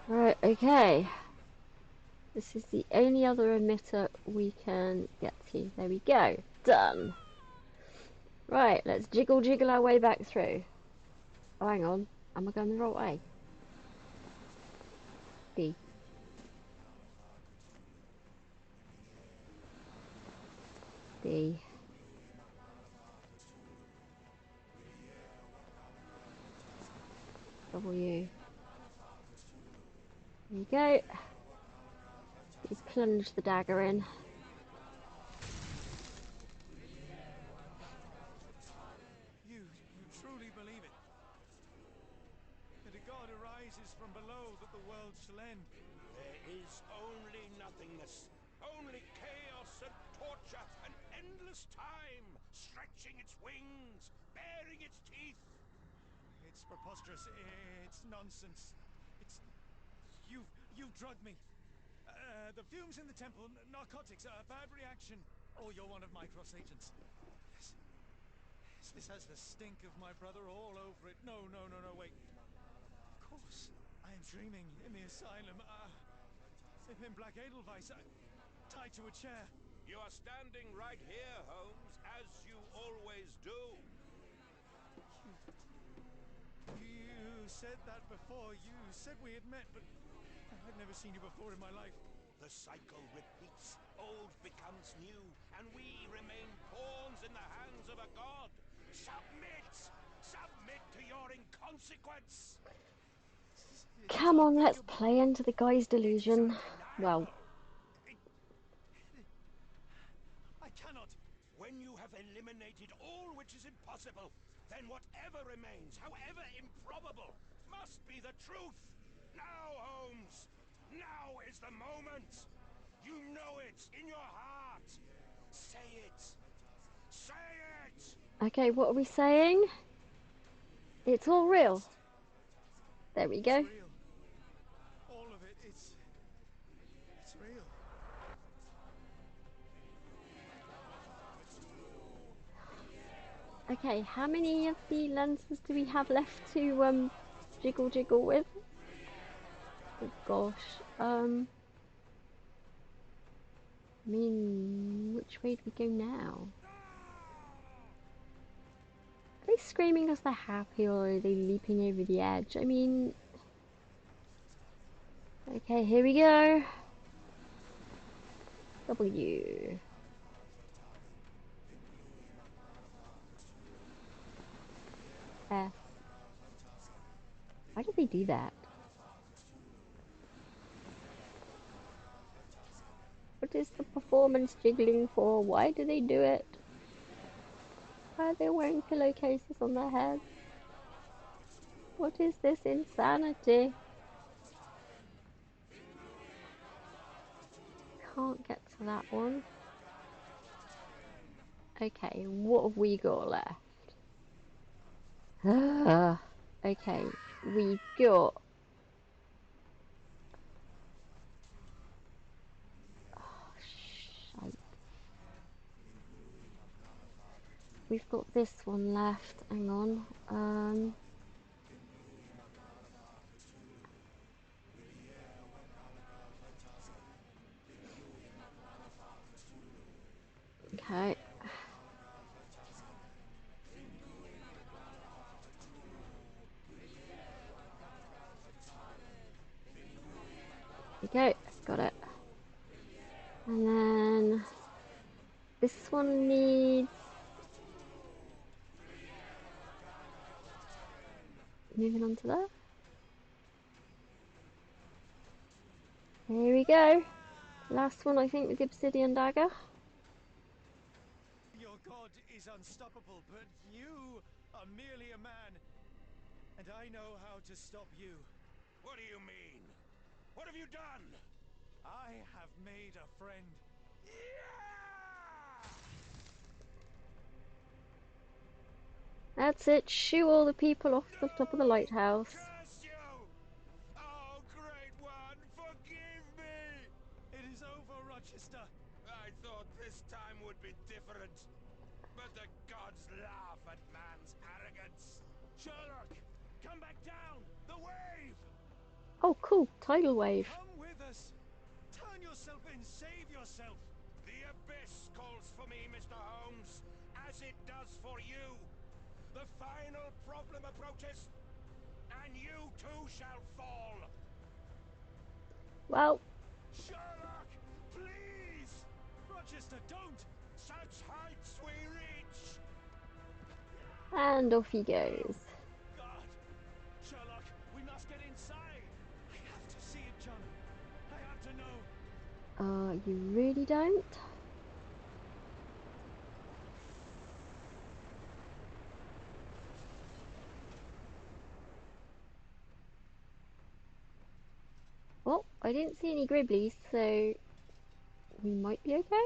Right, okay. This is the only other emitter we can get to. There we go. Done. Right, let's jiggle jiggle our way back through. Oh, hang on. Am I going the right way? D. D. W. There you go. Please plunge the dagger in. You truly believe it? That a god arises from below that the world shall end? There is only nothingness. Only chaos and torture and endless time, stretching its wings, baring its teeth. It's preposterous. It's nonsense. It's... You've drugged me. The fumes in the temple, narcotics, a bad reaction. Oh, you're one of my cross agents. Yes. Yes, this has the stink of my brother all over it. No, no, no, no, wait. Of course. I am dreaming in the asylum. In Black Edelweiss, tied to a chair. You are standing right here, Holmes, as you always do. You said that before. You said we had met, but I've never seen you before in my life. The cycle repeats. Old becomes new, and we remain pawns in the hands of a god. Submit! Submit to your inconsequence! It's Come on, let's unthinkable. play into the guy's It is delusion. Well, undeniable. I cannot. When you have eliminated all which is impossible, then whatever remains, however improbable, must be the truth. Now, Holmes, now is the moment. You know it in your heart. Say it. Say it! okay, what are we saying? It's all real. There we It's go. real. All of it. It's real. Okay, how many of the lenses do we have left to jiggle with? Oh gosh. I mean, which way do we go now? Are they screaming because they're happy, or are they leaping over the edge? I mean... Okay, here we go. W. F. Why did they do that? What is the performance jiggling for? Why do they do it? Why are they wearing pillowcases on their heads? What is this insanity? Can't get to that one. Okay, what have we got left? Okay, we got... Oh, shite. We've got this one left. Hang on. Okay. There we go. Got it. And then this one needs moving on to there. Here we go. Last one, I think, with the obsidian dagger. Your god is unstoppable, but you are merely a man. And I know how to stop you. What do you mean? What have you done? I have made a friend. Yeah! That's it. Shoo all the people off the top of the No! lighthouse. Curse you! Oh, great one, forgive me! It is over, Rochester. I thought this time would be different. But the gods laugh at man's arrogance. Sherlock, come back down. The wave. Oh, cool. Tidal wave. Come with us. Turn yourself in. Save yourself. The abyss calls for me, Mr. Holmes, as it does for you. The final problem approaches, and you too shall fall. Well, Sherlock, please. Rochester, don't. Such heights we reach. and off he goes. God. Sherlock, we must get inside. I have to see it, John. I have to know. You really don't? Well, I didn't see any Gribblies, so we might be okay.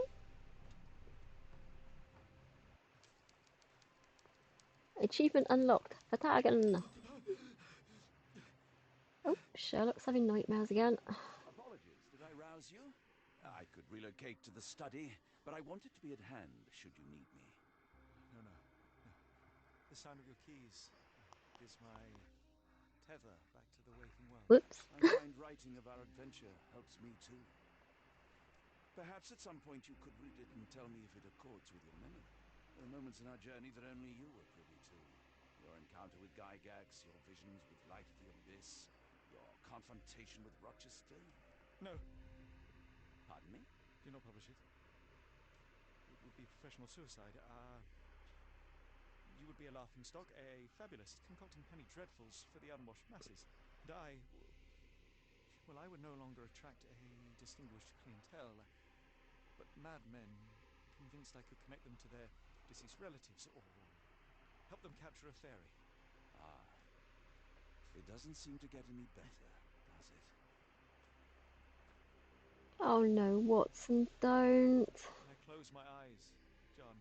Achievement unlocked. Vertagen. Oh, Sherlock's having nightmares again. Apologies, did I rouse you? I could relocate to the study. But I wanted to be at hand should you need me. No, no, no. The sound of your keys gives my tether back to the waking world. Whoops. I find writing of our adventure helps me too. Perhaps at some point you could read it and tell me if it accords with your memory. There are moments in our journey that only you were privy to. Your encounter with Gygax, your visions with Light of the Abyss, your confrontation with Rochester. No, Pardon me? do not publish it. It would be professional suicide. You would be a laughingstock, a fabulist, concocting penny dreadfuls for the unwashed masses. And I would no longer attract a distinguished clientele, but madmen convinced I could connect them to their deceased relatives or help them capture a fairy. Ah. It doesn't seem to get any better, does it? Oh no, Watson, don't. When I close my eyes, John,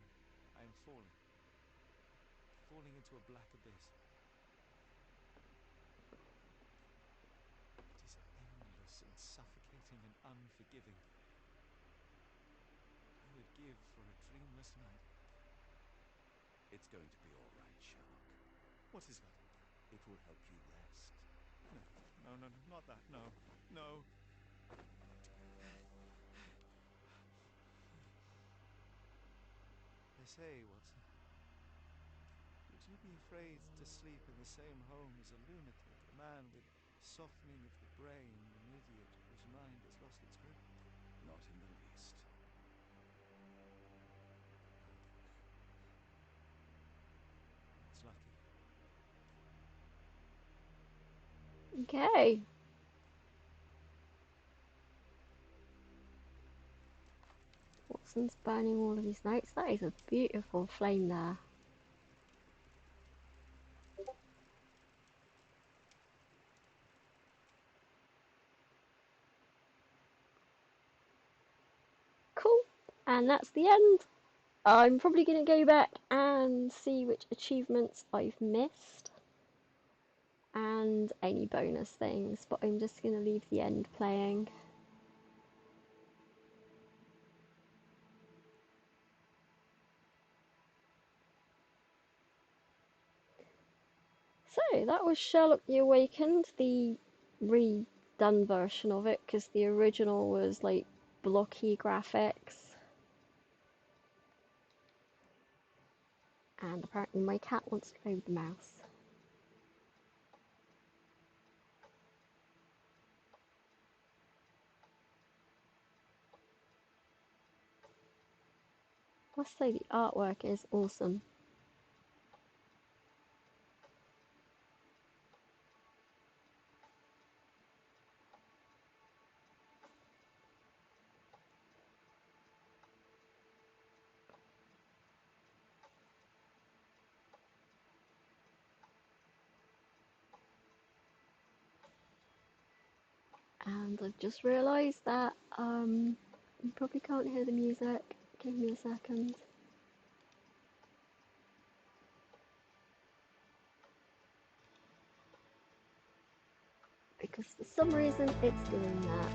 I am falling. Falling into a black abyss. It is endless and suffocating and unforgiving. I would give for a dreamless night. It's going to be all right, Sherlock. What is that? It will help you rest. No, no, no, not that. No, no. They say, Watson, would you be afraid to sleep in the same home as a lunatic, a man with softening of the brain, an idiot whose mind has lost its grip? Not in the least. It's lucky. Okay. Watson's burning all of his notes. That is a beautiful flame there. Cool. And that's the end. I'm probably going to go back and see which achievements I've missed and any bonus things, but I'm just going to leave the end playing. So that was Sherlock the Awakened, the redone version of it, because the original was like blocky graphics. And apparently my cat wants to play with the mouse. I must say the artwork is awesome. And I've just realised that you probably can't hear the music. Give me a second. Because for some reason it's doing that.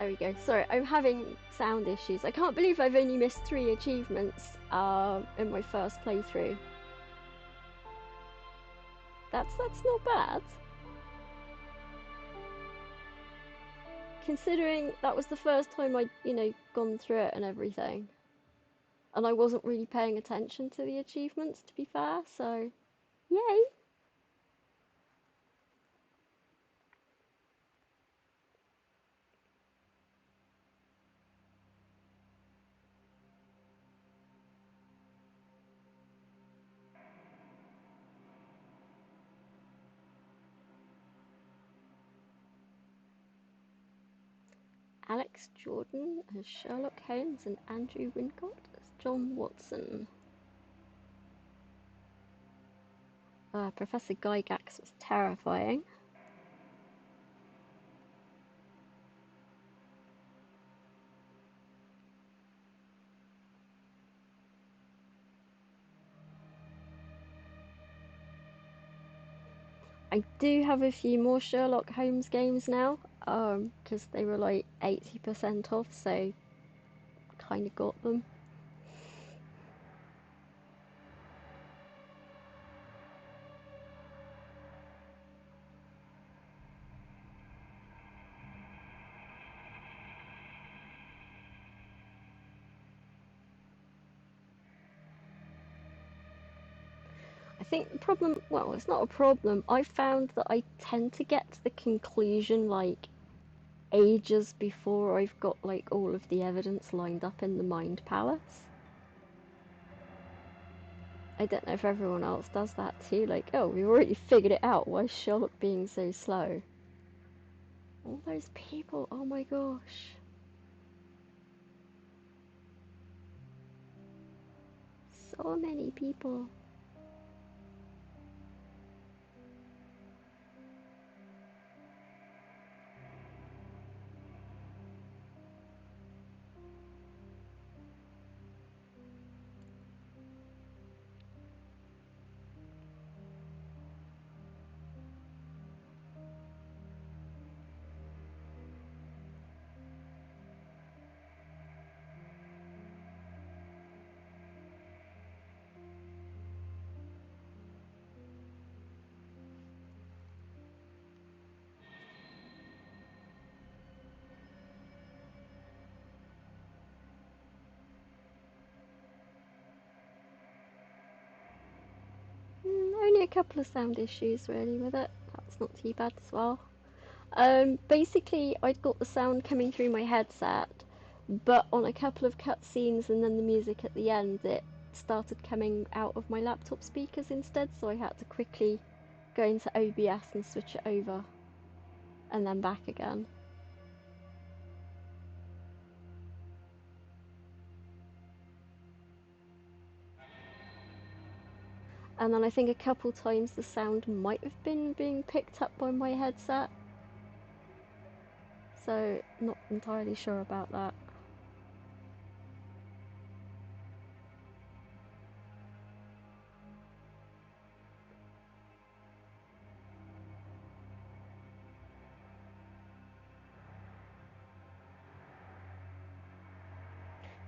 There we go. Sorry, I'm having sound issues. I can't believe I've only missed 3 achievements in my first playthrough. That's not bad. Considering that was the first time I'd, gone through it and everything. And I wasn't really paying attention to the achievements, to be fair, so yay! Alex Jordan as Sherlock Holmes and Andrew Wincott as John Watson. Professor Gygax was terrifying. I do have a few more Sherlock Holmes games now, because they were like 80% off, so kind of got them. I think the problem, well, it's not a problem. I found that I tend to get to the conclusion like ages before I've got like all of the evidence lined up in the Mind Palace. I don't know if everyone else does that too, like, oh, we've already figured it out, why is Sherlock being so slow? All those people, oh my gosh. So many people. Only a couple of sound issues really with it. That's not too bad as well. Basically, I'd got the sound coming through my headset, but on a couple of cutscenes and then the music at the end, it started coming out of my laptop speakers instead, so I had to quickly go into OBS and switch it over, and then back again. And then I think a couple times the sound might have been being picked up by my headset. So, not entirely sure about that.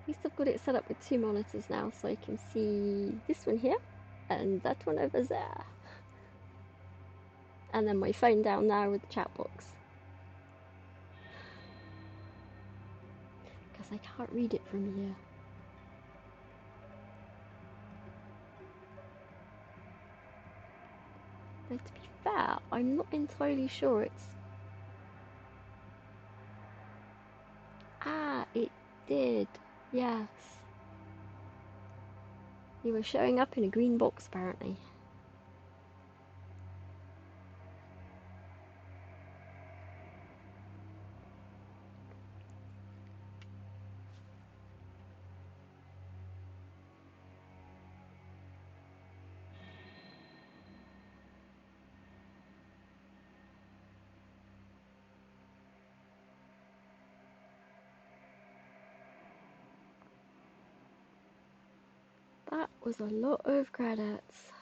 At least I've got it set up with 2 monitors now, so I can see this one here and that one over there. And then my phone down there with the chat box. Because I can't read it from here. Though to be fair, I'm not entirely sure it's... Ah, it did. Yes. You were showing up in a green box apparently. That was a lot of credits.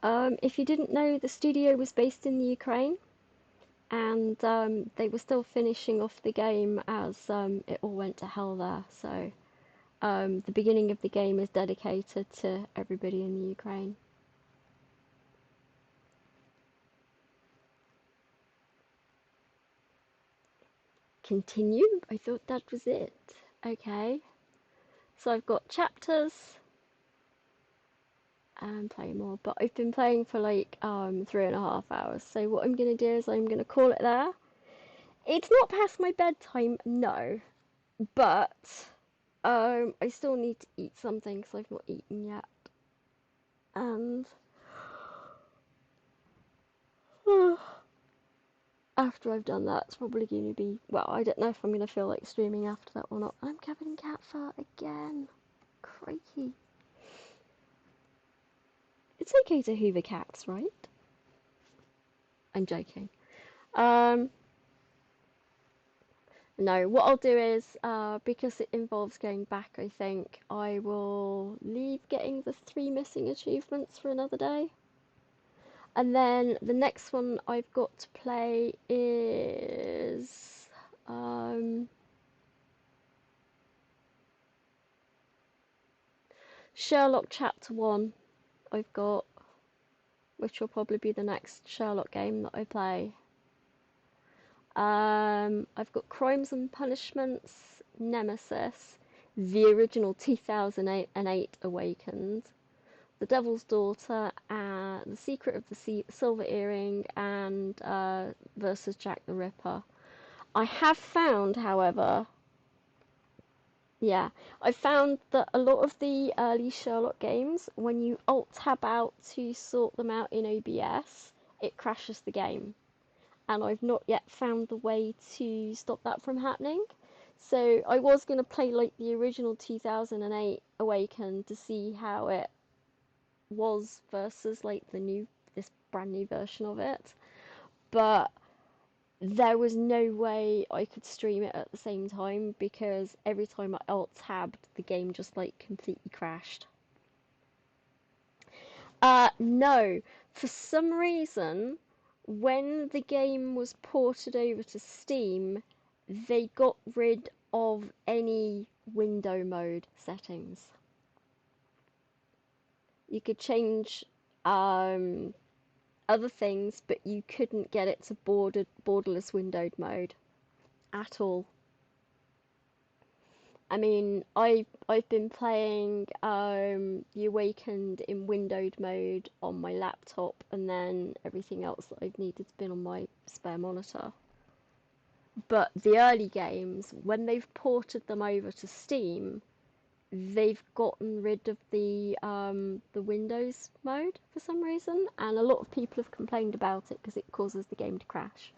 If you didn't know, the studio was based in the Ukraine, and they were still finishing off the game as it all went to hell there. So the beginning of the game is dedicated to everybody in the Ukraine. Continue? I thought that was it. Okay. So I've got chapters and play more, but I've been playing for like 3.5 hours. So what I'm gonna do is I'm gonna call it there. It's not past my bedtime, no, but I still need to eat something because I've not eaten yet. And after I've done that, it's probably going to be, well, I don't know if I'm going to feel like streaming after that or not. I'm covered in cat fur again. Crikey. It's okay to hoover cats, right? I'm joking. No, what I'll do is, because it involves going back, I think, I will leave getting the 3 missing achievements for another day. And then the next one I've got to play is Sherlock Chapter 1 I've got, which will probably be the next Sherlock game that I play. I've got Crimes and Punishments, Nemesis, the original 2008 Awakened, The Devil's Daughter, The Secret of the Silver Earring, and versus Jack the Ripper. I have found, however, I found that a lot of the early Sherlock games, when you Alt-Tab out to sort them out in OBS, it crashes the game. And I've not yet found the way to stop that from happening. So I was going to play like the original 2008 Awakened to see how it was versus like this brand new version of it. But there was no way I could stream it at the same time because every time I alt-tabbed, the game just like completely crashed. No, for some reason, when the game was ported over to Steam, they got rid of any window mode settings. You could change other things, but you couldn't get it to borderless windowed mode at all. I mean, I've been playing The Awakened in windowed mode on my laptop, and then everything else that I've needed has been on my spare monitor. But the early games, when they've ported them over to Steam, they've gotten rid of the Windows mode for some reason, and a lot of people have complained about it because it causes the game to crash.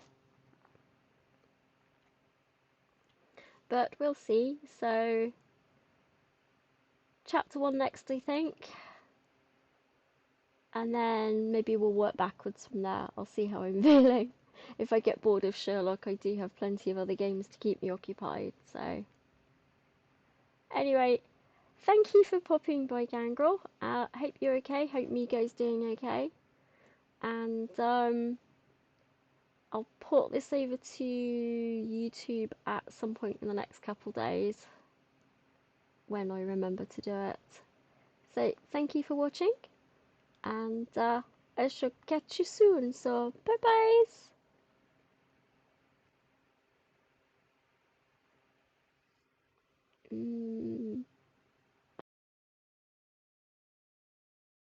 But we'll see. So chapter 1 next, I think, and then maybe we'll work backwards from there. I'll see how I'm feeling. If I get bored of Sherlock, I do have plenty of other games to keep me occupied. So anyway, thank you for popping by, Gangrel. Hope you're okay. Hope Migo's doing okay. And I'll port this over to YouTube at some point in the next couple days when I remember to do it. So thank you for watching, and I shall catch you soon. So bye bye.